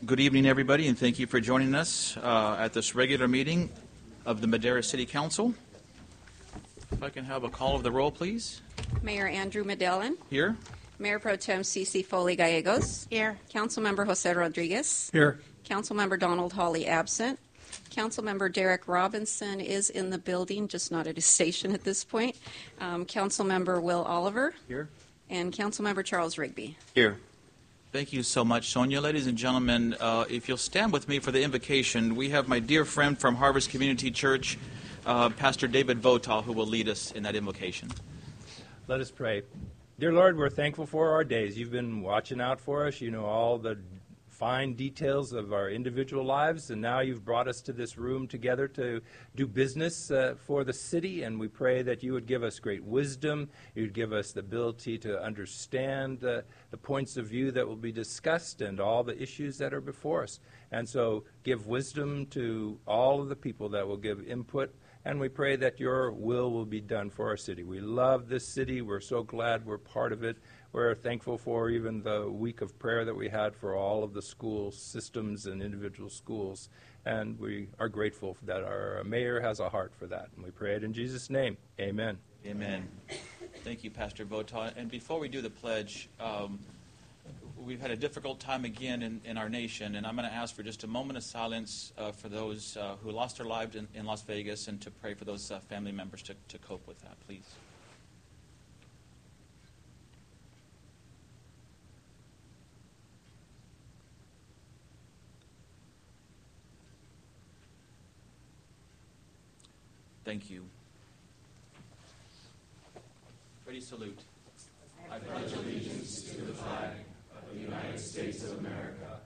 Good evening, everybody, and thank you for joining us at this regular meeting of the Madera City Council. If I can have a call of the roll, please. Mayor Andrew Medellin. Here. Mayor Pro Tem Cece Foley Gallegos. Here. Councilmember Jose Rodriguez. Here. Councilmember Donald Hawley absent. Councilmember Derek Robinson is in the building, just not at his station at this point. Councilmember Will Oliver. Here. And Councilmember Charles Rigby. Here. Thank you so much, Sonia. Ladies and gentlemen, if you'll stand with me for the invocation, we have my dear friend from Harvest Community Church, Pastor David Votaw, who will lead us in that invocation. Let us pray. Dear Lord, we're thankful for our days. You've been watching out for us. You know all the fine details of our individual lives, and now you've brought us to this room together to do business for the city, and we pray that you would give us great wisdom, you would give us the ability to understand the points of view that will be discussed and all the issues that are before us. And so give wisdom to all of the people that will give input, and we pray that your will be done for our city. We love this city. We're so glad we're part of it. We're thankful for even the week of prayer that we had for all of the school systems and individual schools. And we are grateful that our mayor has a heart for that. And we pray it in Jesus' name. Amen. Amen. Thank you, Pastor Votaw. And before we do the pledge, we've had a difficult time again in our nation, and I'm going to ask for just a moment of silence for those who lost their lives in Las Vegas, and to pray for those family members to cope with that, please. Thank you. Ready, salute. I pledge allegiance to the flag of the United States of America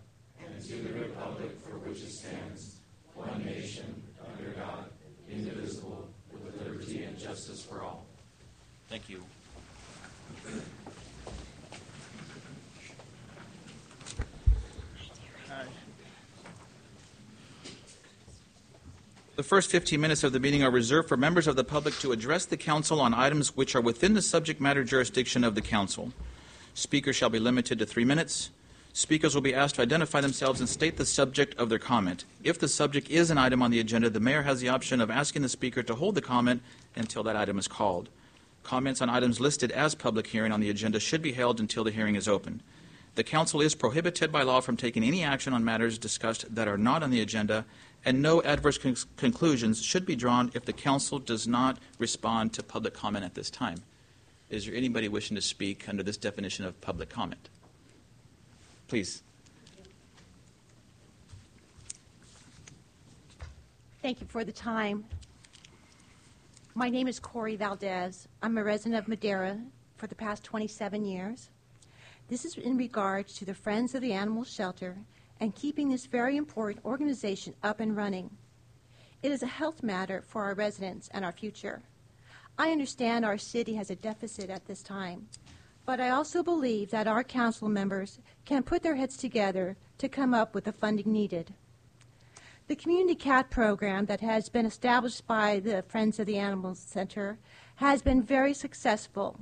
and to the republic for which it stands, one nation, under God, indivisible, with liberty and justice for all. Thank you. The first 15 minutes of the meeting are reserved for members of the public to address the council on items which are within the subject matter jurisdiction of the council. Speakers shall be limited to 3 minutes. Speakers will be asked to identify themselves and state the subject of their comment. If the subject is an item on the agenda, the mayor has the option of asking the speaker to hold the comment until that item is called. Comments on items listed as public hearing on the agenda should be held until the hearing is open. The council is prohibited by law from taking any action on matters discussed that are not on the agenda, and no adverse conclusions should be drawn if the council does not respond to public comment at this time. Is there anybody wishing to speak under this definition of public comment? Please. Thank you for the time. My name is Corey Valdez. I'm a resident of Madera for the past 27 years. This is in regards to the Friends of the Animal Shelter and keeping this very important organization up and running. It is a health matter for our residents and our future. I understand our city has a deficit at this time, but I also believe that our council members can put their heads together to come up with the funding needed. The Community Cat Program that has been established by the Friends of the Animal Center has been very successful.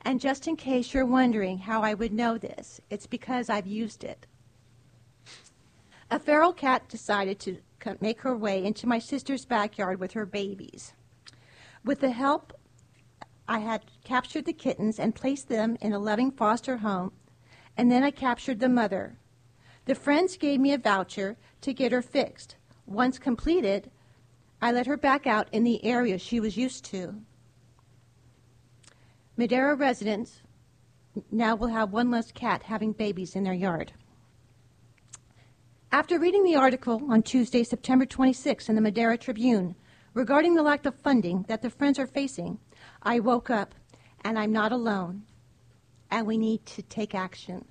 And just in case you're wondering how I would know this, it's because I've used it. A feral cat decided to make her way into my sister's backyard with her babies. With the help, I had captured the kittens and placed them in a loving foster home, and then I captured the mother. The friends gave me a voucher to get her fixed. Once completed, I let her back out in the area she was used to. Madera residents now will have one less cat having babies in their yard. After reading the article on Tuesday, September 26 in the Madera Tribune regarding the lack of funding that the Friends are facing, I woke up, and I'm not alone, and we need to take action.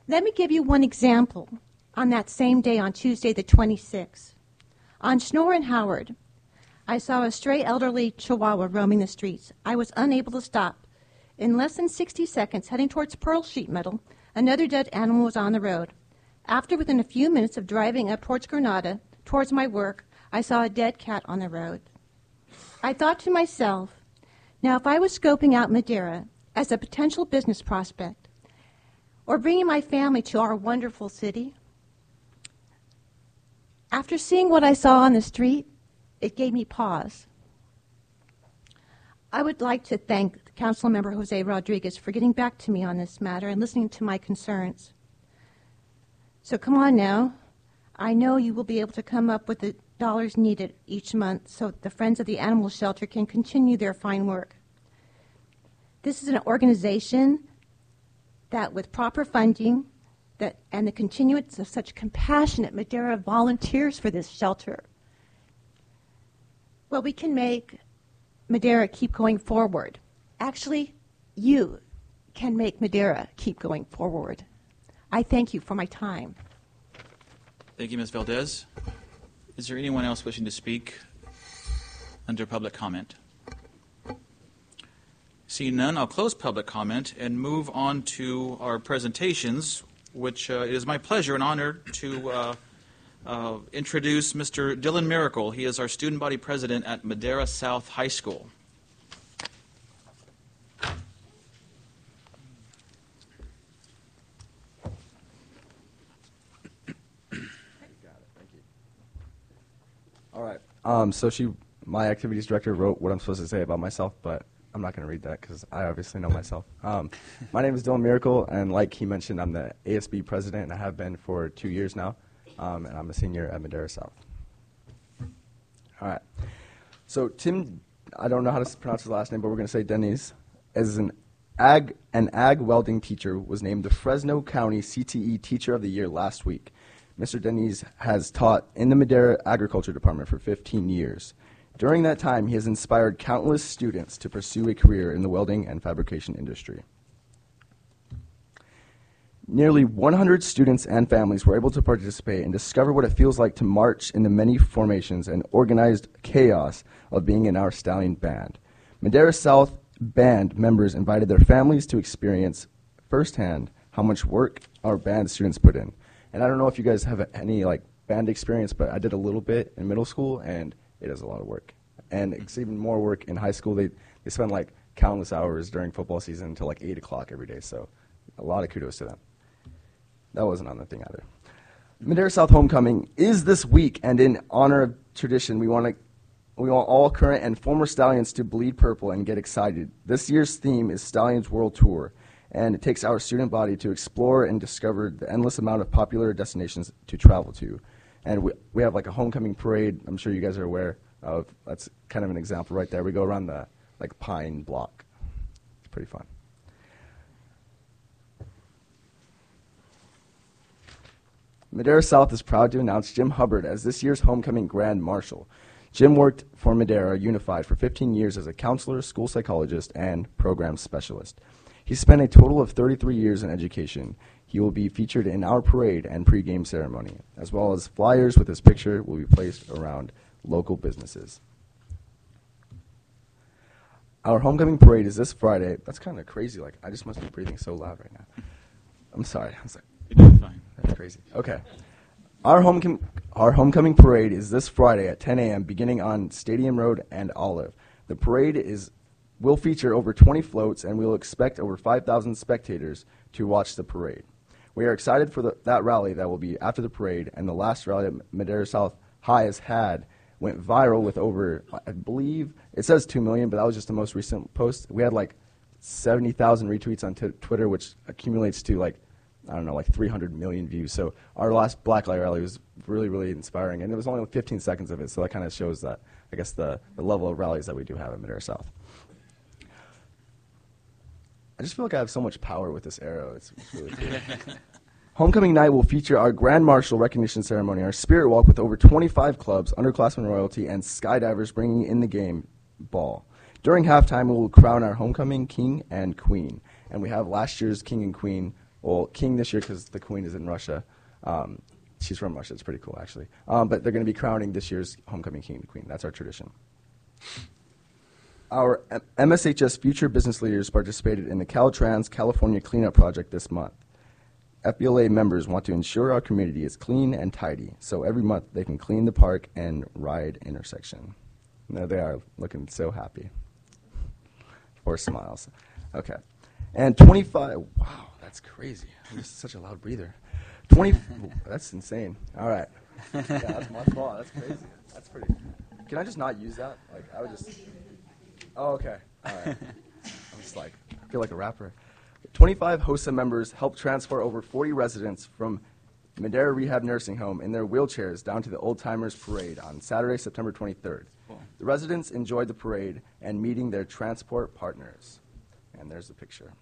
Let me give you one example. On that same day, on Tuesday the 26th, on Schnorr and Howard, I saw a stray elderly chihuahua roaming the streets. I was unable to stop. In less than 60 seconds, heading towards Pearl Sheet Metal, another dead animal was on the road. After within a few minutes of driving up towards Granada, towards my work, I saw a dead cat on the road. I thought to myself, now if I was scoping out Madera as a potential business prospect, or bringing my family to our wonderful city, After seeing what I saw on the street, it gave me pause. I would like to thank Councilmember Jose Rodriguez for getting back to me on this matter and listening to my concerns. So come on now. I know you will be able to come up with the dollars needed each month so the Friends of the Animal Shelter can continue their fine work. This is an organization that, with proper funding and the continuance of such compassionate Madera volunteers for this shelter, well, we can make Madera keep going forward. Actually, you can make Madera keep going forward. I thank you for my time. Thank you, Ms. Valdez. Is there anyone else wishing to speak under public comment? Seeing none, I'll close public comment and move on to our presentations, which it is my pleasure and honor to introduce Mr. Dylan Miracle. He is our student body president at Madera South High School. All right. My activities director wrote what I'm supposed to say about myself, but I'm not going to read that because I obviously know myself. My name is Dylan Miracle, and like he mentioned, I'm the ASB president, and I have been for 2 years now, and I'm a senior at Madera South. All right. So Tim, I don't know how to pronounce his last name, but we're going to say Denise, as an ag welding teacher, was named the Fresno County CTE Teacher of the Year last week. Mr. Deniz has taught in the Madera Agriculture Department for 15 years. During that time, he has inspired countless students to pursue a career in the welding and fabrication industry. Nearly 100 students and families were able to participate and discover what it feels like to march in the many formations and organized chaos of being in our Stallion band. Madera South band members invited their families to experience firsthand how much work our band students put in. And I don't know if you guys have any band experience, but I did a little bit in middle school, and it is a lot of work. And it's even more work in high school. They spend countless hours during football season until 8 o'clock every day. So a lot of kudos to them. That wasn't on the thing either. Madera South Homecoming is this week, and in honor of tradition, we want all current and former Stallions to bleed purple and get excited. This year's theme is Stallions World Tour, and it takes our student body to explore and discover the endless amount of popular destinations to travel to. And we have a homecoming parade. I'm sure you guys are aware of. That's kind of an example right there. We go around the pine block. It's pretty fun. Madera South is proud to announce Jim Hubbard as this year's homecoming Grand Marshal. Jim worked for Madera Unified for 15 years as a counselor, school psychologist, and program specialist. He spent a total of 33 years in education. He will be featured in our parade and pregame ceremony, as well as flyers with his picture will be placed around local businesses. Our homecoming parade is this Friday. That's kind of crazy. I just must be breathing so loud right now. I'm sorry. You're doing fine. That's crazy. Okay. Our homecoming parade is this Friday at 10 a.m. beginning on Stadium Road and Olive. The parade will feature over 20 floats, and we'll expect over 5,000 spectators to watch the parade. We are excited for that rally that will be after the parade, and the last rally that Madera South High has had went viral with over, I believe, it says 2 million, but that was just the most recent post. We had 70,000 retweets on Twitter, which accumulates to 300 million views. So our last Blacklight rally was really, really inspiring, and it was only 15 seconds of it, so that kind of shows that, I guess, the level of rallies that we do have at Madera South. I just feel like I have so much power with this arrow. It's really cool. Homecoming night will feature our Grand Marshal recognition ceremony, our spirit walk with over 25 clubs, underclassmen royalty, and skydivers bringing in the game ball. During halftime, we will crown our homecoming king and queen. And we have last year's king and queen. Well, king this year because the queen is in Russia. She's from Russia. It's pretty cool, actually. But they're going to be crowning this year's homecoming king and queen. That's our tradition. Our MSHS future business leaders participated in the Caltrans California Cleanup Project this month. FBLA members want to ensure our community is clean and tidy, so every month they can clean the park and ride intersection. And there they are, looking so happy. 4 smiles. Okay. And 25, wow, that's crazy. I'm just such a loud breather. That's insane. All right. Yeah, that's my fault. That's crazy. That's pretty. Can I just not use that? Like, I would just. Oh, okay. All right. I'm just like, I feel like a rapper. 25 HOSA members helped transport over 40 residents from Madera Rehab Nursing Home in their wheelchairs down to the Old Timers Parade on Saturday, September 23rd. Cool. The residents enjoyed the parade and meeting their transport partners. And there's the picture.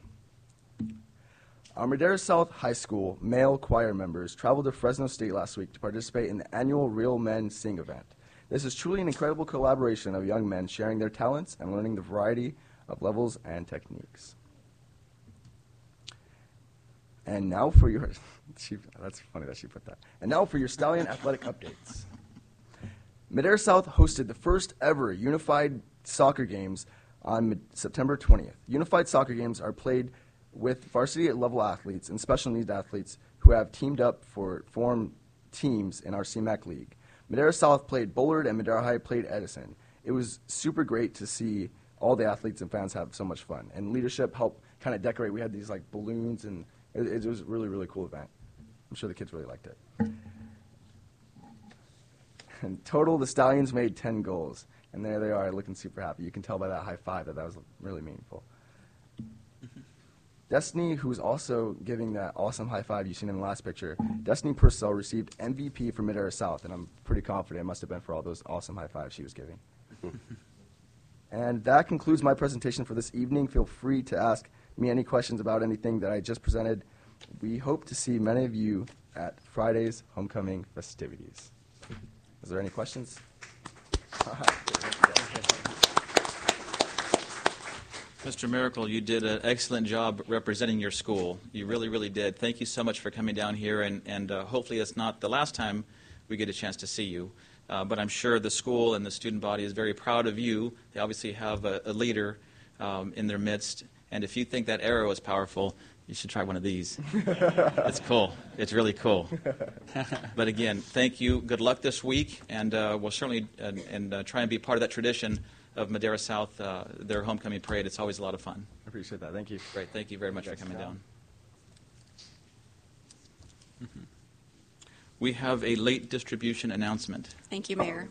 Our Madera South High School male choir members traveled to Fresno State last week to participate in the annual Real Men Sing event. This is truly an incredible collaboration of young men sharing their talents and learning the variety of levels and techniques. And now for your, that's funny that she put that. And now for your Stallion athletic updates. Madera South hosted the first ever unified soccer games on September 20th. Unified soccer games are played with varsity level athletes and special needs athletes who have teamed up for form teams in our CMAC league. Madera South played Bullard and Madera High played Edison. It was super great to see all the athletes and fans have so much fun. And leadership helped kind of decorate. We had these like balloons, and it was a really, really cool event. I'm sure the kids really liked it. In total, the Stallions made 10 goals. And there they are looking super happy. You can tell by that high five that was really meaningful. Destiny, who's also giving that awesome high five you've seen in the last picture, Destiny Purcell received MVP for Madera South, and I'm pretty confident it must have been for all those awesome high fives she was giving. And that concludes my presentation for this evening. Feel free to ask me any questions about anything that I just presented. We hope to see many of you at Friday's homecoming festivities. Is there any questions? Mr. Miracle, you did an excellent job representing your school. You really, really did. Thank you so much for coming down here, and hopefully it's not the last time we get a chance to see you. But I'm sure the school and the student body is very proud of you. They obviously have a leader in their midst, and if you think that arrow is powerful, you should try one of these. It's cool. It's really cool. But again, thank you. Good luck this week, and we'll certainly try and be part of that tradition of Madera South, their homecoming parade. It's always a lot of fun. I appreciate that. Thank you. Great. Thank you very much for coming down. We have a late distribution announcement. Thank you, Mayor.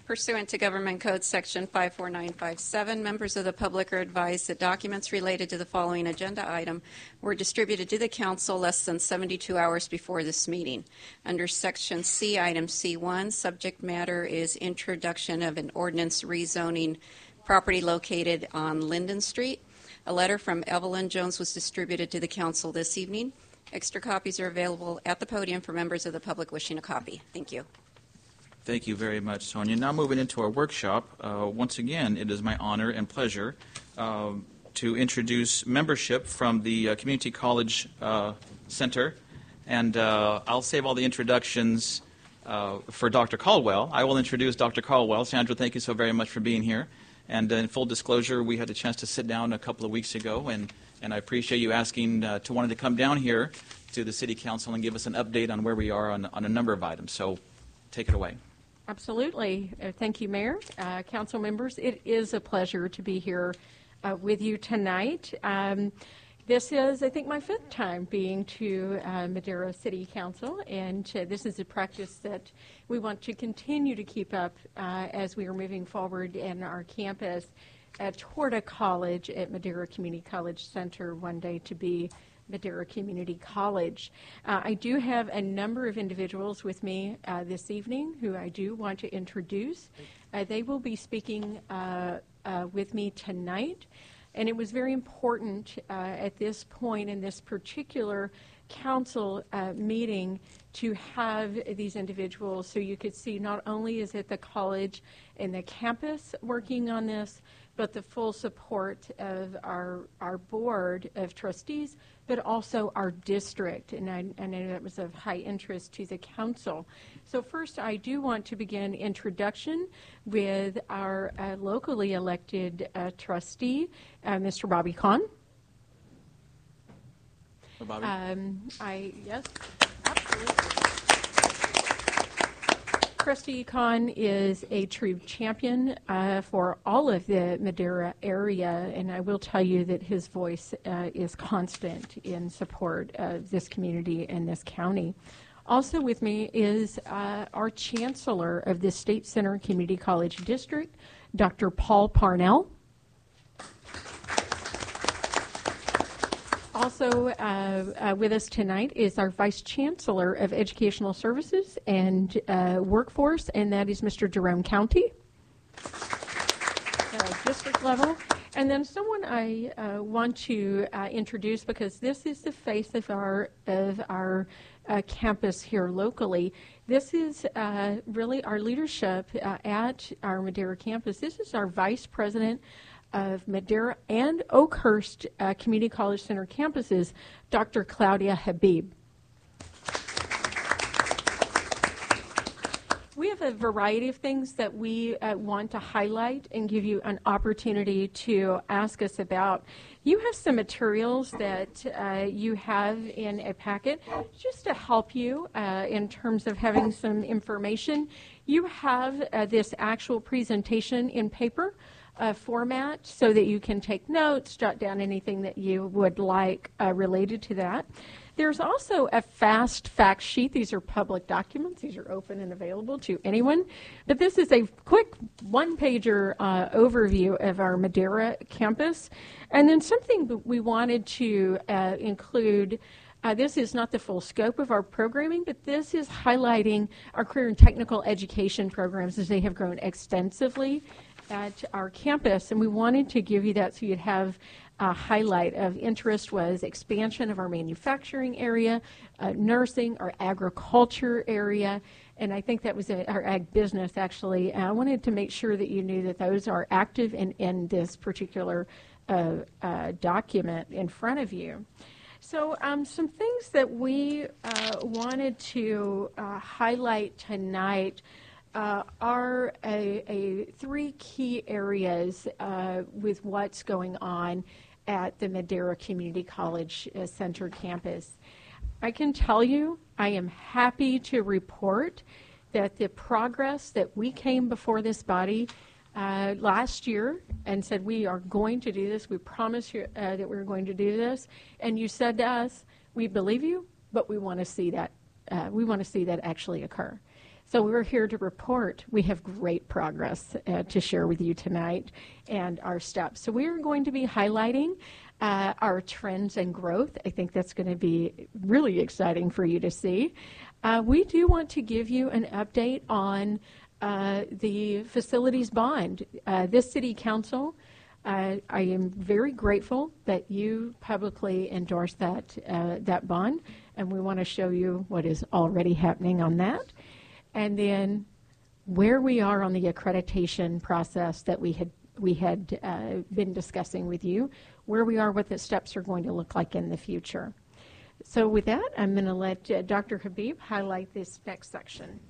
Pursuant to Government Code Section 54957, members of the public are advised that documents related to the following agenda item were distributed to the council less than 72 hours before this meeting. Under Section C, Item C1, subject matter is introduction of an ordinance rezoning property located on Linden Street. A letter from Evelyn Jones was distributed to the council this evening. Extra copies are available at the podium for members of the public wishing a copy. Thank you. Thank you very much, Sonia. Now moving into our workshop, once again, it is my honor and pleasure to introduce membership from the Community College Center. And I'll save all the introductions for Dr. Caldwell. I will introduce Dr. Caldwell. Sandra, thank you so very much for being here. And in full disclosure, we had a chance to sit down a couple of weeks ago, and I appreciate you asking to wanting to come down here to the City Council and give us an update on where we are on a number of items. So take it away. Absolutely. Thank you, Mayor. Council members, it is a pleasure to be here with you tonight. This is, I think, my fifth time being to Madera City Council, and this is a practice that we want to continue to keep up as we are moving forward in our campus toward a college at Madera Community College Center one day to be Madera Community College. I do have a number of individuals with me this evening who I do want to introduce. They will be speaking with me tonight, and it was very important at this point in this particular council meeting to have these individuals so you could see not only is it the college and the campus working on this, but the full support of our board of trustees, but also our district. And I know that was of high interest to the council. So first, I do want to begin introduction with our locally elected trustee, Mr. Bobby Kahn. Bobby? Yes, absolutely. Trustee Kahn is a true champion for all of the Madera area, and I will tell you that his voice is constant in support of this community and this county. Also with me is our Chancellor of the State Center Community College District, Dr. Paul Parnell. Also with us tonight is our Vice Chancellor of Educational Services and Workforce, and that is Mr. Jerome County, district level. And then someone I want to introduce, because this is the face of our campus here locally. This is really our leadership at our Madera campus. This is our Vice President of Madera and Oakhurst Community College Center campuses, Dr. Claudia Habib. We have a variety of things that we want to highlight and give you an opportunity to ask us about. You have some materials that you have in a packet just to help you in terms of having some information. You have this actual presentation in paper format so that you can take notes, jot down anything that you would like related to that. There's also a fast fact sheet. These are public documents. These are open and available to anyone. But this is a quick one-pager overview of our Madera campus. And then something that we wanted to include, this is not the full scope of our programming, but this is highlighting our career and technical education programs as they have grown extensively at our campus. And we wanted to give you that so you'd have a highlight of interest was expansion of our manufacturing area, nursing, our agriculture area, and I think that was our ag business, actually. I wanted to make sure that you knew that those are active in this particular document in front of you. So some things that we wanted to highlight tonight are three key areas with what's going on at the Madera Community College Center campus. I can tell you, I am happy to report that the progress that we came before this body last year and said we are going to do this, we promised you that we were going to do this, and you said to us, we believe you, but we want to see that actually occur. So we're here to report we have great progress to share with you tonight and our steps. So we are going to be highlighting our trends and growth. I think that's going to be really exciting for you to see. We do want to give you an update on the facilities bond. This City Council, I am very grateful that you publicly endorsed that bond, and we want to show you what is already happening on that. And then where we are on the accreditation process that we had been discussing with you, where we are, what the steps are going to look like in the future. So with that, I'm going to let Dr. Habib highlight this next section.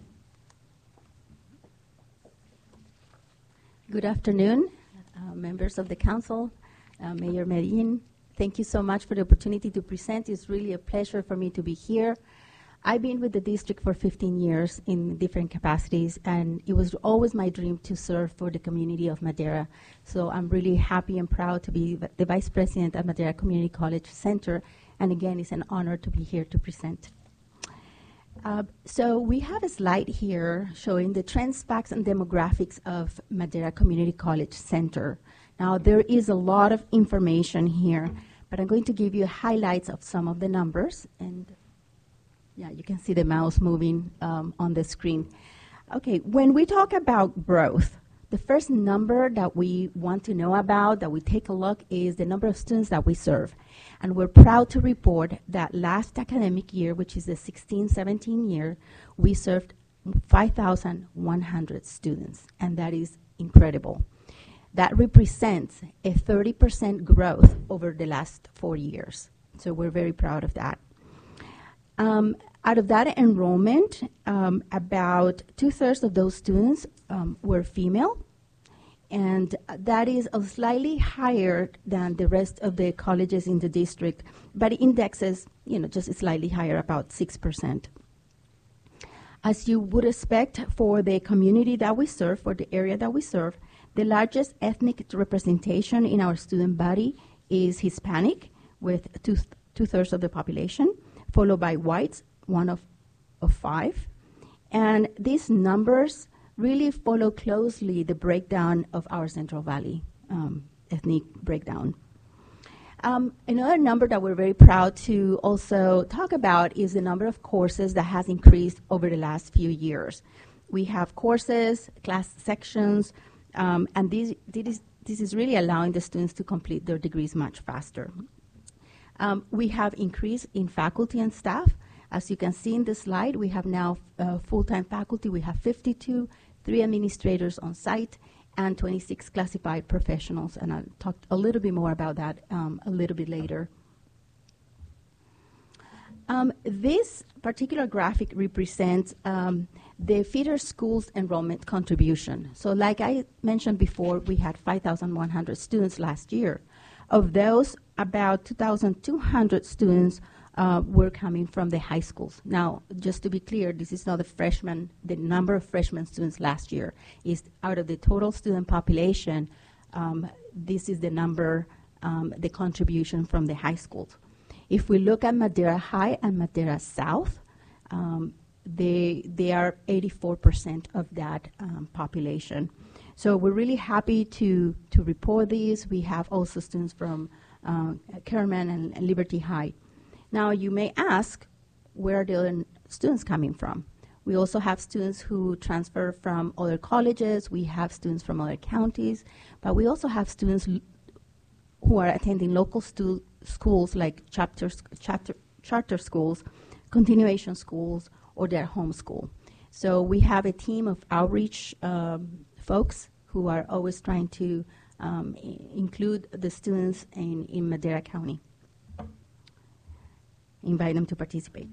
Good afternoon, members of the council, Mayor Medellin. Thank you so much for the opportunity to present. It's really a pleasure for me to be here. I've been with the district for 15 years in different capacities, and it was always my dream to serve for the community of Madera. So I'm really happy and proud to be the Vice President at Madera Community College Center, and again, it's an honor to be here to present. So we have a slide here showing the trends, facts, and demographics of Madera Community College Center. Now, there is a lot of information here, but I'm going to give you highlights of some of the numbers, and yeah, you can see the mouse moving on the screen. Okay, when we talk about growth, the first number that we want to know about, that we take a look, is the number of students that we serve. And we're proud to report that last academic year, which is the 16-17 year, we served 5,100 students, and that is incredible. That represents a 30% growth over the last 4 years. So we're very proud of that. Out of that enrollment, about 2/3 of those students were female, and that is slightly higher than the rest of the colleges in the district, but it indexes, just slightly higher, about 6%. As you would expect for the community that we serve, for the area that we serve, the largest ethnic representation in our student body is Hispanic, with 2/3 of the population, followed by whites, of 5. And these numbers really follow closely the breakdown of our Central Valley ethnic breakdown. Another number that we're very proud to also talk about is the number of courses that has increased over the last few years. We have courses, class sections, and this is really allowing the students to complete their degrees much faster. We have increase in faculty and staff. As you can see in the slide, we have now full-time faculty. We have 52, 3 administrators on site, and 26 classified professionals. And I'll talk a little bit more about that a little bit later. This particular graphic represents the feeder schools enrollment contribution. So like I mentioned before, we had 5,100 students last year. Of those, about 2,200 students were coming from the high schools. Now, just to be clear, this is not the number of freshman students last year. Is out of the total student population, this is the number, the contribution from the high schools. If we look at Madera High and Madera South, they are 84% of that population. So we're really happy to report these. We have also students from Kerman and Liberty High. Now, you may ask, where are the other students coming from? We also have students who transfer from other colleges. We have students from other counties. But we also have students who are attending local schools like charter schools, continuation schools, or their home school. So we have a team of outreach folks who are always trying to include the students in Madera County. Invite them to participate.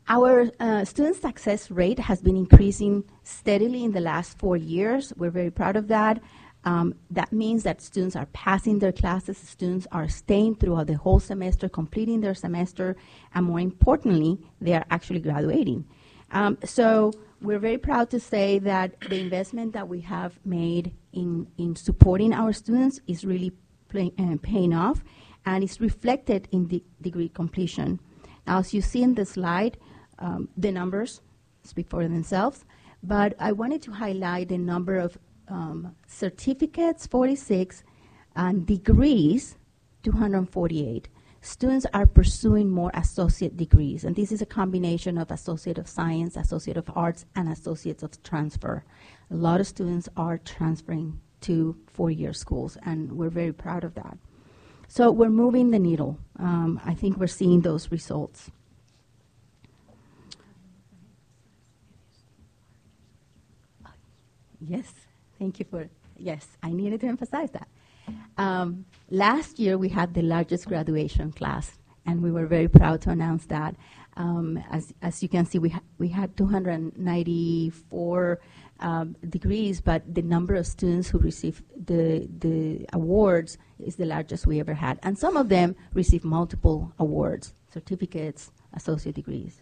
Our student success rate has been increasing steadily in the last 4 years. We're very proud of that. That means that students are passing their classes, students are staying throughout the whole semester, completing their semester, and more importantly, they are actually graduating. So we're very proud to say that the investment that we have made in supporting our students is really paying off, and it's reflected in the degree completion. Now, as you see in the slide, the numbers speak for themselves, but I wanted to highlight the number of certificates, 46, and degrees, 248. Students are pursuing more associate degrees, and this is a combination of Associate of Science, Associate of Arts, and Associates of Transfer. A lot of students are transferring to 4-year schools, and we're very proud of that. So we're moving the needle. I think we're seeing those results. Yes, thank you for, yes, I needed to emphasize that. Last year we had the largest graduation class, and we were very proud to announce that. As you can see, we had 294 degrees, but the number of students who received the awards is the largest we ever had. And some of them received multiple awards, certificates, associate degrees.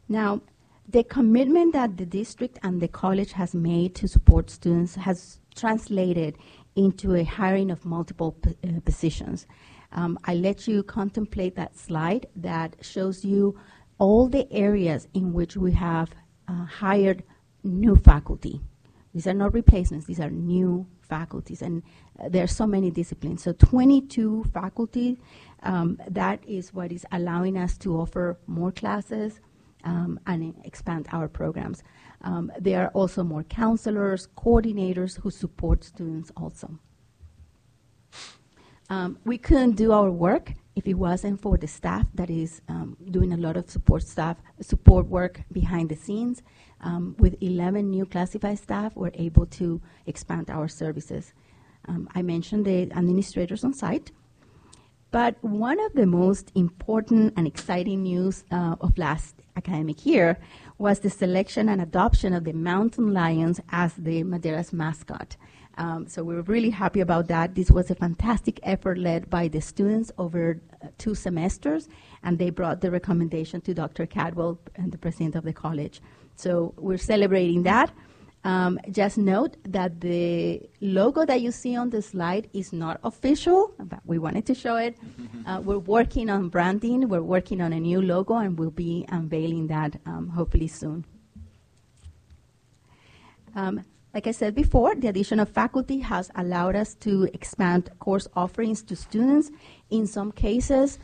Now, the commitment that the district and the college has made to support students has translated into a hiring of multiple positions. I let you contemplate that slide that shows you all the areas in which we have hired new faculty. These are not replacements, these are new faculties, and there are so many disciplines. So 22 faculty, that is what is allowing us to offer more classes and expand our programs. There are also more counselors, coordinators who support students also. We couldn't do our work if it wasn't for the staff that is doing a lot of support work behind the scenes. With 11 new classified staff, we're able to expand our services. I mentioned the administrators on site, but one of the most important and exciting news of last academic year was the selection and adoption of the mountain lions as the Madera's mascot. So we're really happy about that. This was a fantastic effort led by the students over 2 semesters, and they brought the recommendation to Dr. Cadwell, and the president of the college. So we're celebrating that. Just note that the logo that you see on the slide is not official, but we wanted to show it. We're working on branding. We're working on a new logo, and we'll be unveiling that hopefully soon. Like I said before, the addition of faculty has allowed us to expand course offerings to students. In some cases,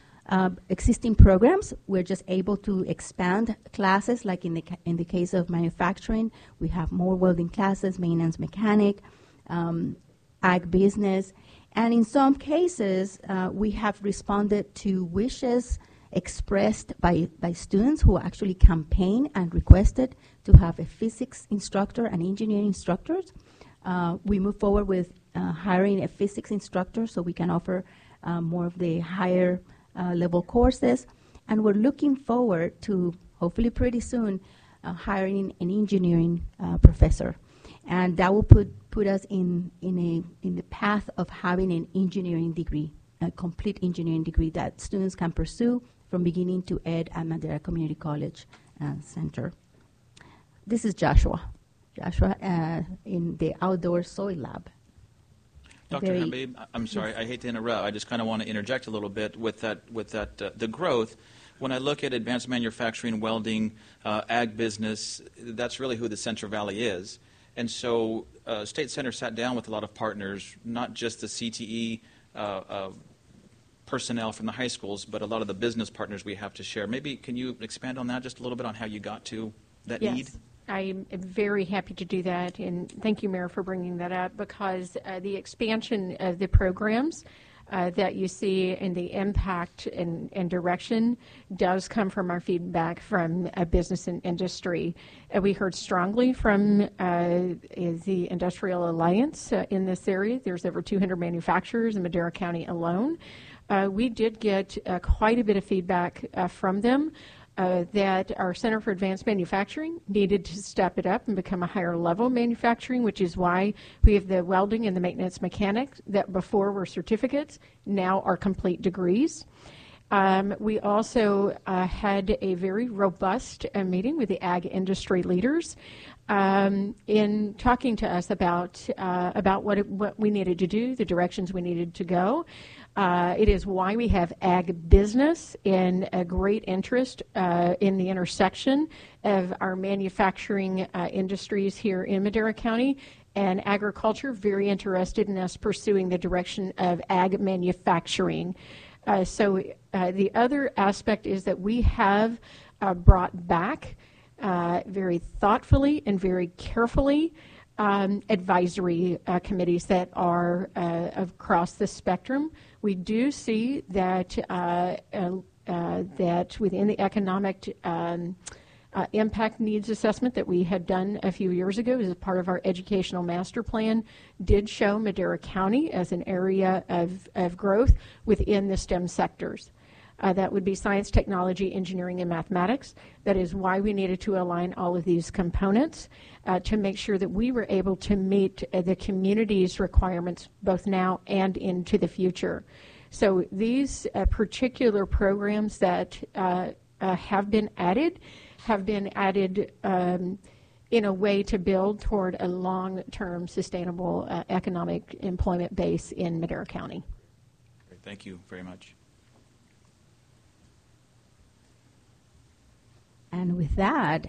existing programs, we're just able to expand classes, like in the case of manufacturing, we have more welding classes, maintenance mechanic, ag business, and in some cases, we have responded to wishes expressed by students who actually campaigned and requested to have a physics instructor and engineering instructors. We move forward with hiring a physics instructor so we can offer more of the higher level courses, and we're looking forward to, hopefully pretty soon, hiring an engineering professor. And that will put us in the path of having an engineering degree, a complete engineering degree that students can pursue from beginning to end at Madera Community College Center. This is Joshua in the outdoor soil lab. Dr. Habib, I'm sorry, I hate to interrupt. I just kind of want to interject a little bit with that, the growth. When I look at advanced manufacturing, welding, ag business, that's really who the Central Valley is. And so State Center sat down with a lot of partners, not just the CTE personnel from the high schools, but a lot of the business partners we have to share. Maybe can you expand on that just a little bit on how you got to that need? I am very happy to do that, and thank you, Mayor, for bringing that up, because the expansion of the programs that you see and the impact and direction does come from our feedback from business and industry. We heard strongly from the Industrial Alliance in this area. There's over 200 manufacturers in Madera County alone. We did get quite a bit of feedback from them. That our Center for Advanced Manufacturing needed to step it up and become a higher level manufacturing, which is why we have the welding and the maintenance mechanics that before were certificates, now are complete degrees. We also had a very robust meeting with the ag industry leaders in talking to us about what we needed to do, the directions we needed to go. It is why we have ag business in a great interest in the intersection of our manufacturing industries here in Madera County, and agriculture very interested in us pursuing the direction of ag manufacturing. So the other aspect is that we have brought back very thoughtfully and very carefully advisory committees that are across the spectrum. We do see that that within the economic impact needs assessment that we had done a few years ago as a part of our educational master plan did show Madera County as an area of growth within the STEM sectors. That would be science, technology, engineering, and mathematics. That is why we needed to align all of these components to make sure that we were able to meet the community's requirements both now and into the future. So these particular programs that have been added in a way to build toward a long-term sustainable economic employment base in Madera County. Great. Thank you very much. And with that,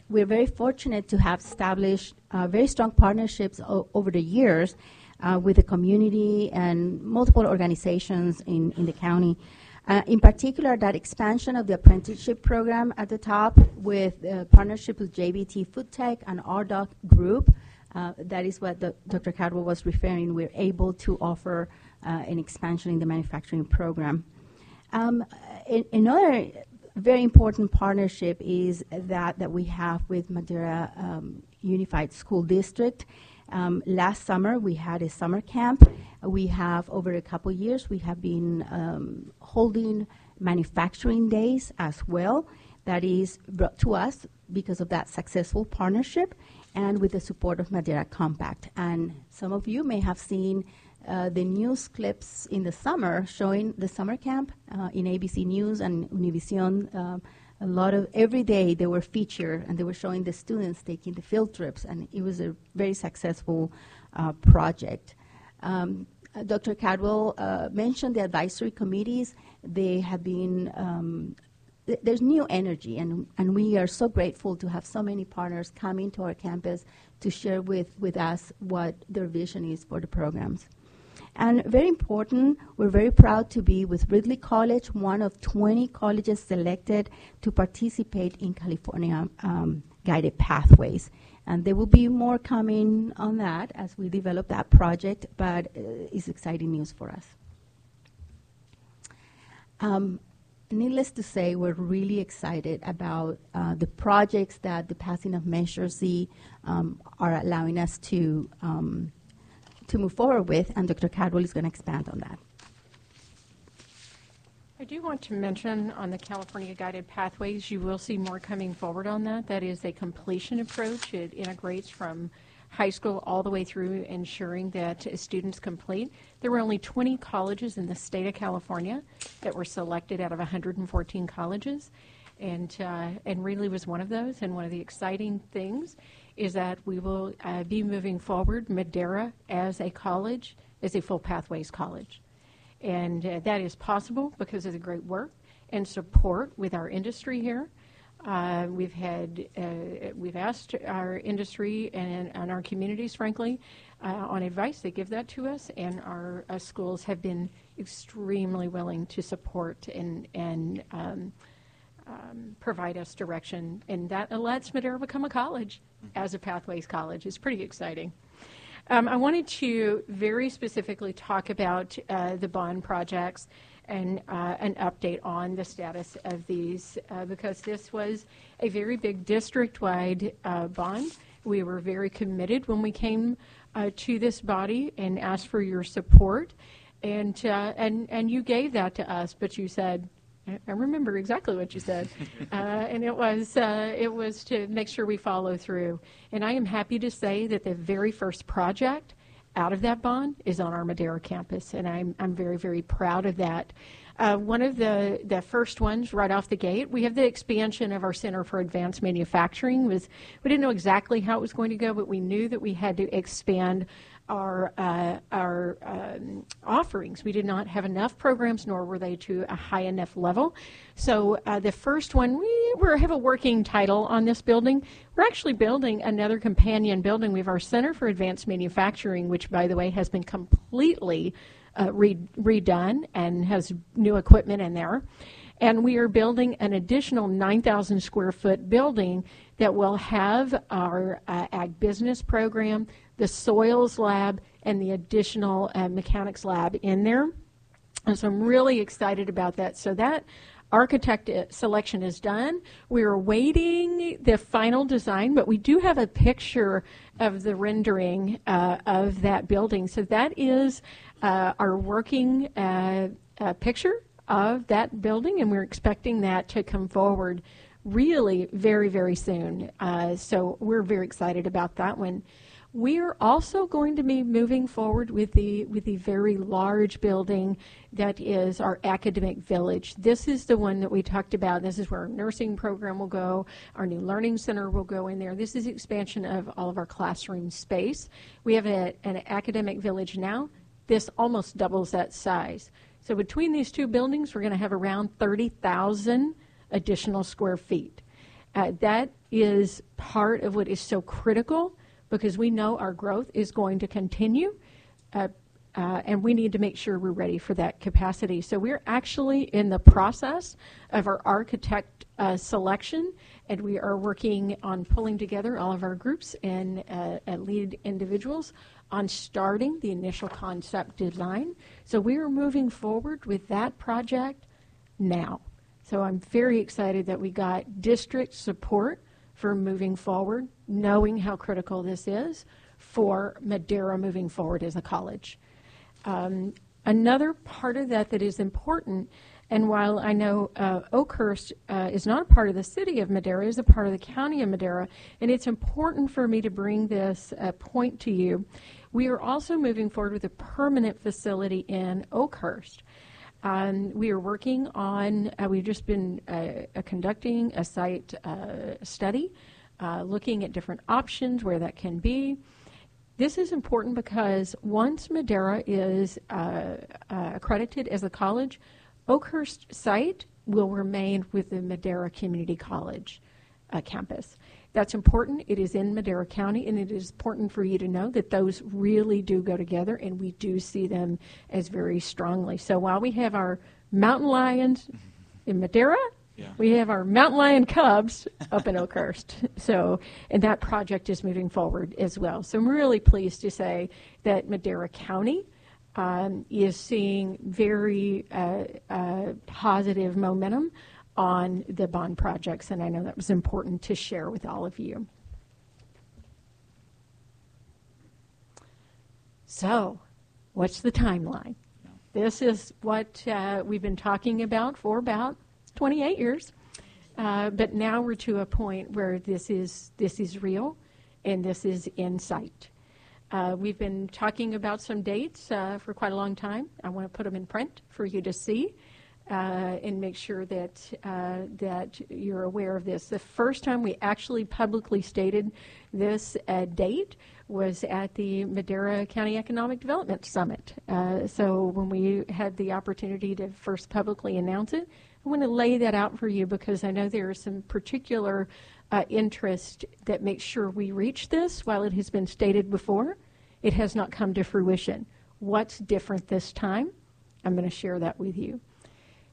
we're very fortunate to have established very strong partnerships over the years with the community and multiple organizations in the county. In particular, that expansion of the apprenticeship program at the top with partnership with JBT Food Tech and RDoc Group, that is what Dr. Cadwell was referring. We're able to offer an expansion in the manufacturing program. Another very important partnership is that we have with Madera Unified School District. Last summer, we had a summer camp. We have, over a couple years, we have been holding manufacturing days as well. That is brought to us because of that successful partnership and with the support of Madera Compact. And some of you may have seen the news clips in the summer showing the summer camp in ABC News and Univision a lot of, every day they were featured and they were showing the students taking the field trips, and it was a very successful project. Dr. Cadwell mentioned the advisory committees. They have been, there's new energy, and we are so grateful to have so many partners coming to our campus to share with us what their vision is for the programs. And very important, we're very proud to be with Ridley College, one of 20 colleges selected to participate in California Guided Pathways. And there will be more coming on that as we develop that project, but it's exciting news for us. Needless to say, we're really excited about the projects that the passing of Measure Z are allowing us to move forward with, and Dr. Cadwell is going to expand on that. I do want to mention on the California Guided Pathways, you will see more coming forward on that. That is a completion approach. It integrates from high school all the way through, ensuring that students complete. There were only 20 colleges in the state of California that were selected out of 114 colleges, and Ridley was one of those. And one of the exciting things is that we will be moving forward Madera as a college, as a full pathways college. And that is possible because of the great work and support with our industry here. We've asked our industry and our communities, frankly, on advice. They give that to us, and our schools have been extremely willing to support and provide us direction, and that lets Madera become a college as a pathways college. It's pretty exciting. I wanted to very specifically talk about the bond projects and an update on the status of these because this was a very big district-wide bond. We were very committed when we came to this body and asked for your support, and you gave that to us, but you said, I remember exactly what you said, and it was to make sure we follow through. And I am happy to say that the very first project out of that bond is on our Madera campus, and I'm very, very proud of that. One of the first ones right off the gate, we have the expansion of our Center for Advanced Manufacturing. We didn't know exactly how it was going to go, but we knew that we had to expand our offerings. We did not have enough programs, nor were they to a high enough level. So the first one, we have a working title on this building. We're actually building another companion building. We have our Center for Advanced Manufacturing, which, by the way, has been completely redone and has new equipment in there. And we are building an additional 9,000 square foot building that will have our ag business program, the soils lab, and the additional mechanics lab in there. And so I'm really excited about that. So that architect selection is done. We are waiting the final design, but we do have a picture of the rendering of that building. So that is our working picture of that building, and we're expecting that to come forward really very, very soon. So we're very excited about that one. We are also going to be moving forward with the very large building that is our academic village. This is the one that we talked about. This is where our nursing program will go. Our new learning center will go in there. This is expansion of all of our classroom space. We have an academic village now. This almost doubles that size. So between these two buildings, we're going to have around 30,000 additional square feet. That is part of what is so critical, because we know our growth is going to continue, and we need to make sure we're ready for that capacity. So we're actually in the process of our architect selection, and we are working on pulling together all of our groups and lead individuals on starting the initial concept design. So we are moving forward with that project now. So I'm very excited that we got district support for moving forward, knowing how critical this is for Madera moving forward as a college. Another part of that is important, and while I know Oakhurst is not a part of the city of Madera, is a part of the county of Madera, and it's important for me to bring this point to you. We are also moving forward with a permanent facility in Oakhurst. We are working on, we've just been conducting a site study, looking at different options where that can be. This is important because once Madera is accredited as a college, Oakhurst site will remain with the Madera Community College campus. That's important. It is in Madera County, and it is important for you to know that those really do go together, and we do see them as very strongly. So while we have our mountain lions in Madera, we have our mountain lion cubs up in Oakhurst. So, and that project is moving forward as well. So I'm really pleased to say that Madera County is seeing very positive momentum on the bond projects, and I know that was important to share with all of you. So, what's the timeline? This is what we've been talking about for about 28 years, but now we're to a point where this is real, and this is in sight. We've been talking about some dates for quite a long time. I want to put them in print for you to see. And make sure that that you're aware of this. The first time we actually publicly stated this date was at the Madera County Economic Development Summit. So when we had the opportunity to first publicly announce it, I want to lay that out for you because I know there is some particular interest that makes sure we reach this. While it has been stated before, it has not come to fruition. What's different this time? I'm going to share that with you.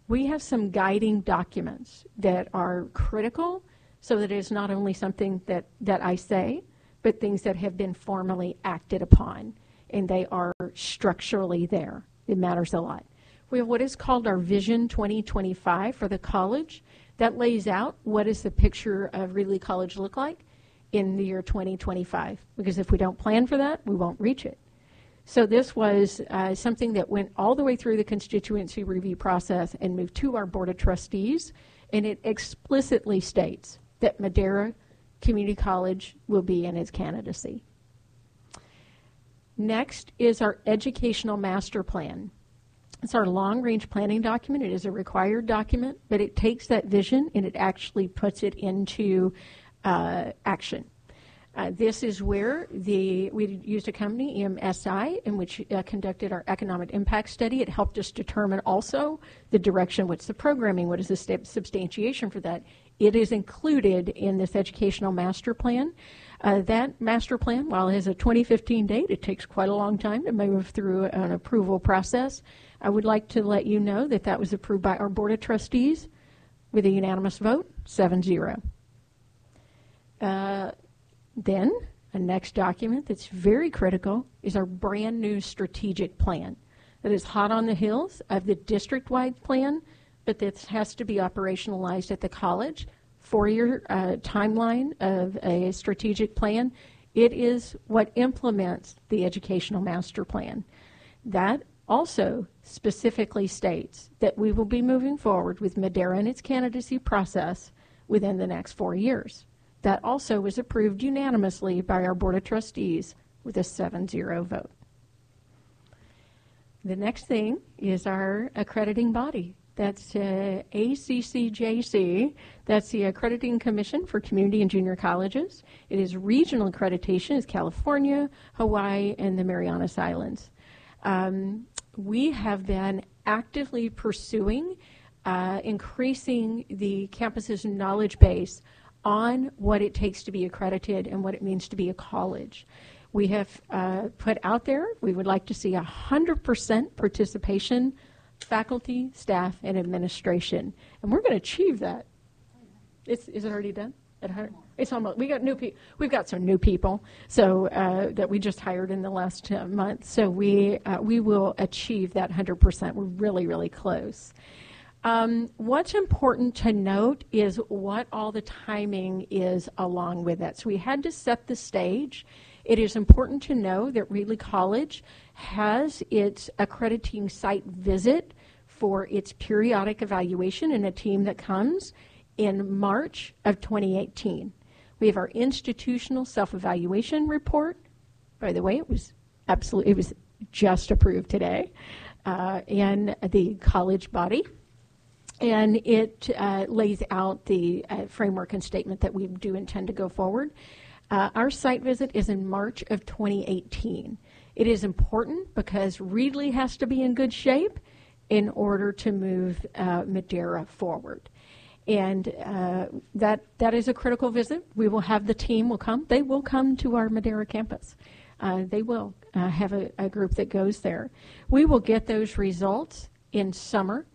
We have some guiding documents that are critical so that it is not only something that I say, but things that have been formally acted upon, and they are structurally there. It matters a lot. We have what is called our Vision 2025 for the college. That lays out what does the picture of Reedley College look like in the year 2025, because if we don't plan for that, we won't reach it. So this was something that went all the way through the constituency review process and moved to our Board of Trustees, and it explicitly states that Madera Community College will be in its candidacy. Next is our Educational Master Plan. It's our long-range planning document. It is a required document, but it takes that vision and it actually puts it into action. This is where we used a company, EMSI, in which conducted our economic impact study. It helped us determine also the direction, what's the programming, what is the substantiation for that. It is included in this educational master plan. That master plan, while it has a 2015 date, it takes quite a long time to move through an approval process. I would like to let you know that that was approved by our Board of Trustees with a unanimous vote, 7-0. Then, a next document that's very critical is our brand new strategic plan that is hot on the heels of the district-wide plan, but that has to be operationalized at the college. 4-year timeline of a strategic plan. It is what implements the educational master plan. That also specifically states that we will be moving forward with Madera and its candidacy process within the next 4 years. That also was approved unanimously by our Board of Trustees with a 7-0 vote. The next thing is our accrediting body. That's ACCJC. That's the Accrediting Commission for Community and Junior Colleges. It is regional accreditation. It's California, Hawaii, and the Marianas Islands. We have been actively pursuing increasing the campus's knowledge base on what it takes to be accredited and what it means to be a college. We have put out there, we would like to see 100% participation, faculty, staff, and administration. And we're going to achieve that. Is it already done? It's almost. We got new people. We've got some new people, so that we just hired in the last month. So we will achieve that 100%. We're really, really close. What's important to note is what all the timing is along with that. So we had to set the stage. It is important to know that Reedley College has its accrediting site visit for its periodic evaluation and a team that comes in March of 2018. We have our institutional self-evaluation report. By the way, it was just approved today. in the college body. And it lays out the framework and statement that we do intend to go forward. Our site visit is in March of 2018. It is important because Reedley has to be in good shape in order to move Madera forward. And that is a critical visit. We will have the team will come. They will come to our Madera campus. They will have a group that goes there. We will get those results in summer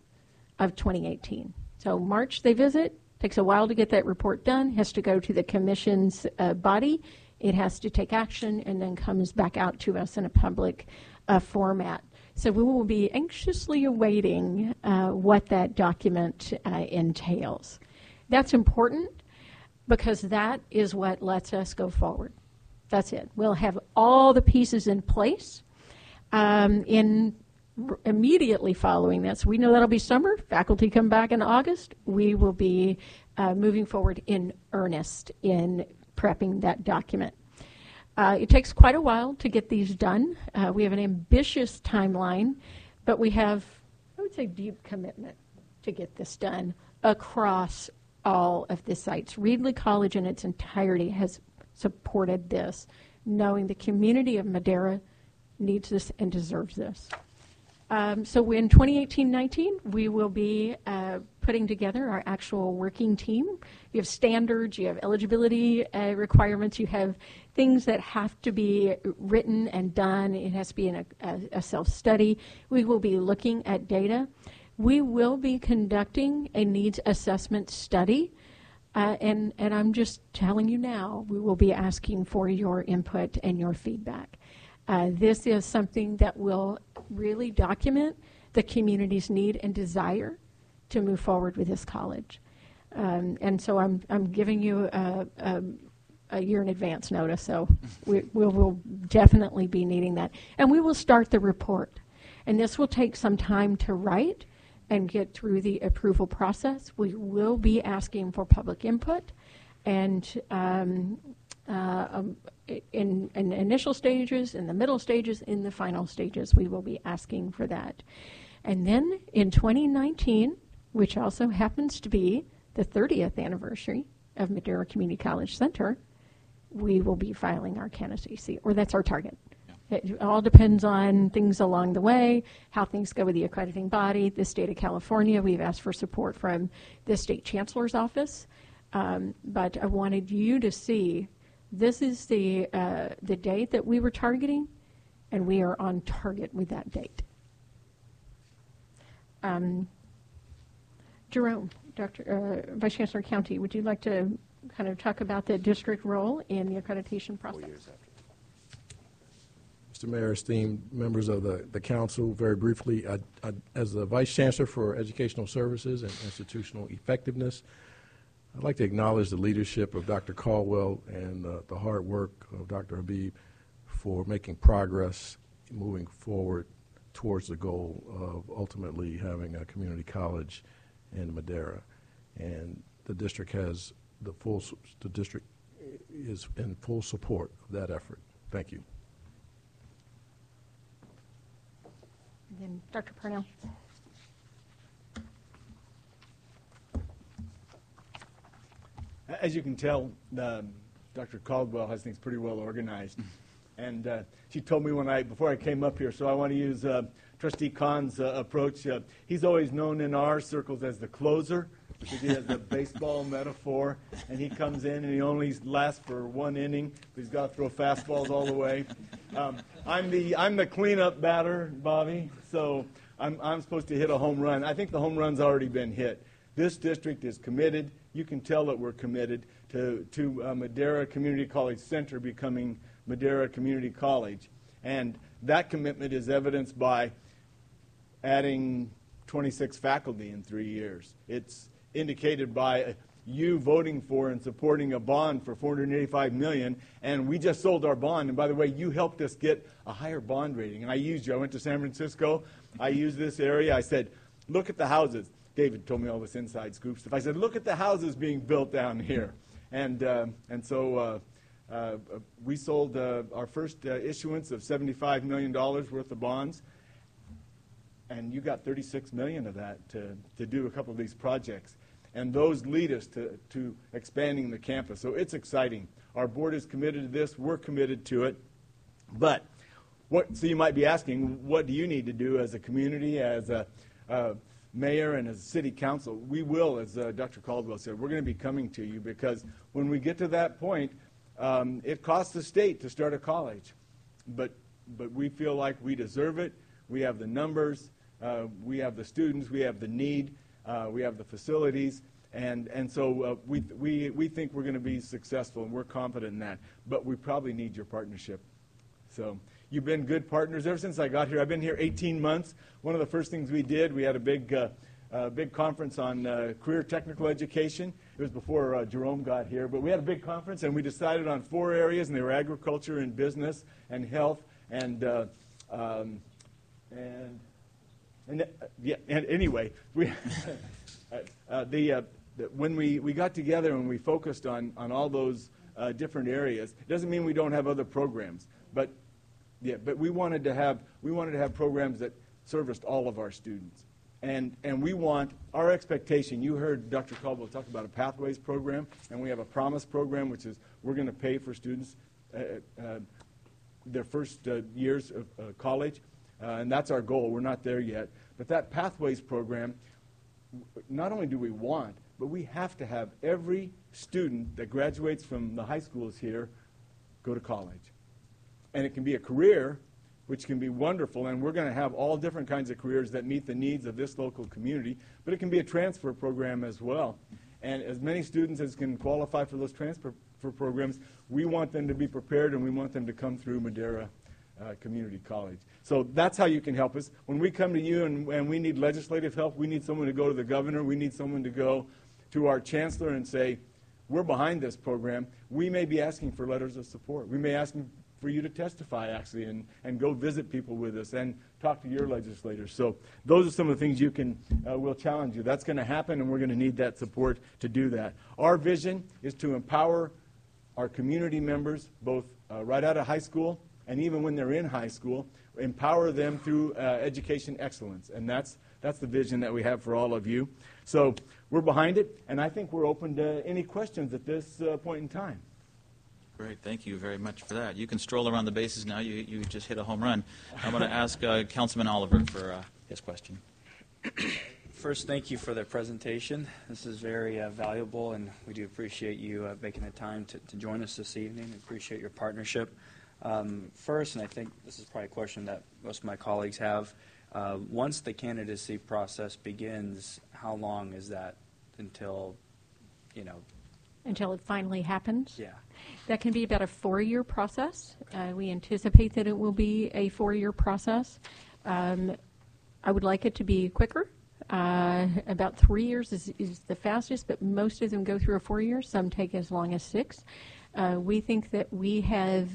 of 2018. So March they visit. Takes a while to get that report done. Has to go to the commission's body. It has to take action and then comes back out to us in a public format. So we will be anxiously awaiting what that document entails. That's important because that is what lets us go forward. That's it. We'll have all the pieces in place immediately following this. We know that'll be summer. Faculty come back in August. We will be moving forward in earnest in prepping that document. It takes quite a while to get these done. We have an ambitious timeline, but we have, I would say, deep commitment to get this done across all of the sites. Reedley College in its entirety has supported this, knowing the community of Madera needs this and deserves this. So in 2018-19, we will be putting together our actual working team. You have standards, you have eligibility requirements, you have things that have to be written and done. It has to be in a self-study. We will be looking at data. We will be conducting a needs assessment study. And I'm just telling you now, we will be asking for your input and your feedback. This is something that will really document the community's need and desire to move forward with this college. And so I'm giving you a year in advance notice, so we will definitely be needing that. And we will start the report. And this will take some time to write and get through the approval process. We will be asking for public input, and in initial stages, in the middle stages, in the final stages, we will be asking for that. And then in 2019, which also happens to be the 30th anniversary of Madera Community College Center, we will be filing our candidacy, or that's our target. It all depends on things along the way, how things go with the accrediting body. The state of California, we've asked for support from the state chancellor's office, but I wanted you to see this is the date that we were targeting, and we are on target with that date. Jerome, Vice Chancellor County, would you like to kind of talk about the district role in the accreditation process? Mr. Mayor, esteemed members of the council, very briefly, as the Vice Chancellor for Educational Services and Institutional Effectiveness, I'd like to acknowledge the leadership of Dr. Caldwell and the hard work of Dr. Habib for making progress moving forward towards the goal of ultimately having a community college in Madera. And the district has the district is in full support of that effort. Thank you. And then Dr. Parnell. As you can tell, Dr. Caldwell has things pretty well organized. And she told me before I came up here, so I want to use Trustee Khan's approach. He's always known in our circles as the closer, because he has the baseball metaphor, and he comes in and he only lasts for one inning, but he's got to throw fastballs all the way. I'm the cleanup batter, Bobby, so I'm supposed to hit a home run. I think the home run's already been hit. This district is committed. You can tell that we're committed to Madera Community College Center becoming Madera Community College. And that commitment is evidenced by adding 26 faculty in 3 years. It's indicated by you voting for and supporting a bond for $485 million, and we just sold our bond. And by the way, you helped us get a higher bond rating. And I used you. I went to San Francisco. I used this area. I said, look at the houses. David told me all this inside scoop stuff. I said, look at the houses being built down here. And so we sold our first issuance of $75 million worth of bonds. and you got $36 million of that to do a couple of these projects. And those lead us to expanding the campus. So it's exciting. Our board is committed to this. We're committed to it. But so you might be asking, what do you need to do as a community, as a mayor and as a city council? We will, as Dr. Caldwell said, we're going to be coming to you, because when we get to that point, it costs the state to start a college. But we feel like we deserve it. We have the numbers. We have the students. We have the need. We have the facilities. And so we think we're going to be successful, and we're confident in that. But we probably need your partnership. So you've been good partners ever since I got here. I've been here 18 months. One of the first things we did, we had a big conference on career technical education. It was before Jerome got here. But we had a big conference, and we decided on 4 areas, and they were agriculture and business and health and anyway, when we got together and we focused on all those different areas, it doesn't mean we don't have other programs, but we wanted to have programs that serviced all of our students, and we want our expectation. You heard Dr. Caldwell talk about a Pathways program, and we have a Promise program, which is we're going to pay for students their first years of college. And that's our goal. We're not there yet. But that Pathways program, not only do we want, but we have to have every student that graduates from the high schools here go to college. And it can be a career, which can be wonderful, and we're going to have all different kinds of careers that meet the needs of this local community, but it can be a transfer program as well. And as many students as can qualify for those transfer programs, we want them to be prepared, and we want them to come through Madera Community College. So that's how you can help us. When we come to you and we need legislative help, we need someone to go to the governor, we need someone to go to our chancellor and say, we're behind this program. We may be asking for letters of support. We may ask for you to testify, actually, and go visit people with us and talk to your legislators. So those are some of the things you can, we'll challenge you. That's going to happen, and we're going to need that support to do that. Our vision is to empower our community members, both right out of high school and even when they're in high school, empower them through education excellence. And that's the vision that we have for all of you. So we're behind it, and I think we're open to any questions at this point in time. Great. Thank you very much for that. You can stroll around the bases now. You just hit a home run. I'm going to ask Councilman Oliver for his question. First, thank you for the presentation. This is very valuable, and we do appreciate you making the time to join us this evening. We appreciate your partnership. First, and I think this is probably a question that most of my colleagues have, once the candidacy process begins, how long is that until, Until it finally happens? Yeah. That can be about a 4-year process. We anticipate that it will be a 4-year process. I would like it to be quicker. About 3 years is the fastest, but most of them go through a 4 years. Some take as long as 6. We think that we have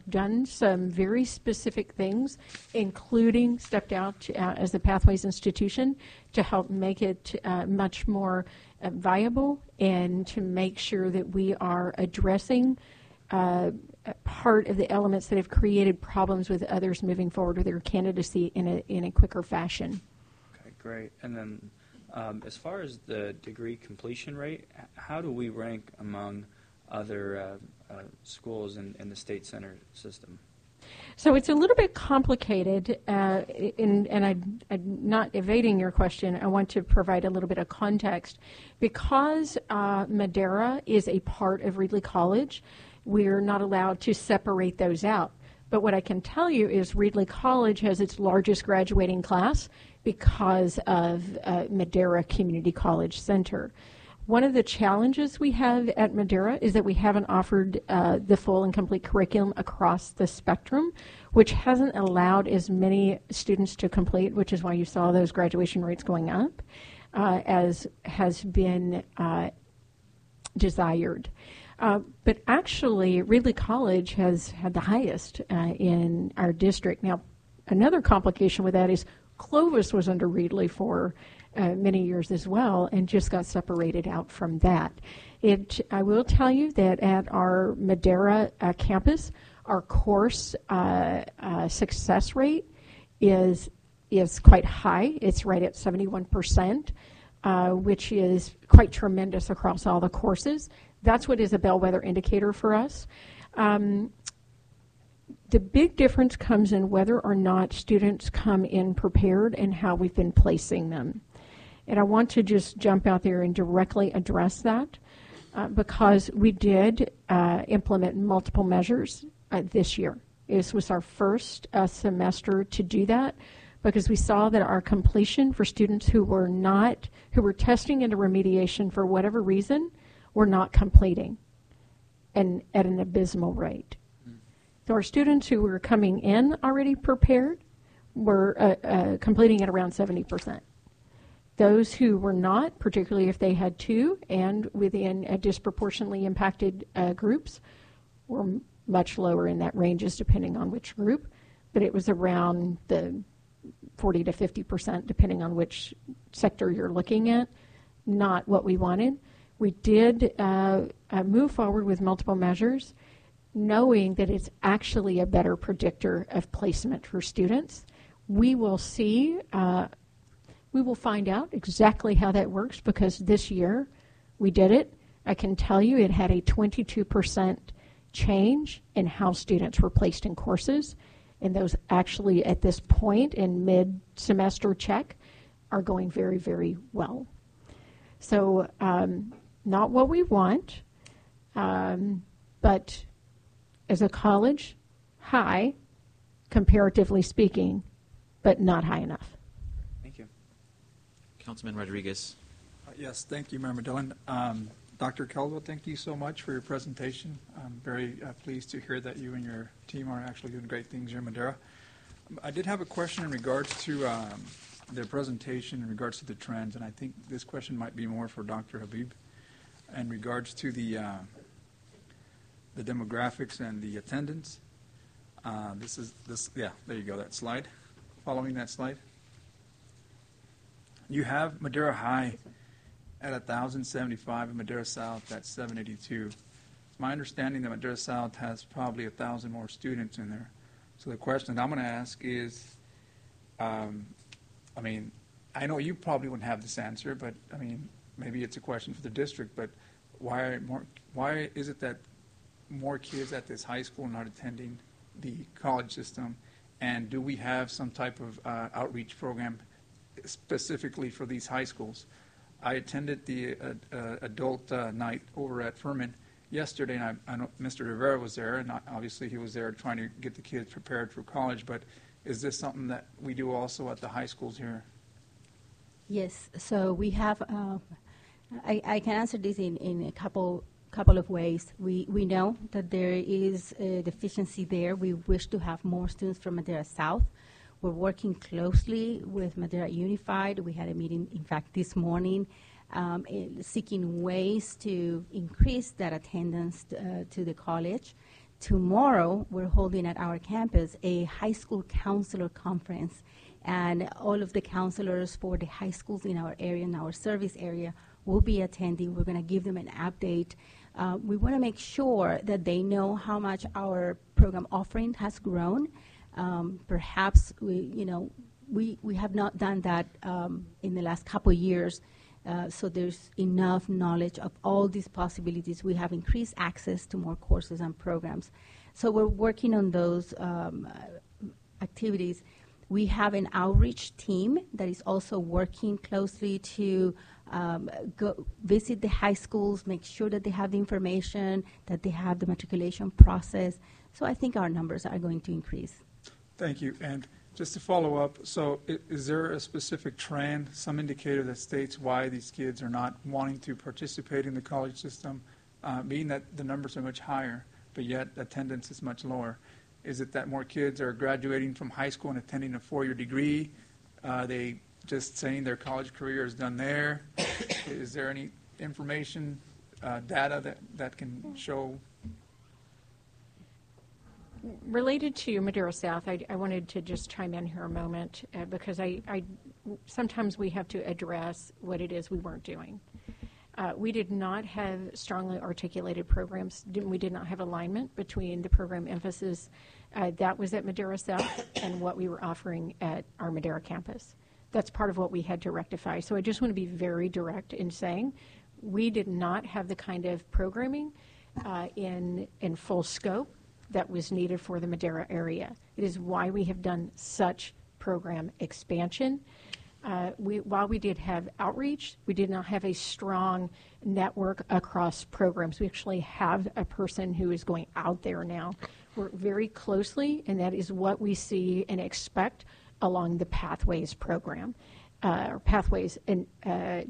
done some very specific things, including stepped out as a Pathways institution to help make it much more viable and to make sure that we are addressing part of the elements that have created problems with others moving forward with their candidacy in a quicker fashion. Okay, great. And then as far as the degree completion rate, how do we rank among other schools in the state center system? So it's a little bit complicated, and I'm not evading your question. I want to provide a little bit of context. Because Madera is a part of Reedley College, we're not allowed to separate those out. But what I can tell you is Reedley College has its largest graduating class because of Madera Community College Center. One of the challenges we have at Madera is that we haven't offered the full and complete curriculum across the spectrum, which hasn't allowed as many students to complete, which is why you saw those graduation rates going up, as has been desired. But actually, Reedley College has had the highest in our district. Now, another complication with that is Clovis was under Reedley for many years as well, and just got separated out from that. I will tell you that at our Madera campus, our course success rate is is quite high. It's right at 71%, which is quite tremendous across all the courses. That's what is a bellwether indicator for us. The big difference comes in whether or not students come in prepared and how we've been placing them. And I want to just jump out there and directly address that because we did implement multiple measures this year. This was our first semester to do that because we saw that our completion for students who were testing into remediation for whatever reason were not completing and at an abysmal rate. So our students who were coming in already prepared were completing at around 70%. Those who were not, particularly if they had two and within disproportionately impacted groups, were much lower in that ranges depending on which group, but it was around the 40 to 50% depending on which sector you're looking at, not what we wanted. We did move forward with multiple measures, knowing that it's actually a better predictor of placement for students. We will see, we will find out exactly how that works because this year we did it. I can tell you it had a 22% change in how students were placed in courses, and those actually at this point in mid-semester check are going very, very well. So not what we want, but as a college, high, comparatively speaking, but not high enough. Thank you. Councilman Rodriguez. Yes, thank you, Mayor Medellin. Dr. Caldwell, thank you so much for your presentation. I'm very pleased to hear that you and your team are actually doing great things here in Madera. I did have a question in regards to their presentation in regards to the trends, and I think this question might be more for Dr. Habib in regards to the demographics and the attendance. Yeah, there you go, that slide. Following that slide. You have Madera High at 1,075 and Madera South at 782. It's my understanding that Madera South has probably 1,000 more students in there. So the question that I'm going to ask is, I mean, I know you probably wouldn't have this answer, but I mean, maybe it's a question for the district, but why is it that more kids at this high school are not attending the college system, and do we have some type of outreach program specifically for these high schools? I attended the adult night over at Furman yesterday, and I know Mr. Rivera was there, and obviously he was there trying to get the kids prepared for college, but is this something that we do also at the high schools here? Yes, so we have, I can answer this in a couple of ways. We know that there is a deficiency there. We wish to have more students from Madera South. We're working closely with Madera Unified. We had a meeting, in fact, this morning, seeking ways to increase that attendance to the college. Tomorrow, we're holding at our campus a high school counselor conference, and all of the counselors for the high schools in our area, in our service area, will be attending. We're going to give them an update. We want to make sure that they know how much our program offering has grown. Perhaps we have not done that in the last couple of years, so there's enough knowledge of all these possibilities. We have increased access to more courses and programs. So we're working on those activities. We have an outreach team that is also working closely to go visit the high schools, make sure that they have the information, that they have the matriculation process. So I think our numbers are going to increase. Thank you. And just to follow up, so is there a specific trend, some indicator that states why these kids are not wanting to participate in the college system, being that the numbers are much higher, but yet attendance is much lower? Is it that more kids are graduating from high school and attending a four-year degree? They just saying their college career is done there? Is there any information, data that can show? Related to Madera South, I wanted to just chime in here a moment because I sometimes we have to address what it is we weren't doing. We did not have strongly articulated programs. We did not have alignment between the program emphasis that was at Madera South and what we were offering at our Madera campus. That's part of what we had to rectify. So I just want to be very direct in saying we did not have the kind of programming in full scope that was needed for the Madera area. It is why we have done such program expansion. While we did have outreach, we did not have a strong network across programs. We actually have a person who is going out there now. Work very closely, and that is what we see and expect along the Pathways program. Or Pathways and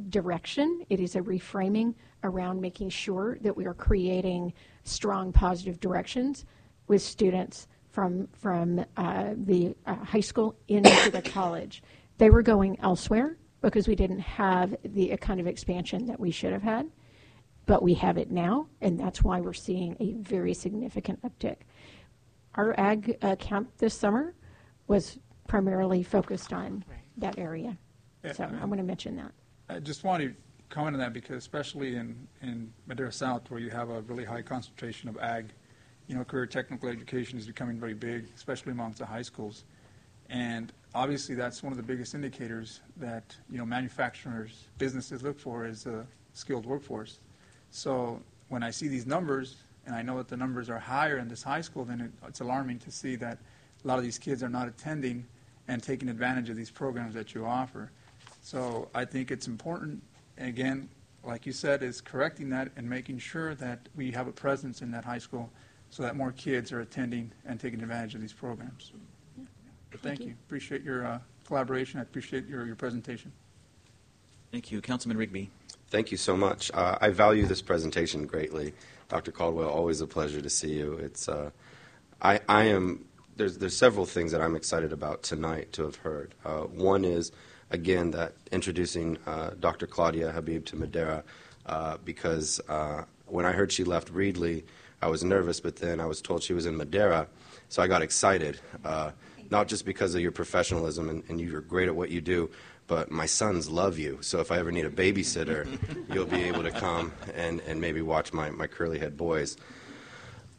direction. It is a reframing around making sure that we are creating strong positive directions with students from the high school into the college. They were going elsewhere because we didn't have the kind of expansion that we should have had, but we have it now, and that's why we're seeing a very significant uptick. Our ag camp this summer was primarily focused on that area. So I want to mention that. I just want to comment on that because especially in Madera South where you have a really high concentration of ag, career technical education is becoming very big, especially amongst the high schools. And obviously that's one of the biggest indicators that, manufacturers, businesses look for is a skilled workforce. So when I see these numbers, and I know that the numbers are higher in this high school, then it's alarming to see that a lot of these kids are not attending and taking advantage of these programs that you offer. So I think it's important, again, like you said, is correcting that and making sure that we have a presence in that high school so that more kids are attending and taking advantage of these programs. But thank you. Appreciate your collaboration. I appreciate your presentation. Thank you. Councilman Rigby. Thank you so much. I value this presentation greatly. Dr. Caldwell, always a pleasure to see you. It's there's several things that I'm excited about tonight to have heard. One is, again, that introducing Dr. Claudia Habib to Madera, because when I heard she left Reedley, I was nervous, but then I was told she was in Madera, so I got excited, not just because of your professionalism and you're great at what you do, but my sons love you, so if I ever need a babysitter, you'll be able to come and maybe watch my curly-head boys.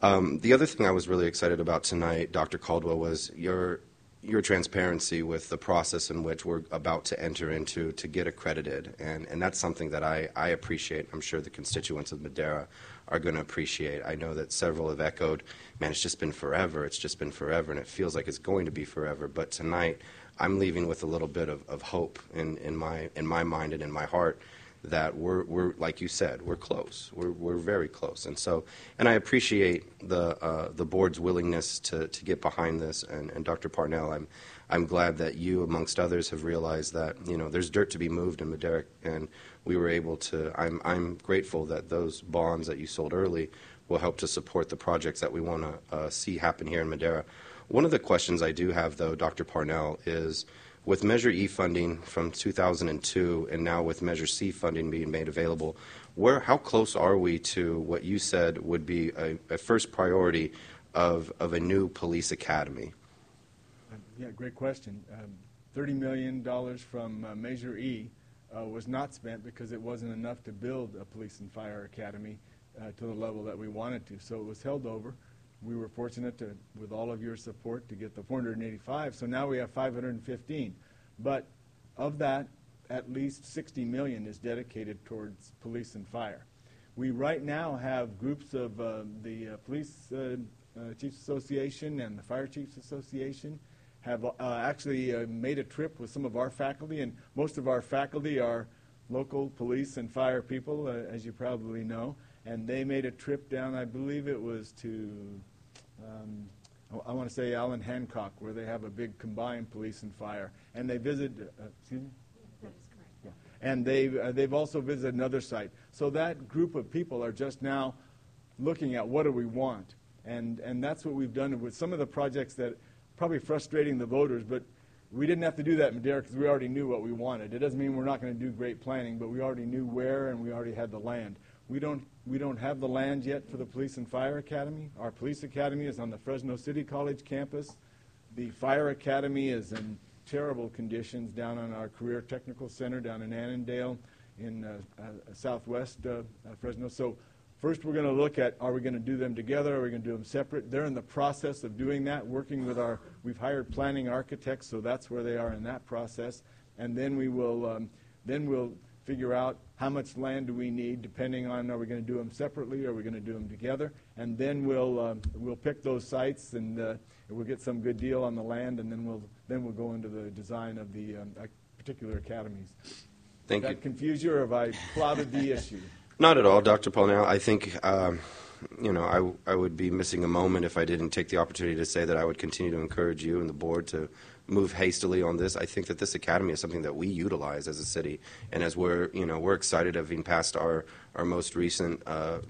The other thing I was really excited about tonight, Dr. Caldwell, was your transparency with the process in which we're about to enter into to get accredited, and that's something that I appreciate. I'm sure the constituents of Madera are going to appreciate. I know that several have echoed, man, it's just been forever, and it feels like it's going to be forever, but tonight I'm leaving with a little bit of hope in my mind and in my heart that we're like you said, we're close. We're very close. And I appreciate the board's willingness to get behind this. And Dr. Parnell, I'm glad that you, amongst others, have realized that, there's dirt to be moved in Madera, and we were able to, I'm grateful that those bonds that you sold early will help to support the projects that we want to see happen here in Madera. One of the questions I do have, though, Dr. Parnell, is with Measure E funding from 2002 and now with Measure C funding being made available, how close are we to what you said would be a first priority of a new police academy? Yeah, great question. $30 million from Measure E was not spent because it wasn't enough to build a police and fire academy to the level that we wanted to. So it was held over. We were fortunate to, with all of your support, to get the 485. So now we have 515. But of that, at least 60 million is dedicated towards police and fire. We right now have groups of the Police Chiefs Association and the Fire Chiefs Association have actually made a trip with some of our faculty, and most of our faculty are local police and fire people, as you probably know. And they made a trip down, I believe it was to, I want to say Allen Hancock, where they have a big combined police and fire. And they visited, excuse me? That is correct. Yeah. And they've also visited another site. So that group of people are just now looking at what do we want. And that's what we've done with some of the projects that probably frustrating the voters, but we didn't have to do that in Madera because we already knew what we wanted. It doesn't mean we're not going to do great planning, but we already knew where and we already had the land. We don't have the land yet for the Police and Fire Academy. Our Police Academy is on the Fresno City College campus. The Fire Academy is in terrible conditions down on our Career Technical Center down in Annandale. southwest Fresno. So first we're going to look at, are we going to do them together, are we going to do them separate? They're in the process of doing that, working with we've hired planning architects, so that's where they are in that process. And then we'll figure out how much land do we need, depending on, are we going to do them separately, or are we going to do them together? And then we'll pick those sites, and we'll get some good deal on the land, and then we'll go into the design of the particular academies. Thank you. Did that confuse you, or have I clouded the issue? Not at all, Dr. Paulnell. I think, I would be missing a moment if I didn't take the opportunity to say that I would continue to encourage you and the board to move hastily on this. I think that this academy is something that we utilize as a city, and as we're excited of having passed our most recent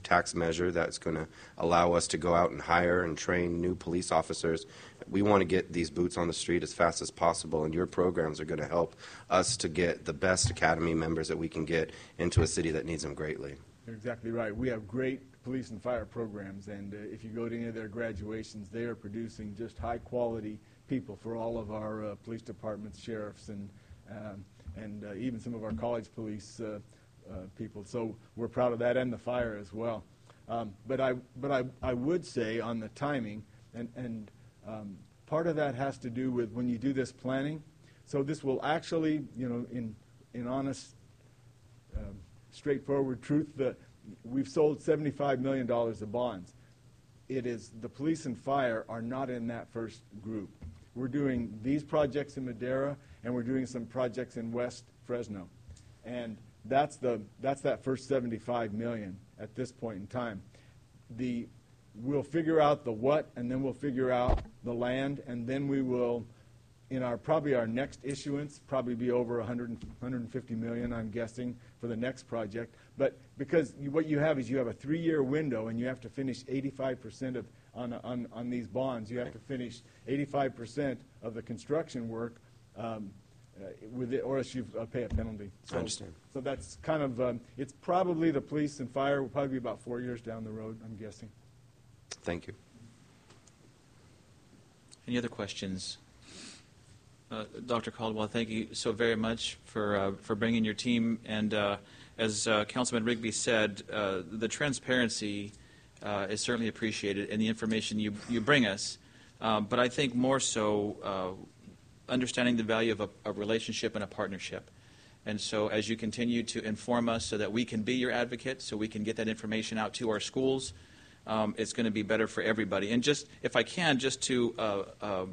tax measure that's going to allow us to go out and hire and train new police officers. We want to get these boots on the street as fast as possible, and your programs are going to help us to get the best academy members that we can get into a city that needs them greatly. You're exactly right. We have great police and fire programs, and if you go to any of their graduations, they are producing just high-quality people for all of our police departments, sheriffs, and even some of our college police people. So we're proud of that, and the fire as well. But I would say on the timing, and part of that has to do with when you do this planning. So this will actually, in honest, straightforward truth, we've sold $75 million of bonds. It is the police and fire are not in that first group. We're doing these projects in Madera, and we're doing some projects in West Fresno, and that's that first $75 million at this point in time. We'll figure out the what, and then we'll figure out the land, and then we will, in probably our next issuance, probably be over 150 million, I'm guessing, for the next project. But because what you have is you have a 3-year window, and you have to finish 85% on these bonds. You have to finish 85% of the construction work with it, or else you pay a penalty. So, I understand. So that's kind of it's probably the police and fire will probably be about 4 years down the road, I'm guessing. Thank you. Any other questions? Dr. Caldwell, thank you so very much for bringing your team. And as Councilman Rigby said, the transparency is certainly appreciated, and the information you bring us. But I think more so understanding the value of a relationship and a partnership. And so as you continue to inform us so that we can be your advocate, so we can get that information out to our schools, it's going to be better for everybody. And just, if I can, just to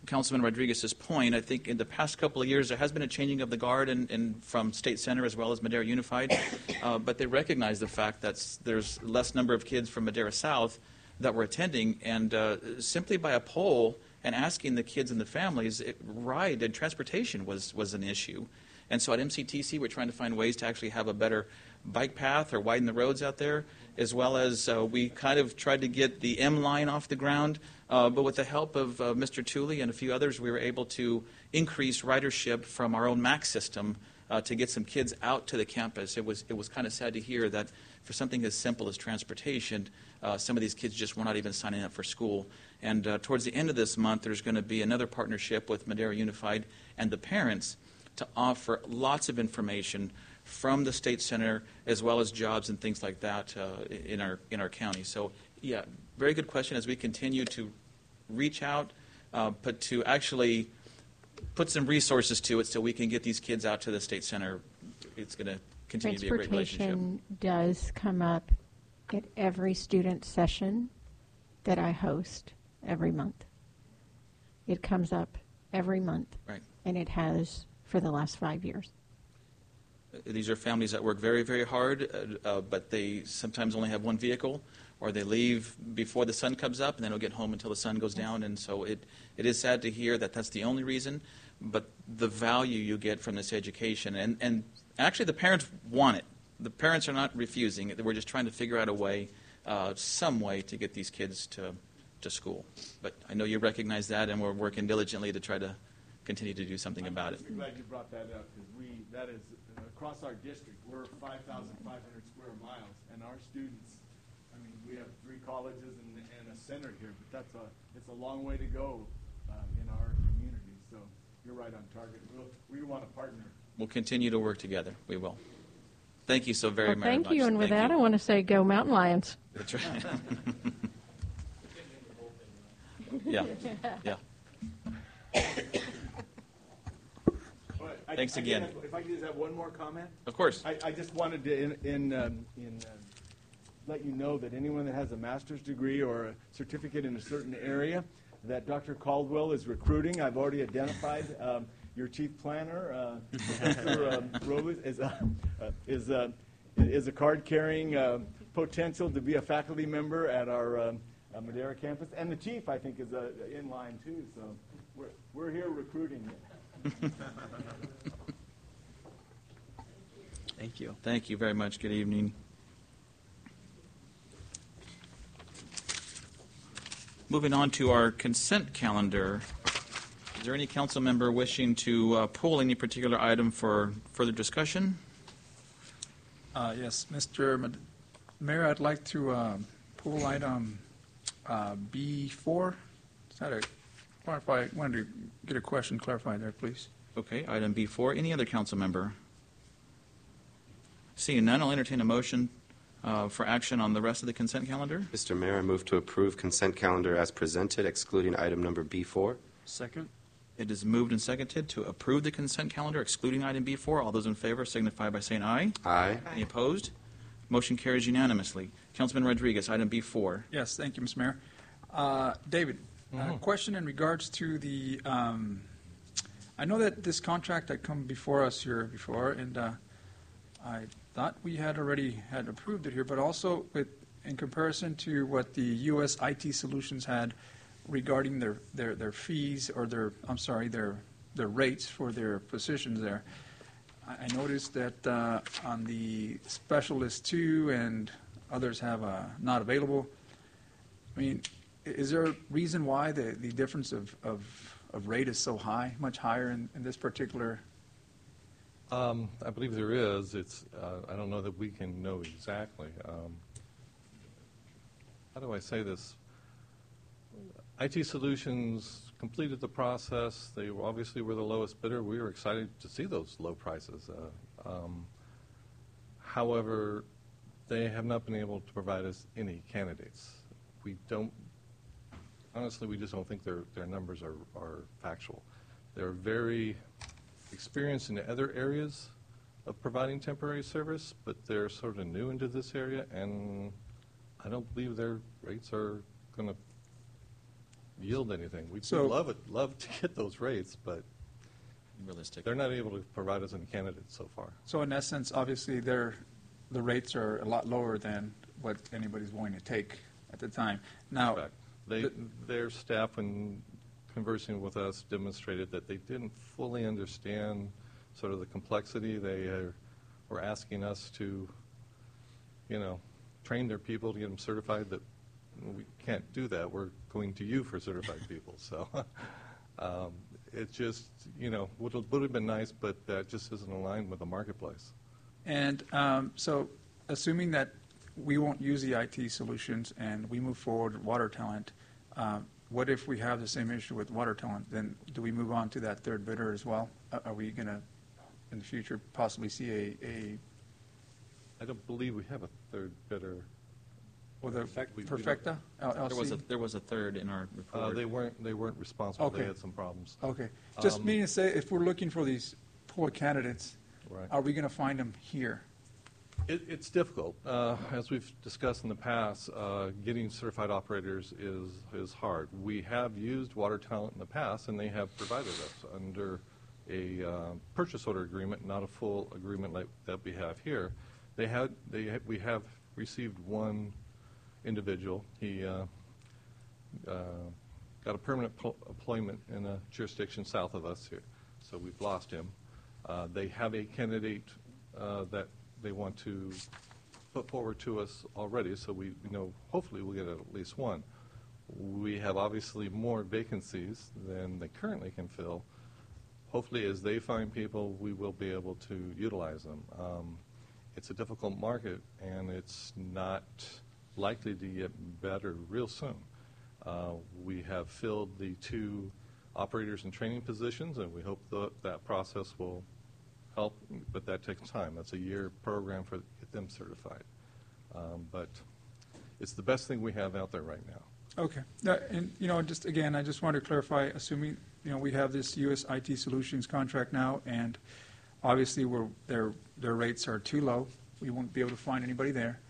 Councilman Rodriguez's point, I think in the past couple of years there has been a changing of the guard and from State Center as well as Madera Unified, but they recognize the fact that there's less number of kids from Madera South that were attending, and simply by a poll and asking the kids and the families, ride and transportation was an issue. And so at MCTC we're trying to find ways to actually have a better bike path or widen the roads out there, as well as we kind of tried to get the M line off the ground. But with the help of Mr. Tooley and a few others, we were able to increase ridership from our own MAX system to get some kids out to the campus. It was kind of sad to hear that for something as simple as transportation, some of these kids just were not even signing up for school. And towards the end of this month, there's going to be another partnership with Madera Unified and the parents to offer lots of information from the State Center, as well as jobs and things like that in our county. So, yeah, very good question. As we continue to reach out, but to actually put some resources to it so we can get these kids out to the State Center, it's going to continue to be a great relationship. Transportation does come up at every student session that I host every month. It comes up every month, right, and it has for the last 5 years. These are families that work very, very hard, but they sometimes only have one vehicle, or they leave before the sun comes up and then they'll get home until the sun goes down. And so it is sad to hear that that's the only reason, but the value you get from this education, and actually the parents want it. The parents are not refusing it. We're just trying to figure out a way, some way to get these kids to school. But I know you recognize that, and we're working diligently to try to continue to do something about it. I'm glad you brought that up, because that is across our district. We're 5,500 square miles, and our students, I mean, we have 3 colleges and a center here, but it's a long way to go in our community. So you're right on target. We want to partner. We'll continue to work together. We will. Thank you so very, Well, very much. thank you, and with Thank that, you. I want to say go Mountain Lions. That's right. Yeah, yeah. Thanks again. If I could just have one more comment? Of course. I just wanted to let you know that anyone that has a master's degree or a certificate in a certain area, that Dr. Caldwell is recruiting. I've already identified your chief planner, Professor Robles, is a card-carrying potential to be a faculty member at our Madera campus, and the chief, I think, is in line too. So we're here recruiting. Thank you. Thank you very much. Good evening. Moving on to our consent calendar. Is there any council member wishing to pull any particular item for further discussion? Yes, Mr. Mayor, I'd like to pull item B4. Is that clarify? I wanted to get a question clarified there, please. Okay, item B4. Any other council member? Seeing none, I'll entertain a motion for action on the rest of the consent calendar. Mr. Mayor, I move to approve consent calendar as presented, excluding item number B4. Second. It is moved and seconded to approve the consent calendar, excluding item B4. All those in favor signify by saying aye. Aye. Any opposed? Motion carries unanimously. Councilman Rodriguez, item B4. Yes, thank you, Mr. Mayor. David, question in regards to the, I know that this contract had come before us here before, and I thought we had already had approved it here, but also in comparison to what the U.S. IT Solutions had regarding their fees or their rates for their positions there. I noticed that on the specialist 2 and others have not available. I mean, is there a reason why the difference of rate is so high, much higher in this particular? I believe there is. It's I don't know that we can know exactly. How do I say this? IT Solutions completed the process. They obviously were the lowest bidder. We were excited to see those low prices. However, they have not been able to provide us any candidates. We don't, honestly, we just don't think their numbers are factual. They're very experienced in other areas of providing temporary service, but they're sort of new into this area, and I don't believe their rates are going to yield anything. We'd love to get those rates, but Realistic. they're not able to provide us any candidates so far. So in essence, obviously, the rates are a lot lower than what anybody's willing to take at the time. Now, their staff, when conversing with us, demonstrated that they didn't fully understand sort of the complexity. They were asking us to, train their people to get them certified. That we can't do that. We're going to you for certified people. So it just, would have been nice, but that just isn't aligned with the marketplace. and so assuming that we won't use the IT Solutions and we move forward with Water Talent, what if we have the same issue with Water Talent? Then do we move on to that third bidder as well? Are we going to, in the future, possibly see a I don't believe we have a third bidder. Well, the Perfecta LLC? There was a third in our report. They weren't responsible. Okay. They had some problems. Okay. Just meaning to say, if we're looking for these poor candidates, Right. are we going to find them here? It's difficult. As we've discussed in the past, getting certified operators is hard. We have used Water Talent in the past, and they have provided us under a purchase order agreement, not a full agreement like that we have here. We have received one individual. He got a permanent employment in a jurisdiction south of us here, so we've lost him. They have a candidate that they want to put forward to us already, so we know hopefully we'll get at least one. We have obviously more vacancies than they currently can fill. Hopefully as they find people, we will be able to utilize them. It's a difficult market, and it's not likely to get better real soon. We have filled the 2 operators and training positions, and we hope that process will help, but that takes time. That's a year program to get them certified. But it's the best thing we have out there right now. Okay. And, just again, I just wanted to clarify, assuming, we have this U.S. IT Solutions contract now, and obviously their rates are too low. We won't be able to find anybody there.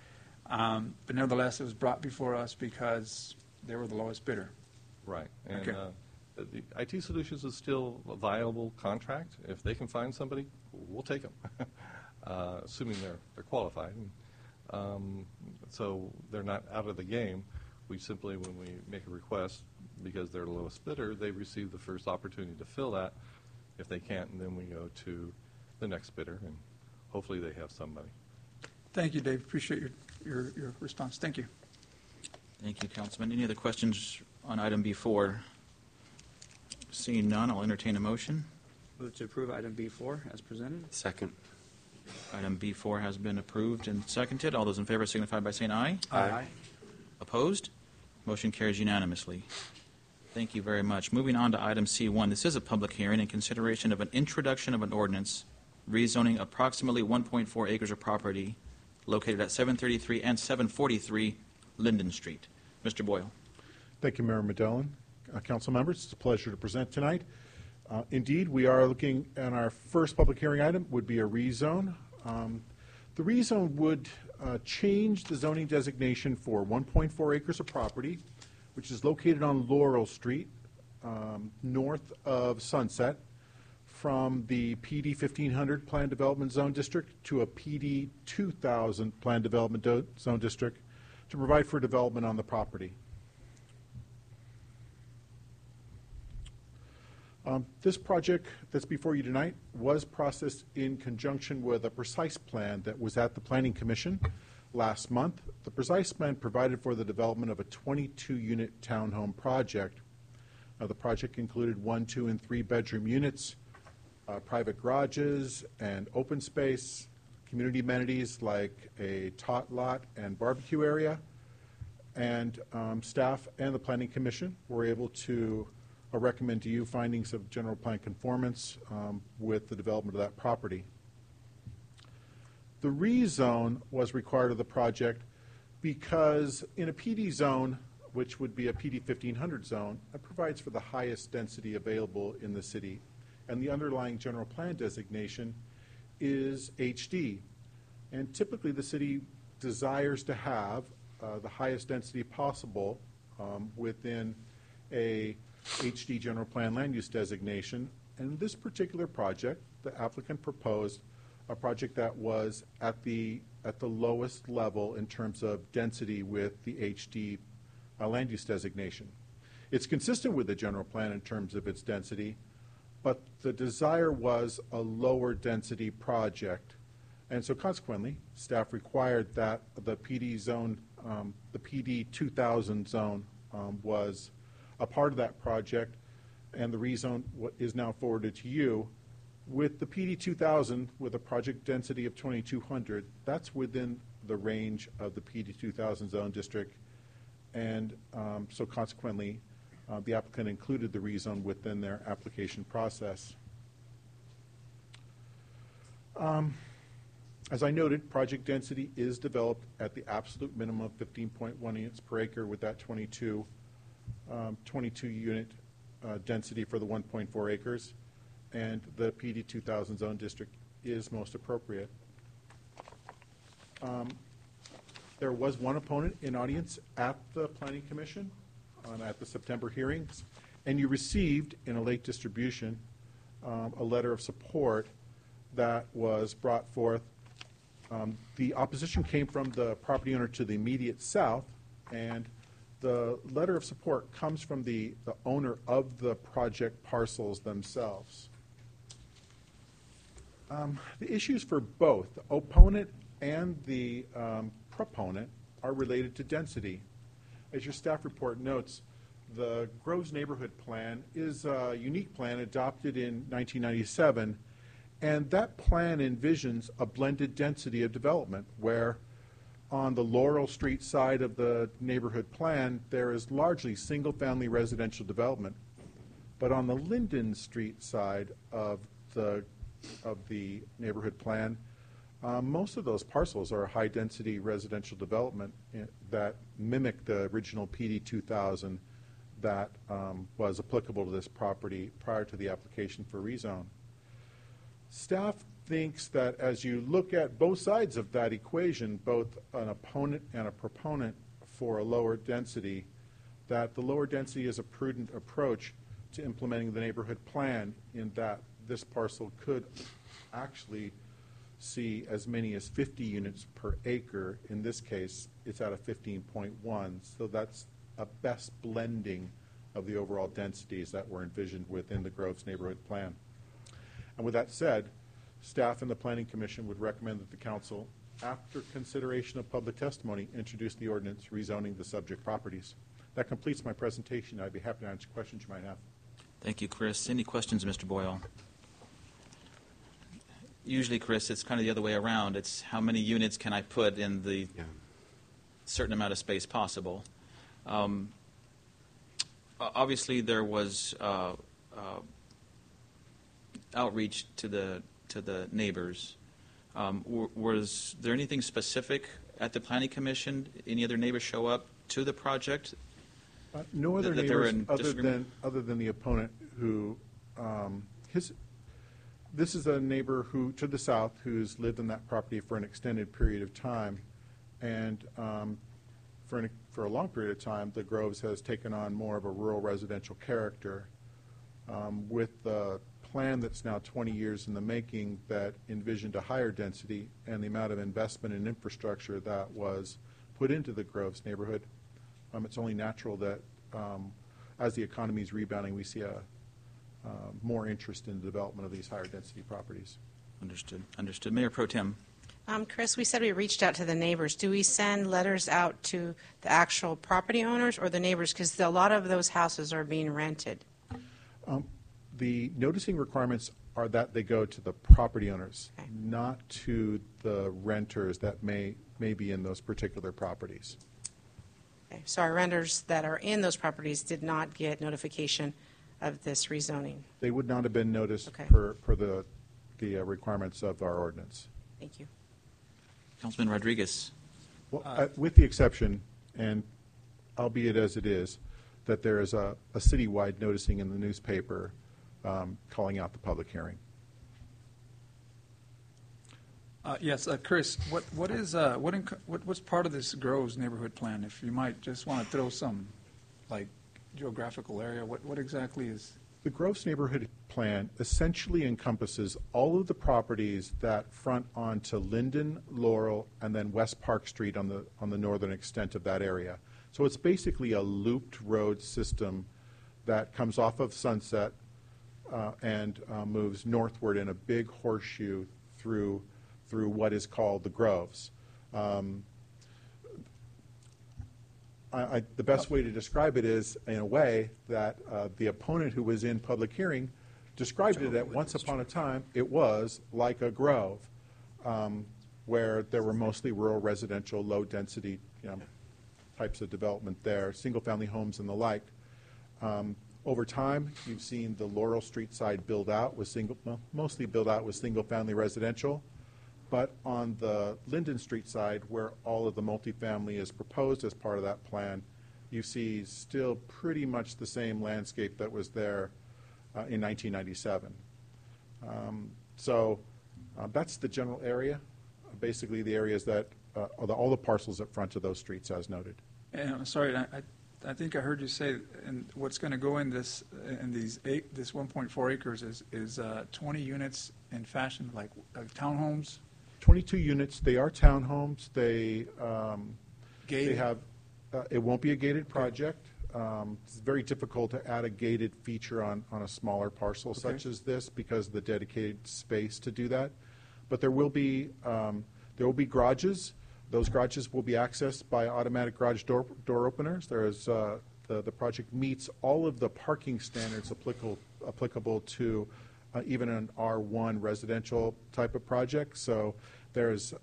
But nevertheless, it was brought before us because they were the lowest bidder. Right. And Okay. The IT Solutions is still a viable contract. If they can find somebody, we'll take them, assuming they're qualified. So they're not out of the game. We simply, when we make a request, because they're the lowest bidder, they receive the first opportunity to fill that. If they can't, and then we go to the next bidder, and hopefully they have somebody. Thank you, Dave. Appreciate your response. Thank you. Thank you, Councilman. Any other questions on item B4? Seeing none, I'll entertain a motion. Move to approve item B4 as presented. Second. Item B4 has been approved and seconded. All those in favor signify by saying aye. Aye. Opposed? Motion carries unanimously. Thank you very much. Moving on to item C1. This is a public hearing in consideration of an introduction of an ordinance rezoning approximately 1.4 acres of property located at 733 and 743 Linden Street. Mr. Boyle. Thank you, Mayor Medellin. Council members, it's a pleasure to present tonight. Indeed, we are looking at our first public hearing item would be a rezone. The rezone would change the zoning designation for 1.4 acres of property, which is located on Laurel Street, north of Sunset, from the PD 1500 Plan Development Zone District to a PD 2000 Plan Development Zone District to provide for development on the property. This project that's before you tonight was processed in conjunction with a precise plan that was at the Planning Commission last month. The precise plan provided for the development of a 22-unit townhome project. The project included 1, 2, and 3 bedroom units, private garages, and open space, community amenities like a tot lot and barbecue area. And staff and the Planning Commission were able to recommend to you findings of general plan conformance with the development of that property. The rezone was required of the project because in a PD zone, which would be a PD 1500 zone, it provides for the highest density available in the city, and the underlying general plan designation is HD. And typically the city desires to have the highest density possible within a HD general plan land use designation. And in this particular project, the applicant proposed a project that was at the lowest level in terms of density with the HD land use designation. It's consistent with the general plan in terms of its density, but the desire was a lower density project. And so consequently, staff required that the PD zone, the PD 2000 zone was a part of that project, and the rezone is now forwarded to you. With the PD 2000, with a project density of 2,200, that's within the range of the PD 2000 zone district, and so consequently, the applicant included the rezone within their application process. As I noted, project density is developed at the absolute minimum of 15.1 units per acre with that 22 unit density for the 1.4 acres, and the PD 2000 zone district is most appropriate. There was one opponent in audience at the Planning Commission at the September hearings, and you received in a late distribution a letter of support that was brought forth. The opposition came from the property owner to the immediate south, and the letter of support comes from the owner of the project parcels themselves. The issues for both the opponent and the proponent are related to density. As your staff report notes, the Groves Neighborhood Plan is a unique plan adopted in 1997, and that plan envisions a blended density of development where on the Laurel Street side of the neighborhood plan, there is largely single-family residential development. But on the Linden Street side of the of the neighborhood plan, most of those parcels are high-density residential development that mimic the original PD 2000 that was applicable to this property prior to the application for rezone. Staff thinks that as you look at both sides of that equation, both an opponent and a proponent for a lower density, that the lower density is a prudent approach to implementing the neighborhood plan, in that this parcel could actually see as many as 50 units per acre. In this case, it's at a 15.1, so that's a best blending of the overall densities that were envisioned within the Groves neighborhood plan. And with that said, staff and the Planning Commission would recommend that the Council, after consideration of public testimony, introduce the ordinance rezoning the subject properties. That completes my presentation. I'd be happy to answer questions you might have. Thank you, Chris. Any questions, Mr. Boyle? Usually, Chris, it's kind of the other way around. It's how many units can I put in the certain amount of space possible. Obviously, there was outreach to the neighbors. Was there anything specific at the Planning Commission? Any other neighbors show up to the project? No other neighbors other than the opponent who this is a neighbor who to the south who's lived on that property for an extended period of time, and for a long period of time the Groves has taken on more of a rural residential character. With the plan that's now 20 years in the making that envisioned a higher density, and the amount of investment in infrastructure that was put into the Groves neighborhood, it's only natural that as the economy is rebounding, we see more interest in the development of these higher density properties. Understood. Understood. Mayor Pro Tem. Chris, we said we reached out to the neighbors. Do we send letters out to the actual property owners or the neighbors? Because a lot of those houses are being rented. The noticing requirements are that they go to the property owners, not to the renters that may be in those particular properties. Okay. So our renters that are in those properties did not get notification of this rezoning. They would not have been noticed Okay. per the requirements of our ordinance. Thank you. Councilman Rodriguez. Well, with the exception, and albeit as it is, that there is a citywide noticing in the newspaper calling out the public hearing. Yes, Chris, what's part of this Groves neighborhood plan? If you might just want to throw some, like, geographical area, what exactly is? The Groves neighborhood plan essentially encompasses all of the properties that front onto Linden, Laurel, and then West Park Street on the northern extent of that area. So it's basically a looped road system that comes off of Sunset and moves northward in a big horseshoe through what is called the Groves. The best way to describe it is, in a way, that the opponent who was in public hearing described it that once upon a time it was like a grove, where there were mostly rural residential, low-density types of development there, single-family homes and the like. Over time, you've seen the Laurel Street side build out with mostly built out with single-family residential. But on the Linden Street side, where all of the multifamily is proposed as part of that plan, you see still pretty much the same landscape that was there in 1997. So that's the general area, basically the areas that are all the parcels at front of those streets as noted. And I'm sorry, I think I heard you say, and what's going to go in this 1.4 acres is 20 units in fashion like townhomes. 22 units. They are townhomes. They have. It won't be a gated project. It's very difficult to add a gated feature on a smaller parcel such as this because of the dedicated space to do that. But there will be garages. Those garages will be accessed by automatic garage door openers. There's the project meets all of the parking standards applicable to even an R1 residential type of project. So there's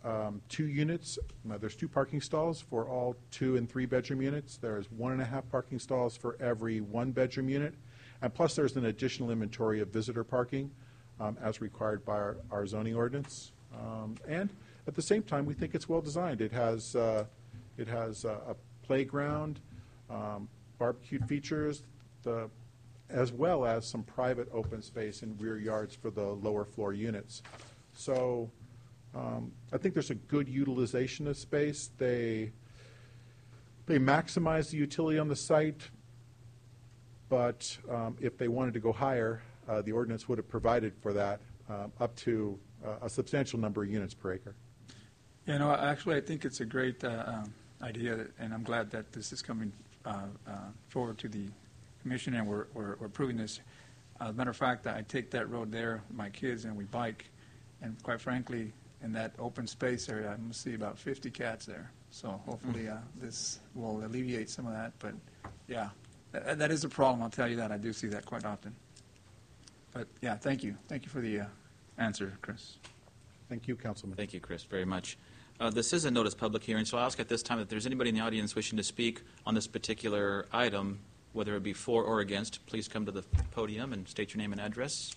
2 units. There's 2 parking stalls for all 2 and 3 bedroom units. There's 1.5 parking stalls for every 1 bedroom unit. And plus there's an additional inventory of visitor parking as required by our zoning ordinance. And at the same time, we think it's well designed. It has a playground, barbecued features, as well as some private open space in rear yards for the lower floor units. So I think there's a good utilization of space. They maximize the utility on the site, but if they wanted to go higher, the ordinance would have provided for that up to a substantial number of units per acre. You know, actually, I think it's a great idea, and I'm glad that this is coming forward to the commission, and we're approving this. As a matter of fact, I take that road there with my kids, and we bike, and quite frankly, in that open space area, I'm going to see about 50 cats there. So hopefully this will alleviate some of that. But, yeah, that is a problem. I'll tell you that. I do see that quite often. But, yeah, thank you. Thank you for the answer, Chris. Thank you, Councilman. Thank you, Chris, very much. This is a notice public hearing, so I'll ask at this time if there's anybody in the audience wishing to speak on this particular item, whether it be for or against. Please come to the podium and state your name and address.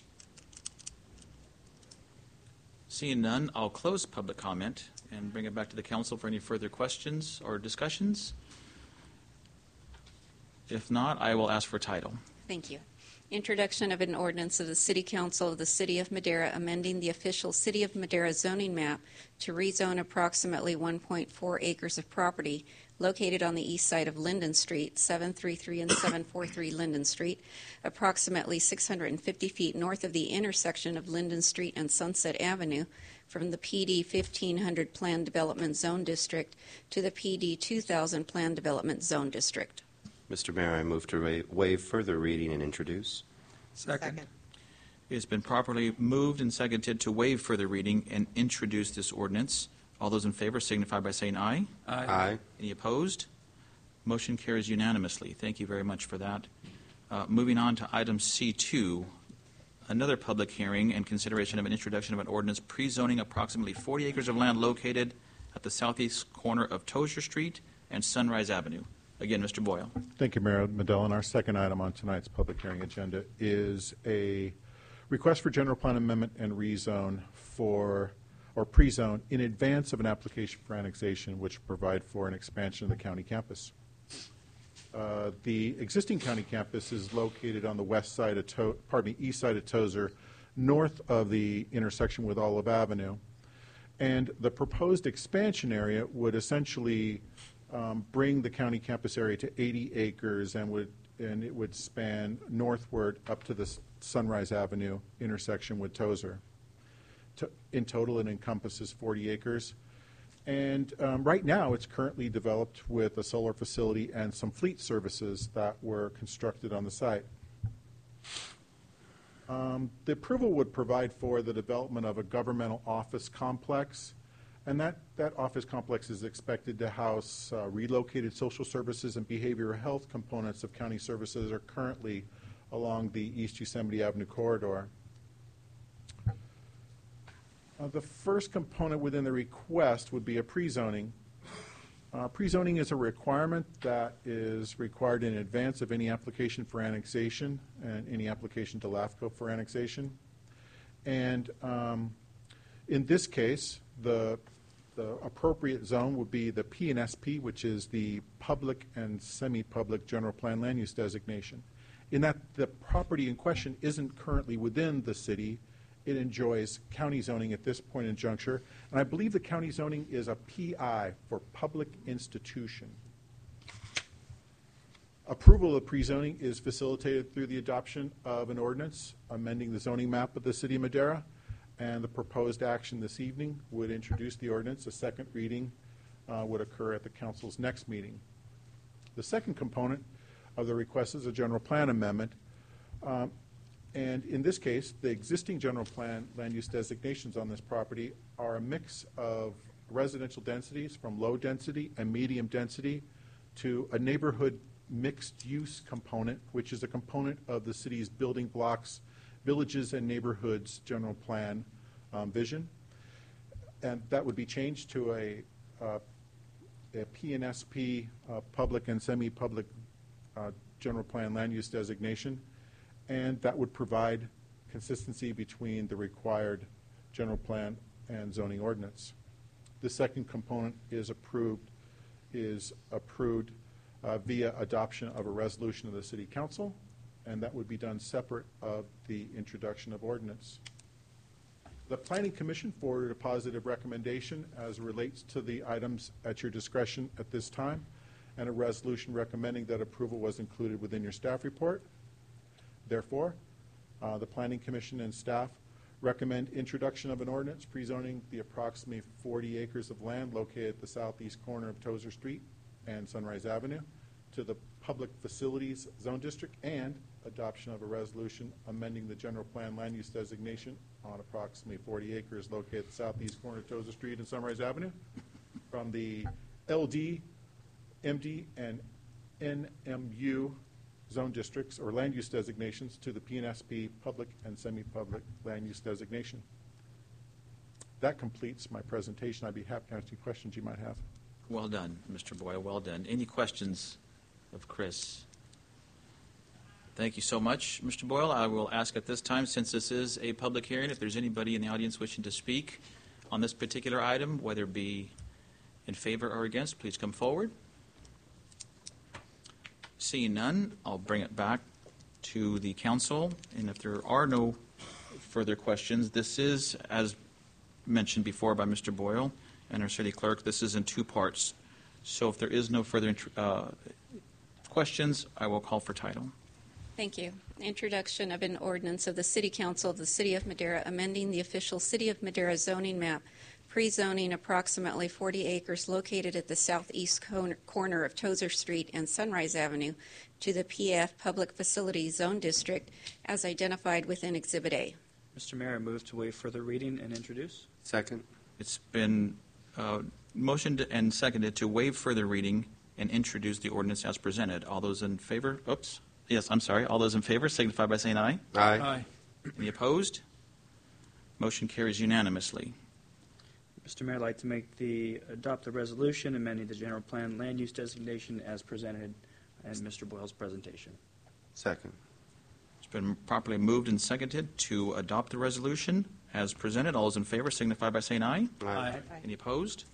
Seeing none, I'll close public comment and bring it back to the council for any further questions or discussions. If not, I will ask for title. Thank you. Introduction of an ordinance of the City Council of the City of Madera amending the official City of Madera zoning map to rezone approximately 1.4 acres of property located on the east side of Linden Street, 733 and 743 Linden Street, approximately 650 feet north of the intersection of Linden Street and Sunset Avenue, from the PD 1500 Plan Development Zone District to the PD 2000 Plan Development Zone District. Mr. Mayor, I move to waive further reading and introduce. Second. It has been properly moved and seconded to waive further reading and introduce this ordinance. All those in favor signify by saying aye. Aye. Aye. Any opposed? Motion carries unanimously. Thank you very much for that. Moving on to item C2, another public hearing and consideration of an introduction of an ordinance pre-zoning approximately 40 acres of land located at the southeast corner of Tozier Street and Sunrise Avenue. Again, Mr. Boyle. Thank you, Mayor Medellin. Our second item on tonight's public hearing agenda is a request for general plan amendment and rezone or pre-zone in advance of an application for annexation, which provide for an expansion of the county campus. The existing county campus is located on the east side of Tozier, north of the intersection with Olive Avenue. And the proposed expansion area would essentially bring the county campus area to 80 acres and it would span northward up to the Sunrise Avenue intersection with Tozier. In total, it encompasses 40 acres. And right now, it's currently developed with a solar facility and some fleet services that were constructed on the site. The approval would provide for the development of a governmental office complex, and that office complex is expected to house relocated social services and behavioral health components of county services that are currently along the East Yosemite Avenue corridor. The first component within the request would be a pre-zoning. Pre-zoning is a requirement that is required in advance of any application for annexation and any application to LAFCO for annexation. And in this case, the appropriate zone would be the P&SP, which is the public and semi-public general plan land use designation. In that the property in question isn't currently within the city, it enjoys county zoning at this point in juncture. And I believe the county zoning is a PI, for public institution. Approval of pre-zoning is facilitated through the adoption of an ordinance amending the zoning map of the City of Madera. And the proposed action this evening would introduce the ordinance. A second reading would occur at the council's next meeting. The second component of the request is a general plan amendment. And in this case, the existing general plan land use designations on this property are a mix of residential densities from low density and medium density to a neighborhood mixed use component, which is a component of the city's building blocks, villages and neighborhoods general plan vision. And that would be changed to a P&SP, public and semi-public general plan land use designation. And that would provide consistency between the required general plan and zoning ordinance. The second component is approved via adoption of a resolution of the City Council, and that would be done separate of the introduction of ordinance. The Planning Commission forwarded a positive recommendation as it relates to the items at your discretion at this time, and a resolution recommending that approval was included within your staff report. Therefore, the Planning Commission and staff recommend introduction of an ordinance pre-zoning the approximately 40 acres of land located at the southeast corner of Tozer Street and Sunrise Avenue to the Public Facilities Zone District, and adoption of a resolution amending the general plan land use designation on approximately 40 acres located at the southeast corner of Tozer Street and Sunrise Avenue from the LD, MD, and NMU zone districts or land use designations to the PNSP public and semi-public land use designation. That completes my presentation. I'd be happy to answer any questions you might have. Well done, Mr. Boyle. Well done. Any questions of Chris? Thank you so much, Mr. Boyle. I will ask at this time, since this is a public hearing, if there's anybody in the audience wishing to speak on this particular item, whether it be in favor or against, please come forward. Seeing none, I'll bring it back to the council. And if there are no further questions, this is, as mentioned before by Mr. Boyle and our city clerk, this is in two parts. So if there is no further questions, I will call for title. Thank you. Introduction of an ordinance of the City Council of the City of Madera amending the official City of Madera zoning map, pre-zoning approximately 40 acres located at the southeast corner of Tozer Street and Sunrise Avenue to the PF Public Facilities Zone District as identified within Exhibit A. Mr. Mayor, I move to waive further reading and introduce. Second. It's been motioned and seconded to waive further reading and introduce the ordinance as presented. All those in favor? Oops. Yes, I'm sorry. All those in favor signify by saying aye. Aye. Aye. Any opposed? Motion carries unanimously. Mr. Mayor, I'd like to adopt the resolution amending the general plan land use designation as presented in Mr. Boyle's presentation. Second. It's been properly moved and seconded to adopt the resolution as presented. All those in favor signify by saying aye. Aye. Any opposed?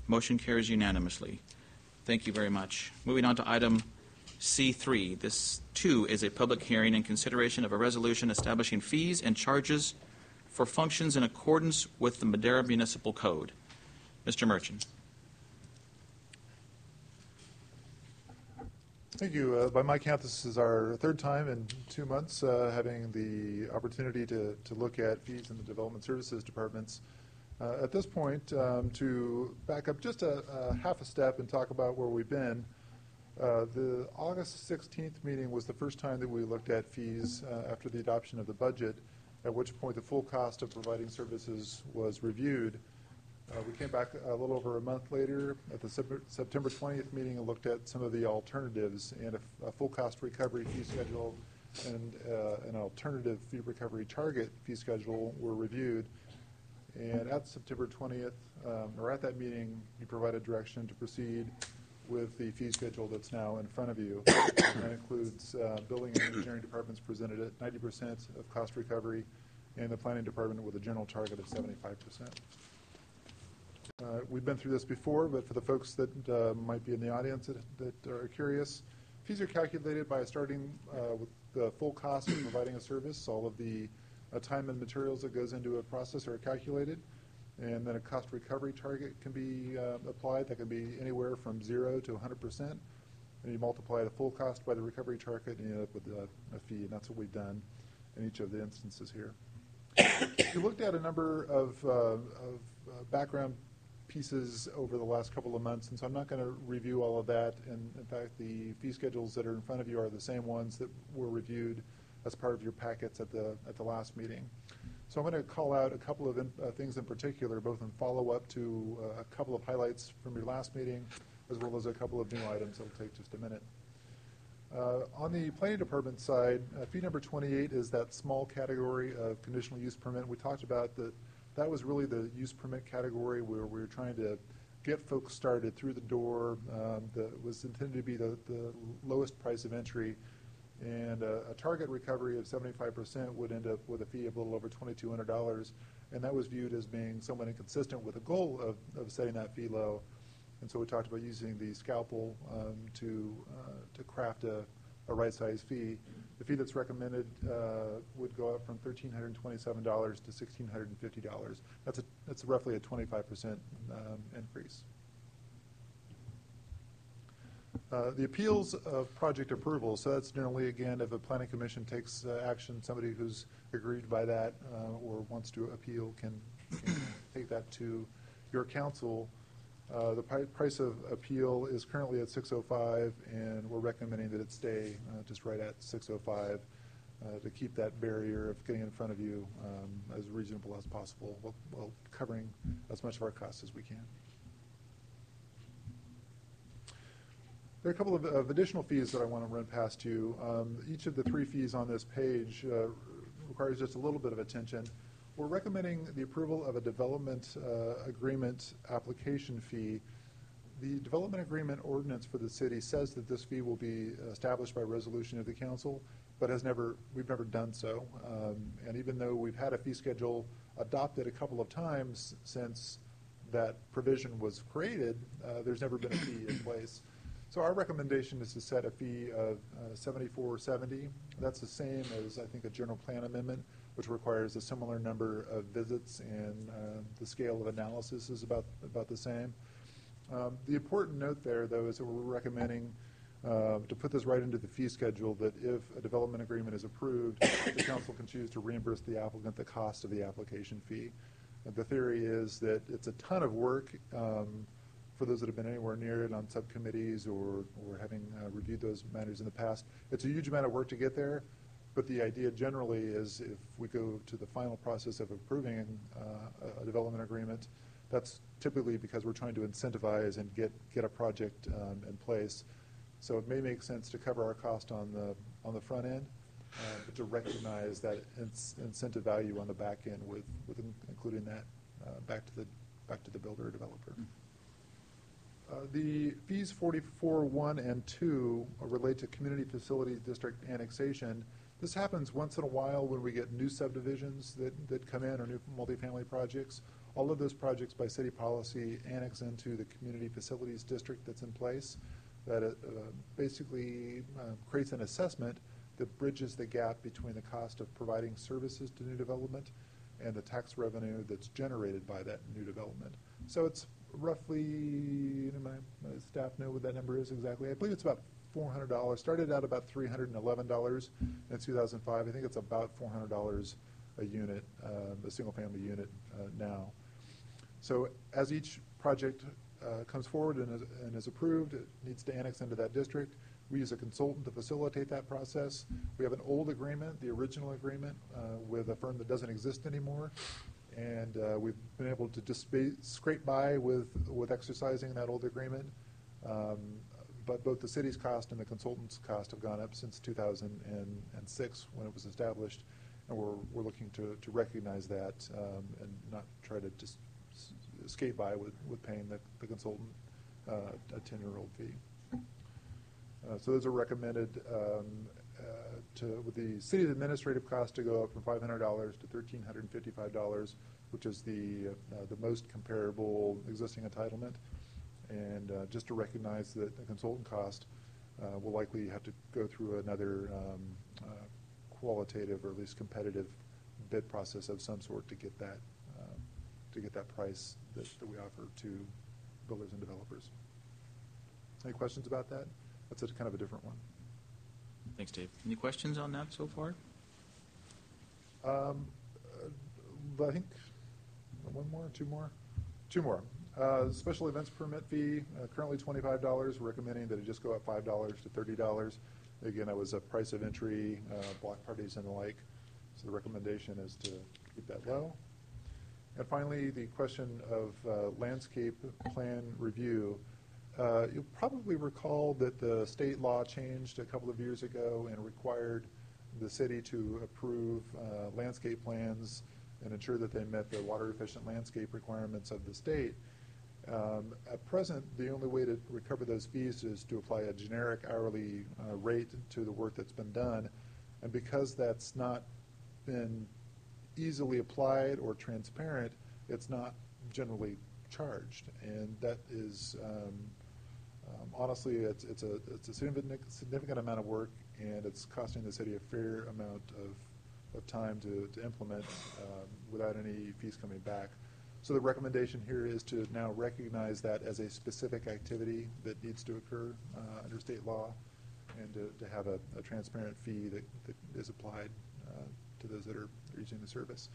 Motion carries unanimously. Thank you very much. Moving on to item C3. This, too, is a public hearing in consideration of a resolution establishing fees and charges for functions in accordance with the Madera Municipal Code. Mr. Merchant. Thank you. By my count, this is our third time in 2 months having the opportunity to look at fees in the Development Services Departments. At this point, to back up just a half a step and talk about where we've been, the August 16th meeting was the first time that we looked at fees after the adoption of the budget, at which point the full cost of providing services was reviewed. We came back a little over a month later at the September 20th meeting and looked at some of the alternatives, and a full cost recovery fee schedule and an alternative fee recovery target fee schedule were reviewed. And at September 20th, or at that meeting, you provided direction to proceed with the fee schedule that's now in front of you. And that includes building and engineering departments presented at 90% of cost recovery, and the planning department with a general target of 75%. We've been through this before, but for the folks that might be in the audience that are curious, fees are calculated by starting with the full cost of providing a service. All of the time and materials that goes into a process are calculated, and then a cost recovery target can be applied. That can be anywhere from 0 to 100%, and you multiply the full cost by the recovery target, and you end up with a fee, and that's what we've done in each of the instances here. We looked at a number of background pieces over the last couple of months, and so I'm not going to review all of that. And in fact, the fee schedules that are in front of you are the same ones that were reviewed as part of your packets at the last meeting. So I'm going to call out a couple of things in particular, both in follow-up to a couple of highlights from your last meeting, as well as a couple of new items that will take just a minute. On the planning department side, fee number 28 is that small category of conditional use permit. We talked about that was really the use permit category where we were trying to get folks started through the door. That was intended to be the lowest price of entry. And a target recovery of 75% would end up with a fee of a little over $2,200, and that was viewed as being somewhat inconsistent with the goal of setting that fee low. And so we talked about using the scalpel to craft a right-size fee. The fee that's recommended would go up from $1,327 to $1,650. That's roughly a 25% increase. The appeals of project approval, so that's generally, again, if a planning commission takes action, somebody who's aggrieved by that or wants to appeal can take that to your council. The price of appeal is currently at $605, and we're recommending that it stay just right at $605 to keep that barrier of getting in front of you as reasonable as possible while covering as much of our costs as we can. There are a couple of additional fees that I want to run past you. Each of the three fees on this page requires just a little bit of attention. We're recommending the approval of a development agreement application fee. The development agreement ordinance for the city says that this fee will be established by resolution of the council, but we've never done so. And even though we've had a fee schedule adopted a couple of times since that provision was created, there's never been a fee in place. So our recommendation is to set a fee of $74.70. That's the same as, I think, a general plan amendment, which requires a similar number of visits, and the scale of analysis is about the same. The important note there, though, is that we're recommending to put this right into the fee schedule, that if a development agreement is approved, the council can choose to reimburse the applicant the cost of the application fee. The theory is that it's a ton of work for those that have been anywhere near it on subcommittees or having reviewed those matters in the past. It's a huge amount of work to get there, but the idea generally is if we go to the final process of approving a development agreement, that's typically because we're trying to incentivize and get a project in place. So it may make sense to cover our cost on the front end, but to recognize that incentive value on the back end with including that back to the builder or developer. The fees 44.1 and 2 relate to community facility district annexation. This happens once in a while when we get new subdivisions that come in or new multifamily projects. All of those projects by city policy annex into the community facilities district that's in place. That basically creates an assessment that bridges the gap between the cost of providing services to new development and the tax revenue that's generated by that new development. So it's roughly, my staff know what that number is exactly. I believe it's about $400. Started out about $311 in 2005. I think it's about $400 a unit, a single-family unit now. So as each project comes forward and is approved, it needs to annex into that district. We use a consultant to facilitate that process. We have an old agreement, the original agreement, with a firm that doesn't exist anymore. And we've been able to just scrape by with exercising that old agreement. But both the city's cost and the consultant's cost have gone up since 2006 when it was established. And we're looking to recognize that and not try to just skate by with paying the consultant a 10-year-old fee. So those are recommended with the city's administrative cost to go up from $500 to $1,355, which is the most comparable existing entitlement. And just to recognize that the consultant cost will likely have to go through another qualitative or at least competitive bid process of some sort to get that price that we offer to builders and developers. Any questions about that? That's kind of a different one. Thanks, Dave. Any questions on that so far? I think one more, two more. Special events permit fee, currently $25. We're recommending that it just go up $5 to $30. Again, that was a price of entry, block parties and the like. So the recommendation is to keep that low. And finally, the question of landscape plan review. You'll probably recall that the state law changed a couple of years ago and required the city to approve landscape plans and ensure that they met the water efficient landscape requirements of the state. At present, the only way to recover those fees is to apply a generic hourly rate to the work that's been done. And because that's not been easily applied or transparent, it's not generally charged. And that is, honestly, it's a significant amount of work, and it's costing the city a fair amount of time to implement without any fees coming back. So the recommendation here is to now recognize that as a specific activity that needs to occur under state law, and to have a transparent fee that is applied to those that are using the service.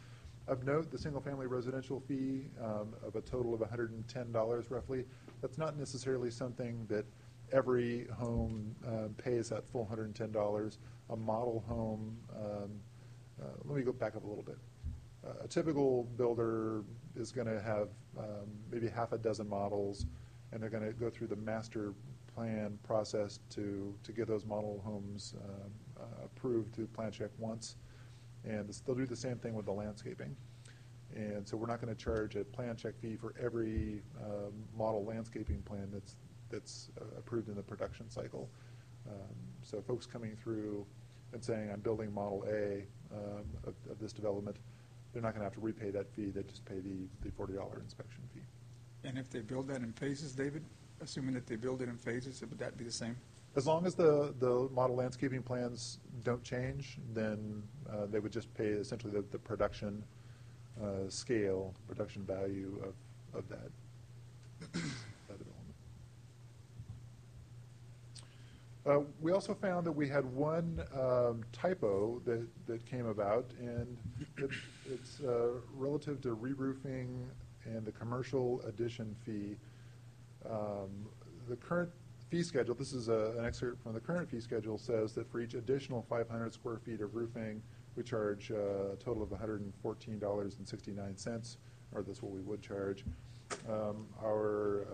Of note, the single-family residential fee of a total of $110 roughly, that's not necessarily something that every home pays that full $110. A model home, let me go back up a little bit. A typical builder is going to have maybe half a dozen models, and they're going to go through the master plan process to get those model homes approved through plan check once. And they'll do the same thing with the landscaping. And so we're not going to charge a plan check fee for every model landscaping plan that's approved in the production cycle. So folks coming through and saying, I'm building model A of this development, they're not going to have to repay that fee. They just pay the $40 inspection fee. And if they build that in phases, David, assuming that they build it in phases, would that be the same? As long as the model landscaping plans don't change, then they would just pay essentially the production scale, production value of that development. We also found that we had one typo that came about, and it's relative to re-roofing and the commercial addition fee. The current fee schedule, this is an excerpt from the current fee schedule, says that for each additional 500 square feet of roofing, we charge a total of $114.69, or that's what we would charge. Our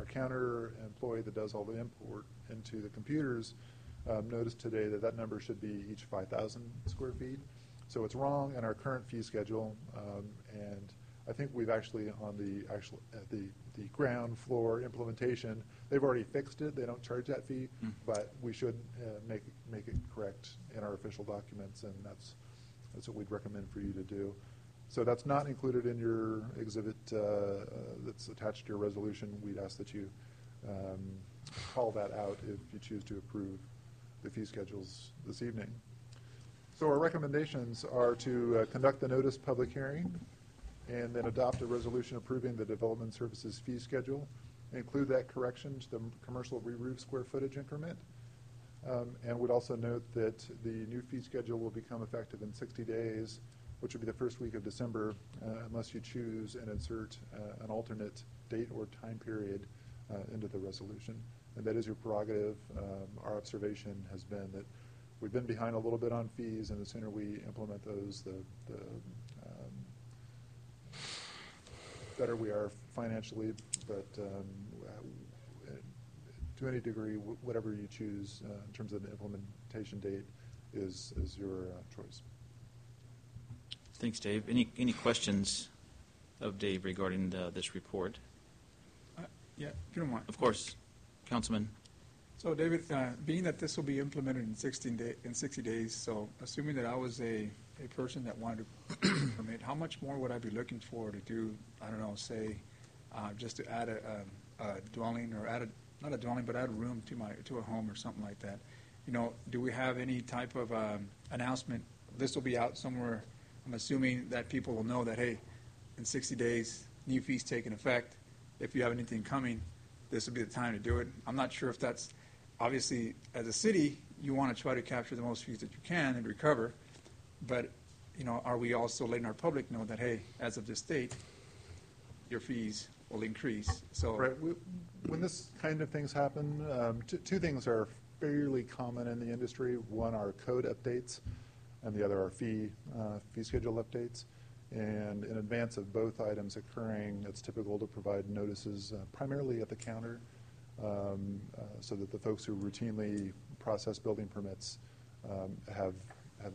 counter employee that does all the import into the computers noticed today that number should be each 5,000 square feet. So it's wrong in our current fee schedule, and I think we've actually on the ground floor implementation, they've already fixed it. They don't charge that fee, but we should make it correct in our official documents, and that's what we'd recommend for you to do. So that's not included in your exhibit that's attached to your resolution. We'd ask that you call that out if you choose to approve the fee schedules this evening. So our recommendations are to conduct the notice public hearing, and then adopt a resolution approving the development services fee schedule, include that correction to the commercial re-roof square footage increment, and would also note that the new fee schedule will become effective in 60 days, which would be the first week of December, unless you choose and insert an alternate date or time period into the resolution. And that is your prerogative. Our observation has been that we've been behind a little bit on fees, and the sooner we implement those, the better we are financially, but to any degree, whatever you choose in terms of the implementation date is your choice. Thanks, Dave. Any questions of Dave regarding this report? Yeah, if you don't mind. Of course, Councilman. So, David, being that this will be implemented in 60 days, so assuming that I was a person that wanted to permit, how much more would I be looking for to do, I don't know, say, just to add a dwelling, or not a dwelling, but add a room to a home or something like that? You know, do we have any type of announcement? This will be out somewhere. I'm assuming that people will know that, hey, in 60 days, new fees taking effect. If you have anything coming, this will be the time to do it. I'm not sure if that's, obviously, as a city, you want to try to capture the most fees that you can and recover. But, you know, are we also letting our public know that, hey, as of this date, your fees will increase? So, right. When this kind of things happen, two things are fairly common in the industry. One are code updates, and the other are fee schedule updates. And in advance of both items occurring, it's typical to provide notices primarily at the counter, so that the folks who routinely process building permits have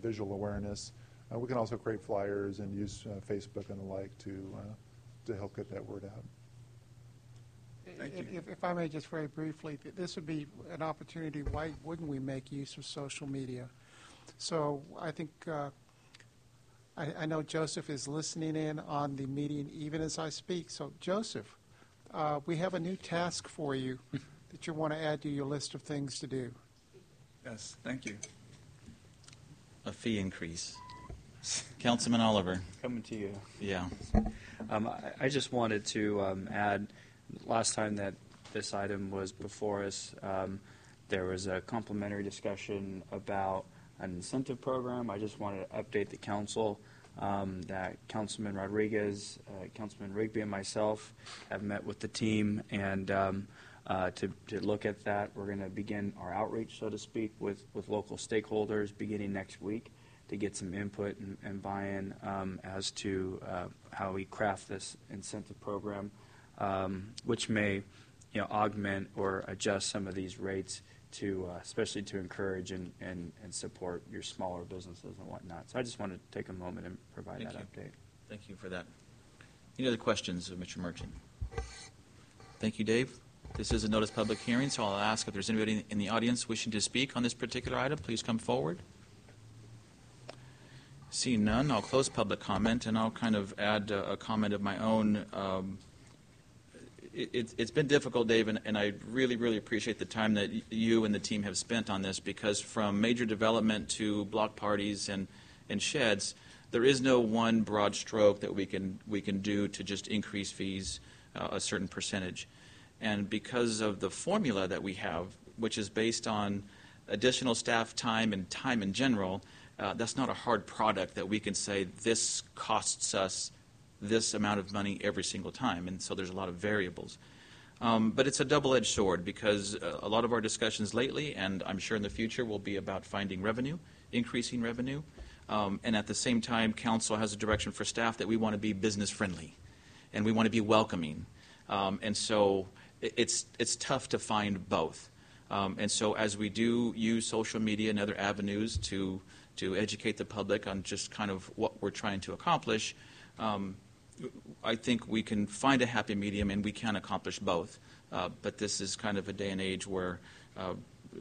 visual awareness. We can also create flyers and use Facebook and the like to help get that word out. If I may just very briefly, this would be an opportunity. Why wouldn't we make use of social media? So I think I know Joseph is listening in on the meeting even as I speak. So Joseph, we have a new task for you that you want to add to your list of things to do. Yes, thank you. A fee increase. Councilman Oliver. Coming to you. Yeah. I just wanted to add, last time that this item was before us, there was a complimentary discussion about an incentive program. I just wanted to update the council that Councilman Rodriguez, Councilman Rigby, and myself have met with the team, and to look at that, we're going to begin our outreach, so to speak, with local stakeholders beginning next week to get some input and buy-in as to how we craft this incentive program, which may augment or adjust some of these rates to especially to encourage and support your smaller businesses and whatnot. So I just wanted to take a moment and provide that update. Thank you for that. Any other questions of Mr. Merchant? Thank you, Dave. This is a notice public hearing, so I'll ask if there's anybody in the audience wishing to speak on this particular item, please come forward. Seeing none, I'll close public comment, and I'll kind of add a comment of my own. It's been difficult, Dave, and I really, really appreciate the time that you and the team have spent on this, because from major development to block parties and sheds, there is no one broad stroke that we can do to just increase fees a certain percentage. And because of the formula that we have, which is based on additional staff time and time in general, that's not a hard product that we can say this costs us this amount of money every single time, and so there's a lot of variables. But it's a double-edged sword, because a lot of our discussions lately, and I'm sure in the future, will be about finding revenue, increasing revenue, and at the same time, council has a direction for staff that we want to be business-friendly, and we want to be welcoming, and so it's tough to find both. And so as we do use social media and other avenues to educate the public on just kind of what we're trying to accomplish, I think we can find a happy medium, and we can accomplish both. But this is kind of a day and age where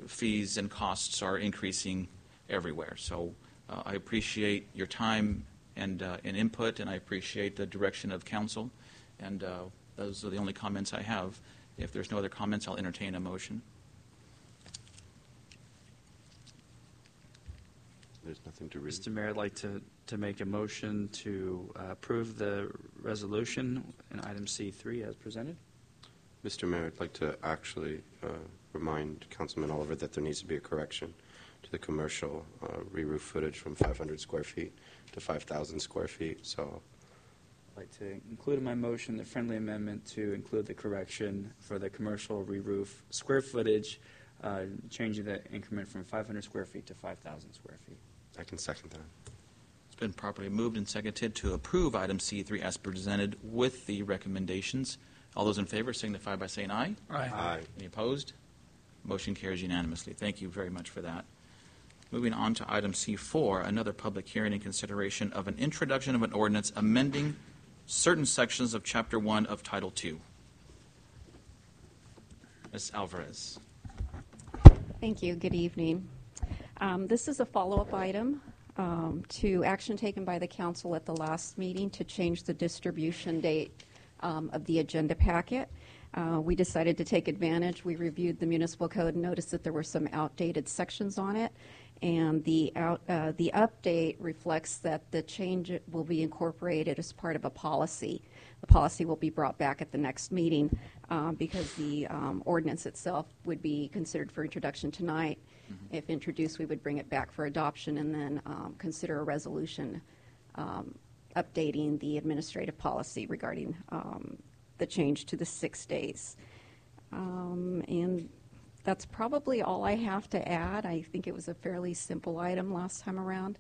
fees and costs are increasing everywhere. So I appreciate your time and input, and I appreciate the direction of council. And those are the only comments I have. If there's no other comments, I'll entertain a motion. There's nothing to read. Mr. Mayor, I'd like to make a motion to approve the resolution in item C3 as presented. Mr. Mayor, I'd like to actually remind Councilman Oliver that there needs to be a correction to the commercial re-roof footage from 500 square feet to 5,000 square feet. So I'd like to include in my motion the friendly amendment to include the correction for the commercial re-roof square footage, changing the increment from 500 square feet to 5,000 square feet. I can second that. It's been properly moved and seconded to approve item C3 as presented with the recommendations. All those in favor signify by saying aye. Aye. Aye. Any opposed? Motion carries unanimously. Thank you very much for that. Moving on to item C4, another public hearing in consideration of an introduction of an ordinance amending certain sections of Chapter 1 of Title 2. Ms. Alvarez. Thank you. Good evening. This is a follow-up item to action taken by the council at the last meeting to change the distribution date of the agenda packet. We decided to take advantage. We reviewed the municipal code and noticed that there were some outdated sections on it, and the update reflects that the change will be incorporated as part of a policy. The policy will be brought back at the next meeting because the ordinance itself would be considered for introduction tonight. Mm-hmm. If introduced, we would bring it back for adoption and then consider a resolution updating the administrative policy regarding the change to the 6 days. And that's probably all I have to add. I think it was a fairly simple item last time around.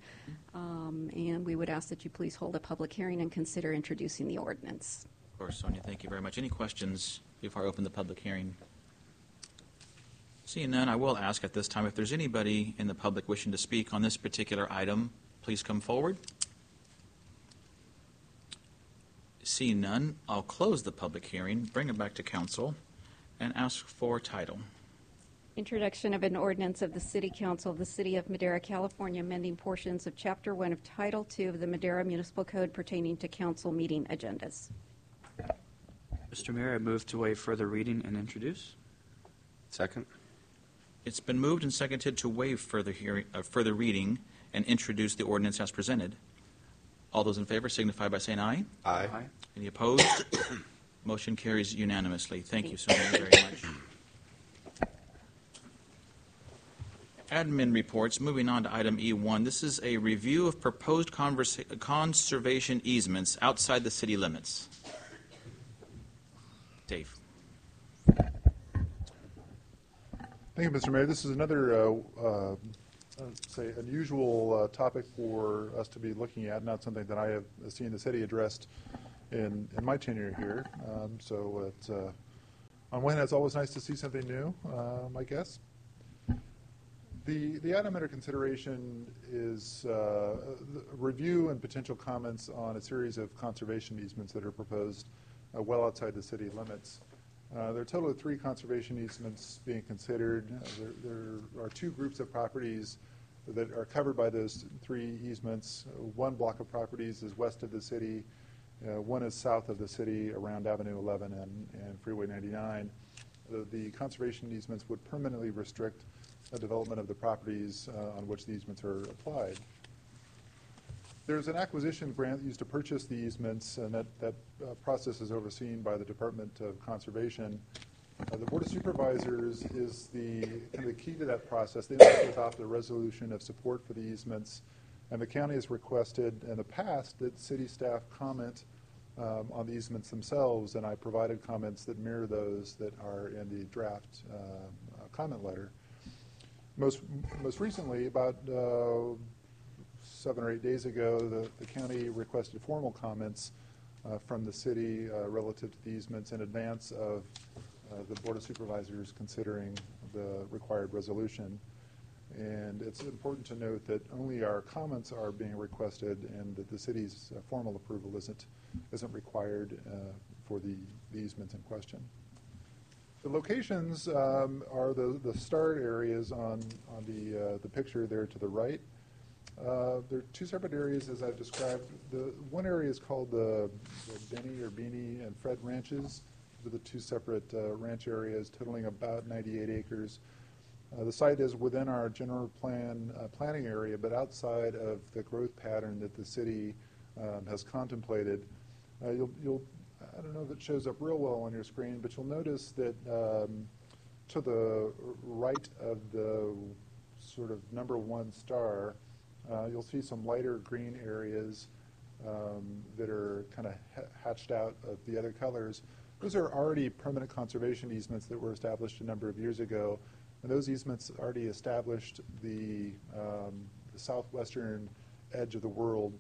And we would ask that you please hold a public hearing and consider introducing the ordinance. Of course, Sonia, thank you very much. Any questions before I open the public hearing? Seeing none, I will ask at this time if there's anybody in the public wishing to speak on this particular item, please come forward. Seeing none, I'll close the public hearing, bring it back to council, and ask for title. Introduction of an ordinance of the City Council of the City of Madera, California, amending portions of Chapter 1 of Title 2 of the Madera Municipal Code pertaining to council meeting agendas. Mr. Mayor, I move to waive further reading and introduce. Second. It's been moved and seconded to waive further reading and introduce the ordinance as presented. All those in favor signify by saying aye. Aye. Any opposed? Motion carries unanimously. Thank you so very much. Admin reports. Moving on to item E1. This is a review of proposed conservation easements outside the city limits. Dave. Thank you, Mr. Mayor. This is another, say, unusual topic for us to be looking at, not something that I have seen the city addressed in my tenure here. So it's, on one hand, it's always nice to see something new, I guess. The item under consideration is review and potential comments on a series of conservation easements that are proposed well outside the city limits. There are a total of 3 conservation easements being considered. There are 2 groups of properties that are covered by those 3 easements. One block of properties is west of the city. One is south of the city around Avenue 11 and Freeway 99. The conservation easements would permanently restrict the development of the properties on which the easements are applied. There's an acquisition grant used to purchase the easements, and that process is overseen by the Department of Conservation. The Board of Supervisors is the key to that process. They must adopt a resolution of support for the easements, and the county has requested in the past that city staff comment on the easements themselves, and I provided comments that mirror those that are in the draft comment letter. Most recently, about 7 or 8 days ago, the county requested formal comments from the city relative to the easements in advance of the Board of Supervisors considering the required resolution. And it's important to note that only our comments are being requested and that the city's formal approval isn't required for the easements in question. The locations are the starred areas on the picture there to the right. There are 2 separate areas as I've described. The one area is called the Benny or Beanie and Fred ranches. Those are the 2 separate ranch areas totaling about 98 acres. The site is within our general plan planning area, but outside of the growth pattern that the city has contemplated. I don't know if it shows up real well on your screen, but you'll notice that to the right of the sort of number 1 star, you'll see some lighter green areas that are kind of hatched out of the other colors. Those are already permanent conservation easements that were established a number of years ago, and those easements already established the southwestern edge of the world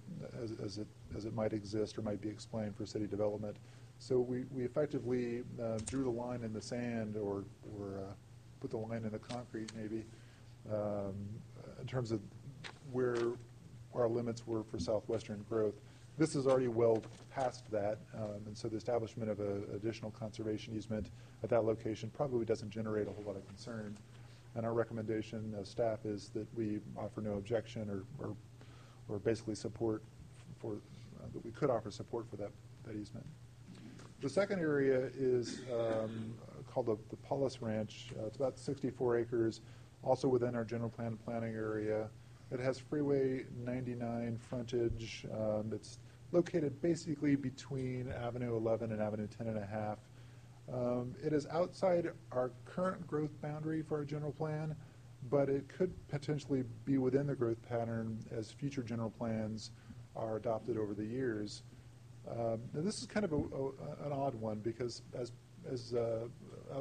as it might exist or might be explained for city development. So we effectively drew the line in the sand or put the line in the concrete maybe in terms of where our limits were for southwestern growth. This is already well past that, and so the establishment of an additional conservation easement at that location probably doesn't generate a whole lot of concern. And our recommendation as staff is that we offer no objection or basically support for that we could offer support for that easement. The second area is called the Paulus Ranch. It's about 64 acres, also within our general plan planning area. It has Freeway 99 frontage. It's located basically between Avenue 11 and Avenue 10 and a half. It is outside our current growth boundary for our general plan, but it could potentially be within the growth pattern as future general plans are adopted over the years. Now this is kind of an odd one because as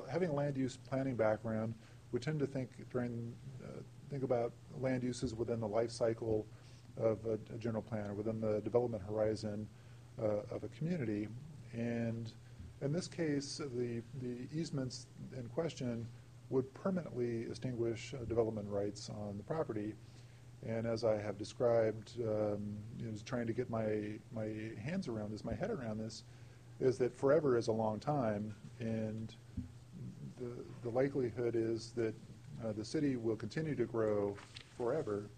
having a land use planning background, we tend to think about land uses within the life cycle of a general plan or within the development horizon of a community. And in this case, the easements in question would permanently extinguish development rights on the property. And as I have described, trying to get my hands around this, my head around this, is that forever is a long time, and the likelihood is that the city will continue to grow forever,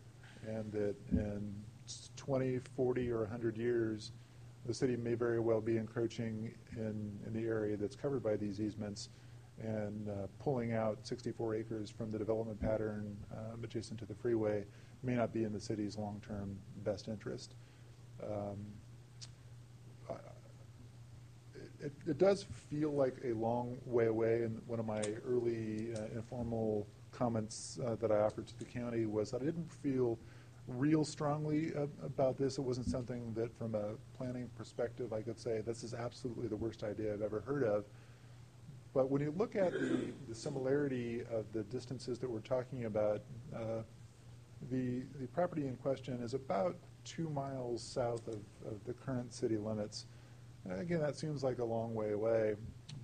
and that in 20, 40, or 100 years, the city may very well be encroaching in the area that's covered by these easements and pulling out 64 acres from the development pattern adjacent to the freeway may not be in the city's long-term best interest. It does feel like a long way away, and one of my early informal comments that I offered to the county was that I didn't feel real strongly about this. It wasn't something that from a planning perspective I could say this is absolutely the worst idea I've ever heard of. But when you look at the similarity of the distances that we're talking about, the property in question is about 2 miles south of the current city limits. Again, that seems like a long way away,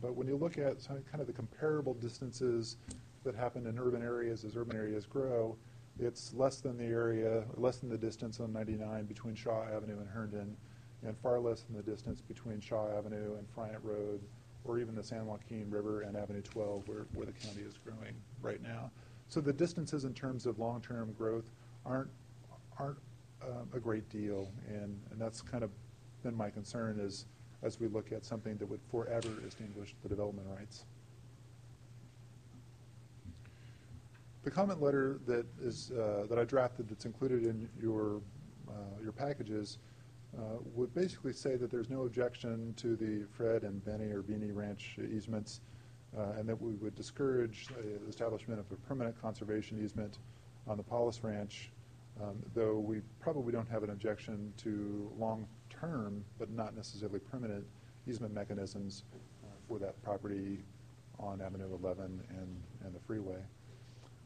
but when you look at kind of the comparable distances that happen in urban areas as urban areas grow, it's less than the distance on 99 between Shaw Avenue and Herndon, and far less than the distance between Shaw Avenue and Friant Road, or even the San Joaquin River and Avenue 12, where the county is growing right now. So the distances in terms of long-term growth aren't a great deal, and that's kind of been my concern as we look at something that would forever extinguish the development rights. The comment letter that I drafted that's included in your packages would basically say that there's no objection to the Fred and Benny or Beanie Ranch easements, and that we would discourage the establishment of a permanent conservation easement on the Paulus Ranch, though we probably don't have an objection to long-term, but not necessarily permanent, easement mechanisms for that property on Avenue 11 and the freeway.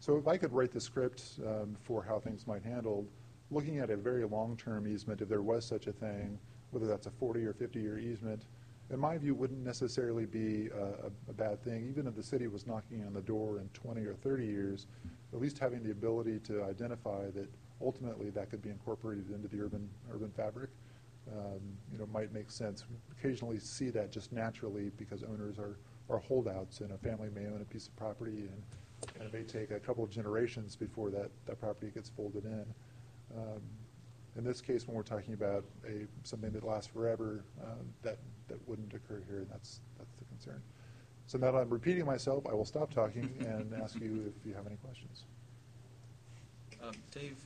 So if I could write the script for how things might handle, looking at a very long-term easement, if there was such a thing, whether that's a 40 or 50-year easement, in my view, wouldn't necessarily be a bad thing. Even if the city was knocking on the door in 20 or 30 years, at least having the ability to identify that ultimately that could be incorporated into the urban fabric, might make sense. We occasionally see that just naturally because owners are holdouts, and a family may own a piece of property, and it may take a couple of generations before that property gets folded in. In this case, when we're talking about something that lasts forever, that wouldn't occur here, and that's the concern. So now that I'm repeating myself, I will stop talking and ask you if you have any questions. Dave,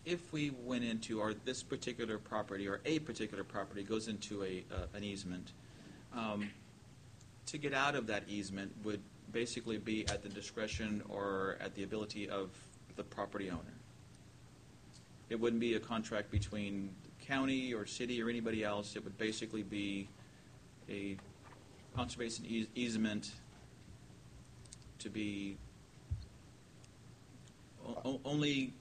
if we went into, or this particular property, or a particular property goes into an easement, to get out of that easement would basically be at the discretion or at the ability of the property owner. It wouldn't be a contract between the county or city or anybody else. It would basically be a conservation easement to be only.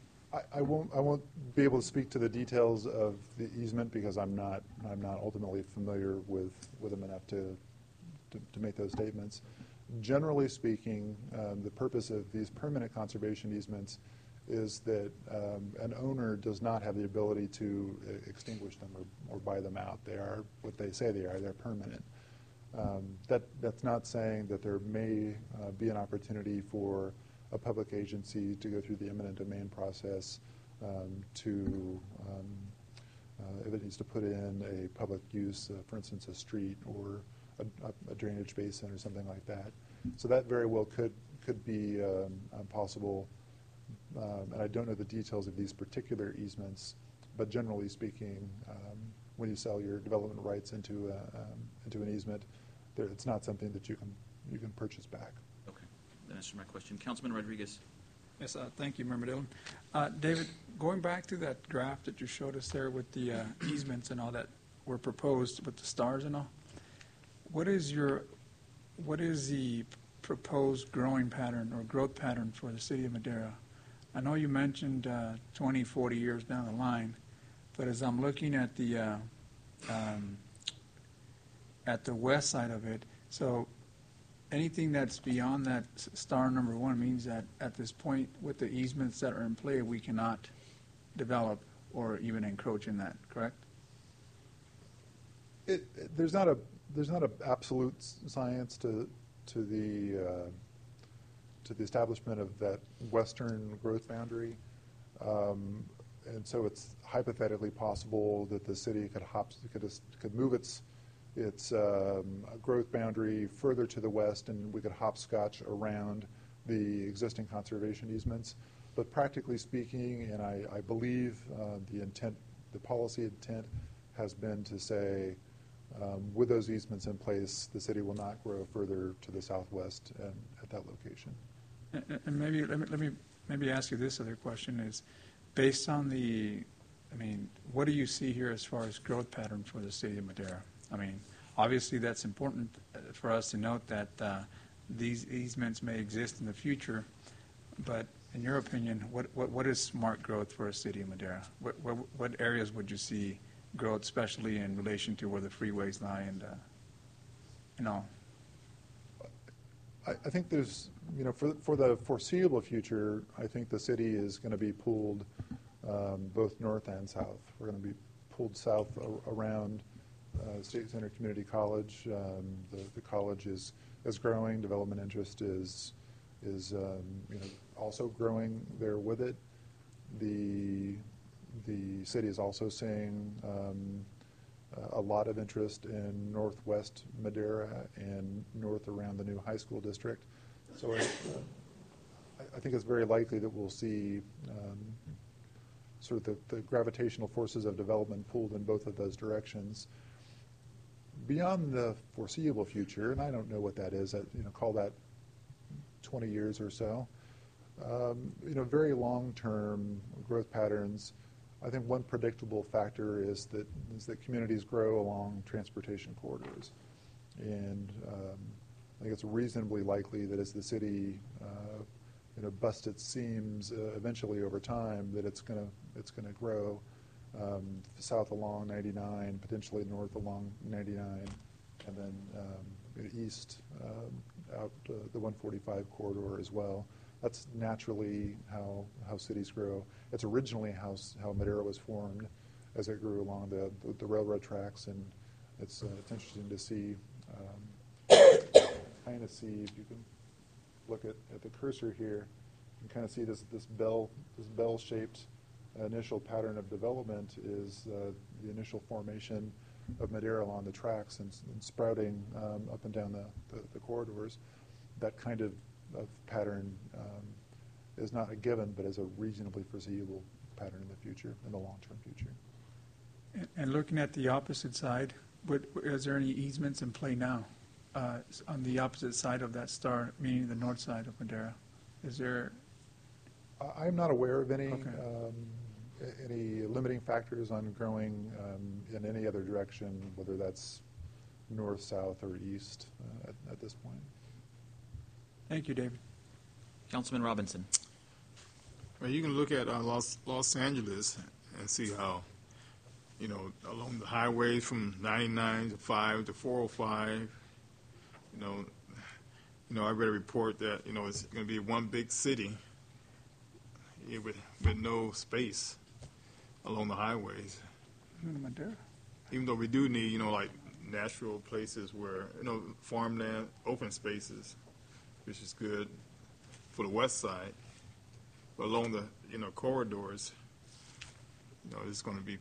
I won't be able to speak to the details of the easement because I'm not ultimately familiar with them enough to make those statements. Generally speaking, the purpose of these permanent conservation easements is that an owner does not have the ability to extinguish them or buy them out. They are what they say they are. They're permanent. That's not saying that there may be an opportunity for a public agency to go through the eminent domain process if it needs to put in a public use, for instance, a street or a drainage basin or something like that. So that very well could be possible. And I don't know the details of these particular easements, but generally speaking, when you sell your development rights into an easement, it's not something that you can purchase back. Okay, that answers my question. Councilman Rodriguez. Yes, thank you, Member Dillon. David, going back to that graph that you showed us there with the easements and all that were proposed with the stars and all, what is the proposed growing pattern or growth pattern for the city of Madera? I know you mentioned 20, 40 years down the line, but as I'm looking at the west side of it, so anything that's beyond that star number 1 means that at this point, with the easements that are in play, we cannot develop or even encroach in that, correct? There's not a absolute science to to the establishment of that western growth boundary. And so it's hypothetically possible that the city could move its growth boundary further to the west, and we could hopscotch around the existing conservation easements. But practically speaking, and I believe the policy intent has been to say, with those easements in place, the city will not grow further to the southwest at that location. And maybe let me ask you this other question is, based on what do you see here as far as growth patterns for the city of Madera? I mean, obviously that's important for us to note that these easements may exist in the future, but in your opinion, what is smart growth for a city of Madera? What areas would you see growth, especially in relation to where the freeways lie and all? I think there's, for the foreseeable future, I think the city is going to be pulled both north and south. We're going to be pulled south around State Center Community College. The college is growing. Development interest is also growing there with it. The city is also seeing a lot of interest in northwest Madera and north around the new high school district. So I think it's very likely that we'll see sort of the gravitational forces of development pulled in both of those directions. Beyond the foreseeable future, and I don't know what that is, call that 20 years or so, very long-term growth patterns. I think one predictable factor is that communities grow along transportation corridors, and I think it's reasonably likely that as the city busts its seams eventually over time, that it's going to grow south along 99, potentially north along 99, and then east out the 145 corridor as well. That's naturally how cities grow. It's originally how Madera was formed as it grew along the railroad tracks, and it's interesting to see, kind of see, if you can look at the cursor here, you can kind of see this bell-shaped initial pattern of development is the initial formation of Madera along the tracks and sprouting up and down the corridors. That kind of pattern is not a given, but is a reasonably foreseeable pattern in the future, in the long-term future. And looking at the opposite side, is there any easements in play now on the opposite side of that star, meaning the north side of Madera? Is there? I'm not aware of any. Okay. Any limiting factors on growing in any other direction, whether that's north, south, or east at this point. Thank you, David. Councilman Robinson. Well, you can look at Los Angeles and see how, along the highways from 99 to 5 to 405, I read a report that, it's going to be one big city with no space along the highways. Madera. Even though we do need, like natural places where, farmland, open spaces, which is good for the west side. But along the, corridors, it's going to be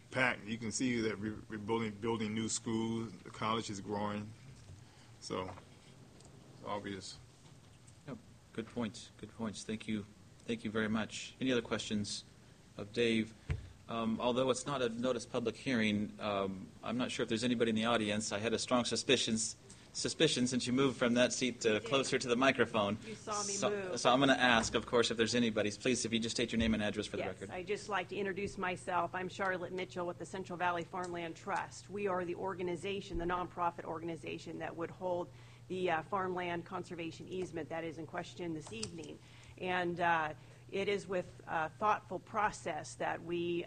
packed. You can see that we're building new schools. The college is growing. So it's obvious. Yep. Good points. Good points. Thank you. Thank you very much. Any other questions of Dave? Although it's not a notice public hearing, I'm not sure if there's anybody in the audience. I had a strong suspicion since you moved from that seat to closer to the microphone. You saw me move. So I'm going to ask, of course, if there's anybody. Please, if you just state your name and address for the record. Yes, I'd just like to introduce myself. I'm Charlotte Mitchell with the Central Valley Farmland Trust. We are the organization, the nonprofit organization that would hold the farmland conservation easement that is in question this evening. And it is with a thoughtful process that we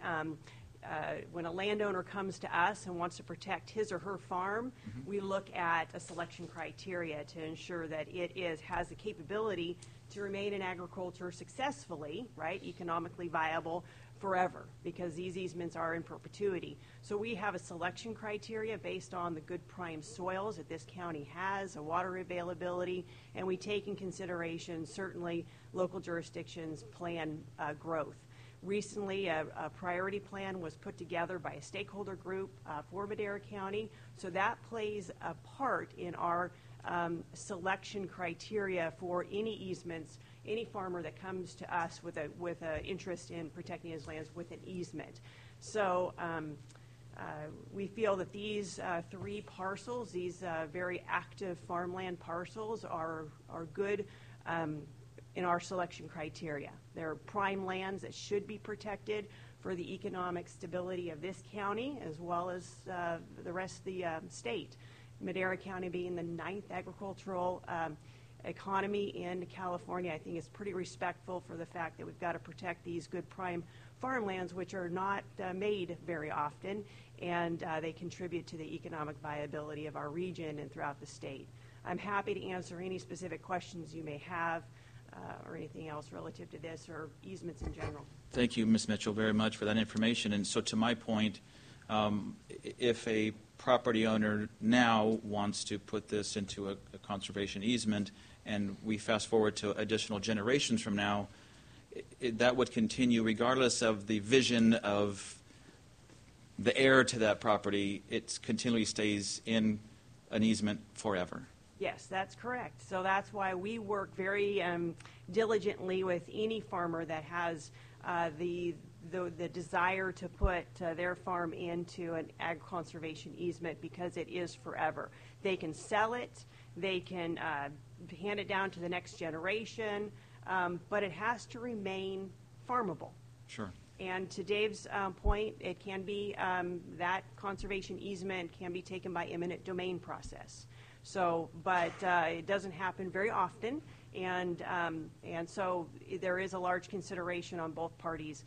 when a landowner comes to us and wants to protect his or her farm, we look at a selection criteria to ensure that it has the capability to remain in agriculture successfully, right, economically viable forever, because these easements are in perpetuity. So we have a selection criteria based on the good prime soils that this county has, a water availability, and we take in consideration certainly local jurisdictions' plan growth. Recently, a priority plan was put together by a stakeholder group for Madera County, so that plays a part in our selection criteria for any easements, any farmer that comes to us with an interest in protecting his lands with an easement. So we feel that these 3 parcels, these very active farmland parcels, are good in our selection criteria. They're prime lands that should be protected for the economic stability of this county as well as the rest of the state. Madera County being the 9th agricultural economy in California, I think is pretty respectful for the fact that we've got to protect these good prime farmlands, which are not made very often, and they contribute to the economic viability of our region and throughout the state. I'm happy to answer any specific questions you may have or anything else relative to this or easements in general. Thank you, Ms. Mitchell, very much for that information. And so to my point, if a property owner now wants to put this into a conservation easement, and we fast forward to additional generations from now, that would continue regardless of the vision of the heir to that property. It continually stays in an easement forever. Yes, that's correct. So that's why we work very diligently with any farmer that has the desire to put their farm into an ag conservation easement, because it is forever. They can sell it, they can hand it down to the next generation, but it has to remain farmable. Sure. And to Dave's point, it can be that conservation easement can be taken by eminent domain process. So, but it doesn't happen very often, and so there is a large consideration on both parties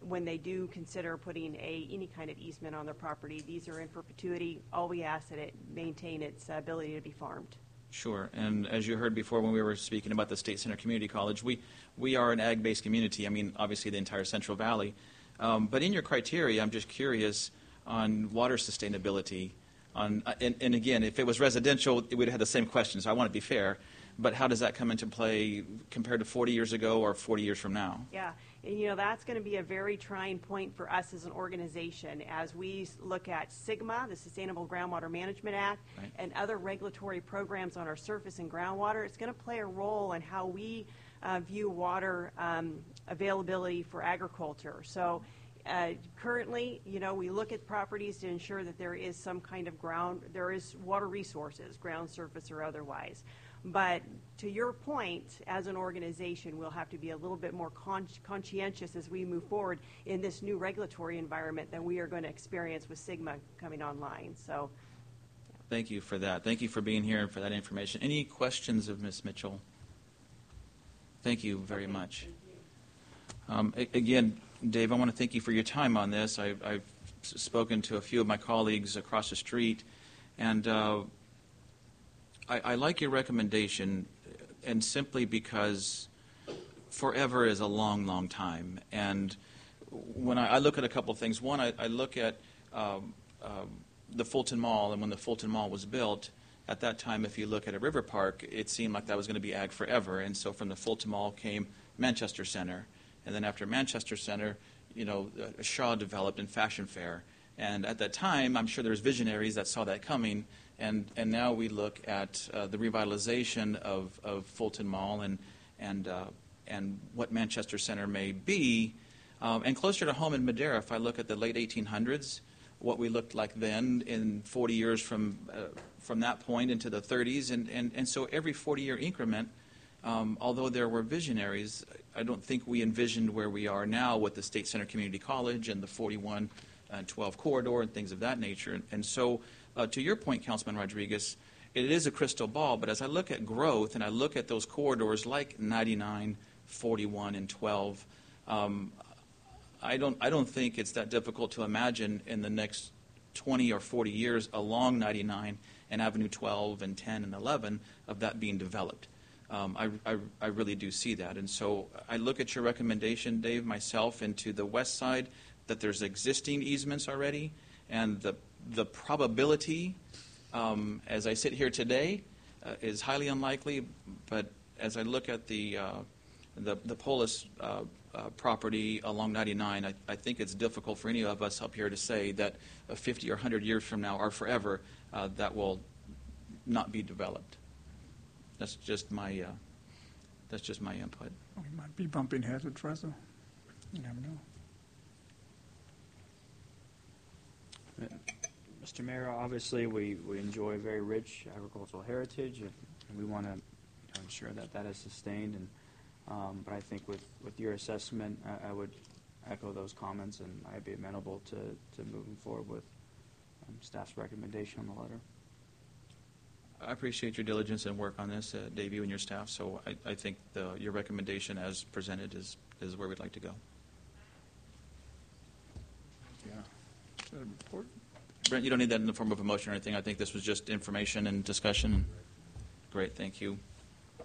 when they do consider putting any kind of easement on their property. These are in perpetuity. All we ask that it maintain its ability to be farmed. Sure. And as you heard before when we were speaking about the State Center Community College, we are an ag-based community. I mean, obviously the entire Central Valley. But in your criteria, I'm just curious on water sustainability. And again, if it was residential, it would have had the same questions. So I want to be fair. But how does that come into play compared to 40 years ago or 40 years from now? Yeah, and that's going to be a very trying point for us as an organization as we look at SGMA, the Sustainable Groundwater Management Act, right, and other regulatory programs on our surface and groundwater. It's going to play a role in how we view water availability for agriculture. So currently, we look at properties to ensure that there is some kind of there is water resources, ground surface or otherwise. But to your point, as an organization, we'll have to be a little bit more conscientious as we move forward in this new regulatory environment than we are going to experience with SGMA coming online. So, yeah. Thank you for that. Thank you for being here and for that information. Any questions of Ms. Mitchell? Thank you very much. Again, Dave, I want to thank you for your time on this. I've spoken to a few of my colleagues across the street, and I like your recommendation, and simply because forever is a long, long time. And when I look at a couple of things, one, I look at the Fulton Mall, and when the Fulton Mall was built, at that time, if you look at a river park, it seemed like that was going to be ag forever. And so from the Fulton Mall came Manchester Center. And then after Manchester Center, Shaw developed in Fashion Fair. And at that time, I'm sure there was visionaries that saw that coming. And now we look at the revitalization of Fulton Mall and what Manchester Center may be. And closer to home in Madera, if I look at the late 1800s, what we looked like then in 40 years from that point into the 30s. And so every 40-year increment, although there were visionaries, I don't think we envisioned where we are now with the State Center Community College and the 41 and 12 corridor and things of that nature. And so to your point, Councilman Rodriguez, it is a crystal ball, but as I look at growth and I look at those corridors like 99, 41, and 12, I don't think it's that difficult to imagine in the next 20 or 40 years along 99 and Avenue 12 and 10 and 11 of that being developed. I really do see that. And so I look at your recommendation, Dave, myself, into the west side, that there's existing easements already, and the probability, as I sit here today, is highly unlikely. But as I look at the Polis property along 99, I think it's difficult for any of us up here to say that 50 or 100 years from now or forever that will not be developed. That's just my input. We might be bumping heads with Fresno. You never know. Mr. Mayor, obviously we enjoy a very rich agricultural heritage, and we want to ensure that is sustained. And but I think with your assessment, I would echo those comments, and I'd be amenable to moving forward with staff's recommendation on the letter. I appreciate your diligence and work on this, Dave, you and your staff. So I think your recommendation as presented is where we'd like to go. Yeah. Report. Brent, you don't need that in the form of a motion or anything. I think this was just information and discussion. Great, thank you.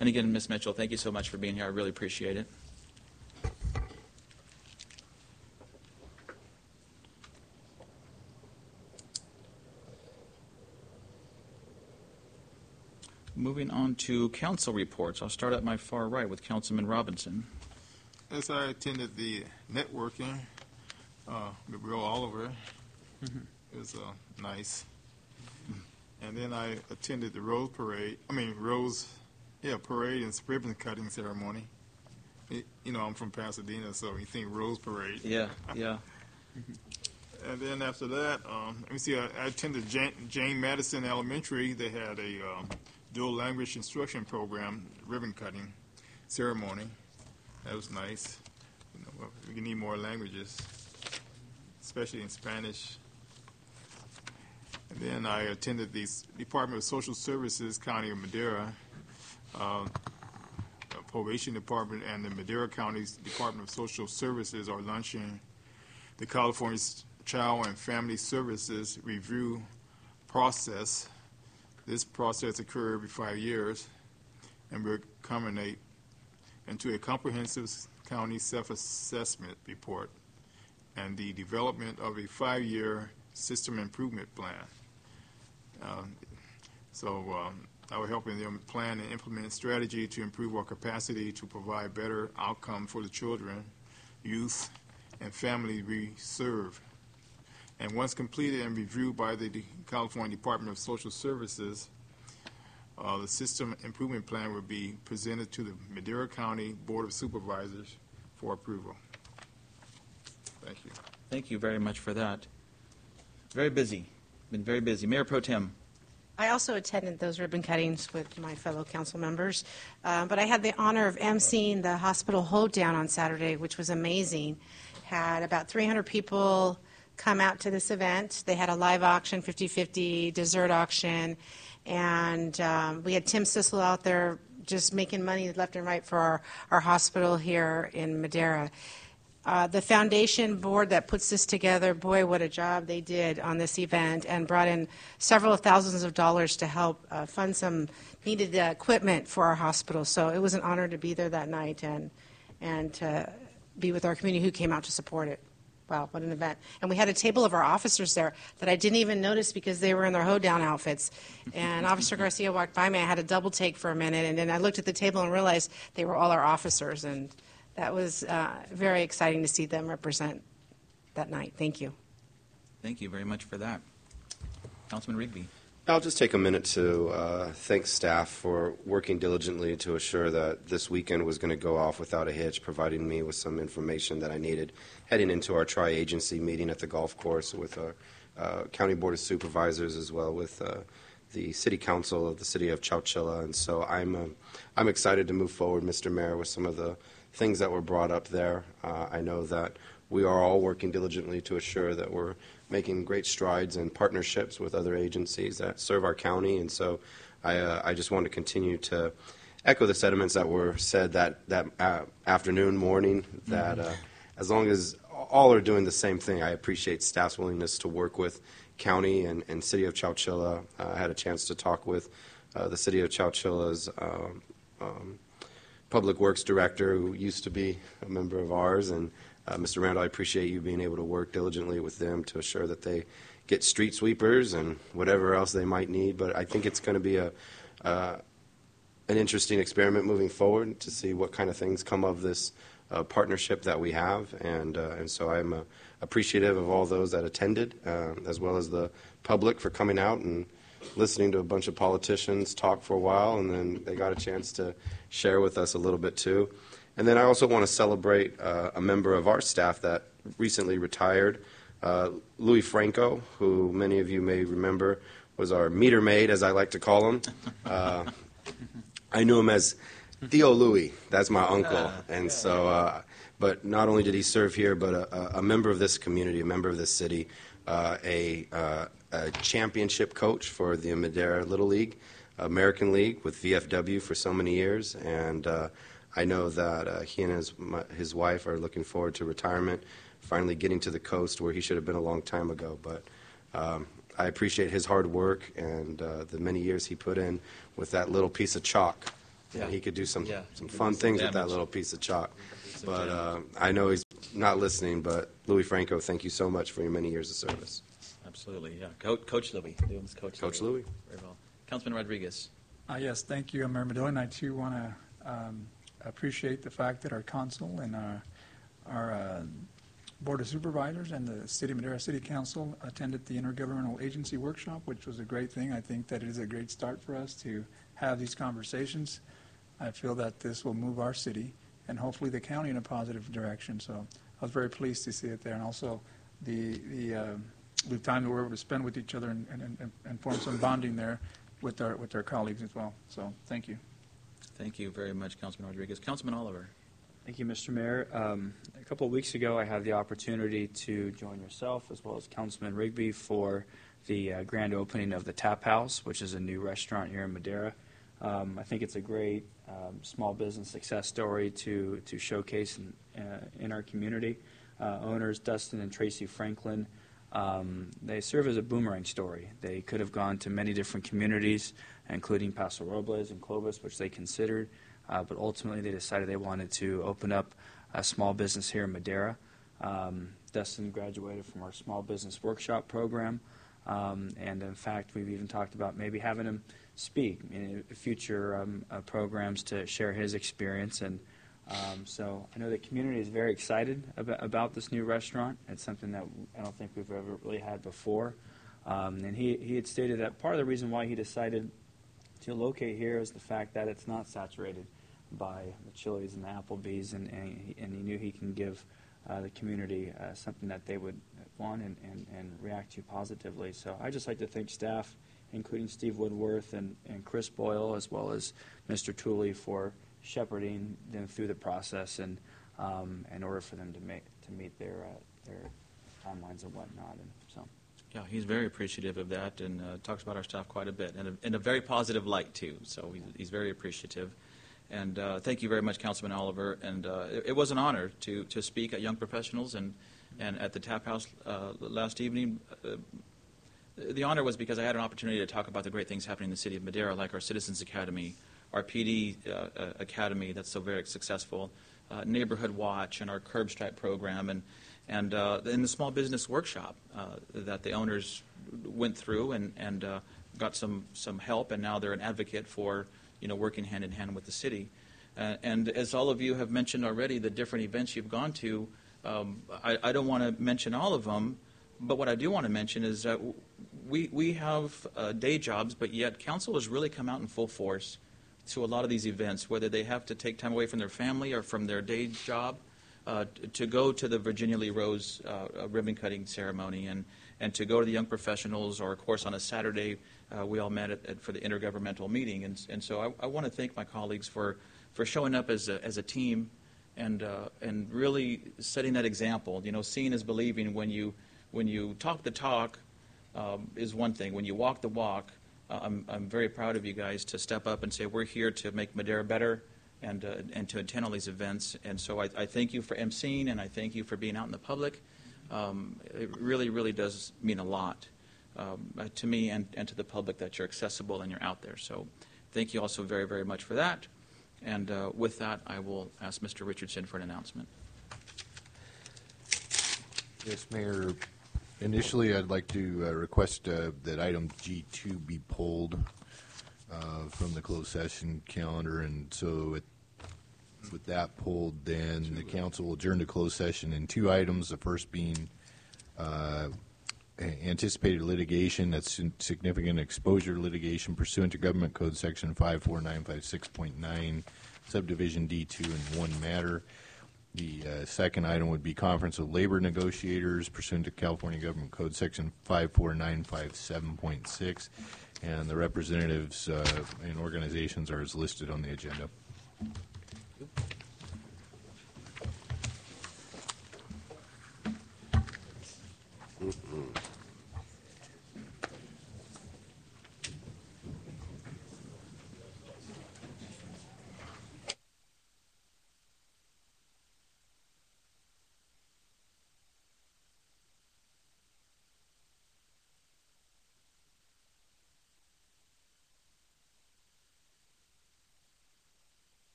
And again, Ms. Mitchell, thank you so much for being here. I really appreciate it. Moving on to council reports. I'll start at my far right with Councilman Robinson. As I attended the networking with Bill Oliver, it was nice. And then I attended the parade and ribbon cutting ceremony. I'm from Pasadena, so you think Rose Parade. Yeah. And then after that, I attended Jane Madison Elementary. They had a dual language instruction program, ribbon cutting ceremony. That was nice. We need more languages, especially in Spanish. And then I attended the Department of Social Services, County of Madera, Probation Department, and the Madera County's Department of Social Services are launching the California Child and Family Services Review Process. This process occurs every 5 years and will culminate into a comprehensive county self-assessment report and the development of a 5-year system improvement plan. I will help in them plan and implement strategy to improve our capacity to provide better outcome for the children, youth, and family we serve. And once completed and reviewed by the California Department of Social Services, the system improvement plan will be presented to the Madera County Board of Supervisors for approval. Thank you. Thank you very much for that. Very busy. Been very busy. Mayor Pro Tem. I also attended those ribbon cuttings with my fellow council members, but I had the honor of emceeing the hospital hold down on Saturday, which was amazing. Had about 300 people come out to this event. They had a live auction, 50-50, dessert auction, and we had Tim Sissel out there just making money left and right for our hospital here in Madera. The foundation board that puts this together, boy, what a job they did on this event, and brought in several thousands of dollars to help fund some needed equipment for our hospital. So it was an honor to be there that night and to be with our community who came out to support it. Wow, what an event. And we had a table of our officers there that I didn't even notice because they were in their hoedown outfits. And Officer Garcia walked by me. I had a double take for a minute, and then I looked at the table and realized they were all our officers. And that was very exciting to see them represent that night. Thank you. Thank you very much for that. Councilman Rigby. I'll just take a minute to thank staff for working diligently to assure that this weekend was going to go off without a hitch, providing me with some information that I needed heading into our tri-agency meeting at the golf course with our County Board of Supervisors, as well with the City Council of the City of Chowchilla. And so I'm excited to move forward, Mr. Mayor, with some of the things that were brought up there. I know that we are all working diligently to assure that we're making great strides in partnerships with other agencies that serve our county. And so I just want to continue to echo the sentiments that were said that afternoon, morning, that as long as all are doing the same thing. I appreciate staff's willingness to work with county and city of Chowchilla. I had a chance to talk with the city of Chowchilla's public works director, who used to be a member of ours, and Mr. Randall, I appreciate you being able to work diligently with them to assure that they get street sweepers and whatever else they might need. But I think it's going to be an interesting experiment moving forward to see what kind of things come of this partnership that we have, and so I'm appreciative of all those that attended, as well as the public for coming out and listening to a bunch of politicians talk for a while, and then they got a chance to share with us a little bit too. And then I also want to celebrate a member of our staff that recently retired, Louis Franco, who many of you may remember was our meter maid, as I like to call him. I knew him as Theo Louis. That's my uncle. And so, but not only did he serve here, but a member of this community, a member of this city, a championship coach for the Madera Little League, American League with VFW for so many years. And I know that he and his wife are looking forward to retirement, finally getting to the coast where he should have been a long time ago. But I appreciate his hard work and the many years he put in with that little piece of chalk. Yeah, he could do some fun things with that little piece of chalk. But I know he's not listening, but Louis Franco, thank you so much for your many years of service. Absolutely, yeah. Coach Louis. Coach Louis. Very well. Councilman Rodriguez. Yes, thank you, Mayor Medina. And I, too, want to appreciate the fact that our council and our Board of Supervisors and the Madera City Council attended the Intergovernmental Agency Workshop, which was a great thing. I think that it is a great start for us to have these conversations. I feel that this will move our city and hopefully the county in a positive direction. So I was very pleased to see it there. And also the time that we were able to spend with each other and form some bonding there with our colleagues as well. So thank you. Thank you very much, Councilman Rodriguez. Councilman Oliver. Thank you, Mr. Mayor. A couple of weeks ago, I had the opportunity to join yourself as well as Councilman Rigby for the grand opening of the Tap House, which is a new restaurant here in Madera. I think it's a great small business success story to showcase in our community. Owners Dustin and Tracy Franklin, they serve as a boomerang story. They could have gone to many different communities, including Paso Robles and Clovis, which they considered, but ultimately they decided they wanted to open up a small business here in Madera. Dustin graduated from our small business workshop program, and in fact we've even talked about maybe having him speak in future programs to share his experience. And so I know the community is very excited about this new restaurant. It's something that I don't think we've ever really had before. And he had stated that part of the reason why he decided to locate here is the fact that it's not saturated by the Chili's and the Applebee's, and he knew he can give the community something that they would want and react to positively. So I'd just like to thank staff, including Steve Woodworth and Chris Boyle, as well as Mr. Tooley, for shepherding them through the process and in order for them to meet their timelines and whatnot. And so. Yeah, he's very appreciative of that and talks about our staff quite a bit, and in a very positive light, too. So he's very appreciative. And thank you very much, Councilman Oliver. And it was an honor to speak at Young Professionals and at the Tap House last evening. The honor was because I had an opportunity to talk about the great things happening in the city of Madera, like our Citizens Academy, our PD Academy that's so very successful, Neighborhood Watch, and our Curb Stripe program, and in the small business workshop that the owners went through and got some help, and now they're an advocate for working hand in hand with the city. And as all of you have mentioned already, the different events you've gone to, I don't want to mention all of them, but what I do want to mention is that we have day jobs, but yet council has really come out in full force to a lot of these events, whether they have to take time away from their family or from their day job to go to the Virginia Lee Rose ribbon cutting ceremony and to go to the Young Professionals, or of course on a Saturday we all met for the intergovernmental meeting. And so I want to thank my colleagues for showing up as a team and really setting that example. Seeing is believing. When you talk the talk is one thing. When you walk the walk, I'm very proud of you guys to step up and say we're here to make Madera better, and to attend all these events. And so I thank you for emceeing, and I thank you for being out in the public. It really, really does mean a lot to me and to the public that you're accessible and you're out there. So thank you also very, very much for that. And with that, I will ask Mr. Richardson for an announcement. Yes, Mayor. Initially, I'd like to request that item G2 be pulled from the closed session calendar, and so with that pulled, then the council will adjourn to closed session in two items, the first being anticipated litigation, that's significant exposure litigation pursuant to Government Code Section 54956.9, Subdivision D2 in one matter. The second item would be conference of labor negotiators pursuant to California Government Code Section 54957.6, and the representatives and organizations are as listed on the agenda.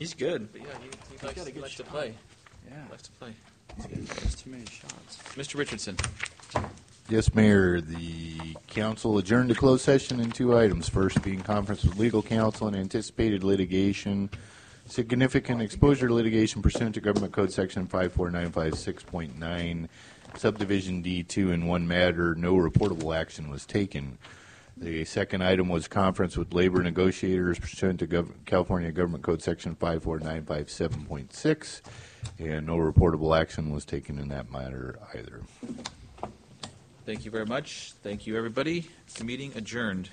He's good. But yeah, he got a good likes to shot. play. Yeah. Likes to play. There's too many shots. Mr. Richardson. Yes, Mayor. The council adjourned to closed session in two items. First being conference with legal counsel and anticipated litigation, significant exposure litigation pursuant to Government Code Section 54956.9, Subdivision D2 in one matter. No reportable action was taken. The second item was conference with labor negotiators pursuant to California Government Code Section 54957.6, and no reportable action was taken in that matter either. Thank you very much. Thank you, everybody. The meeting adjourned.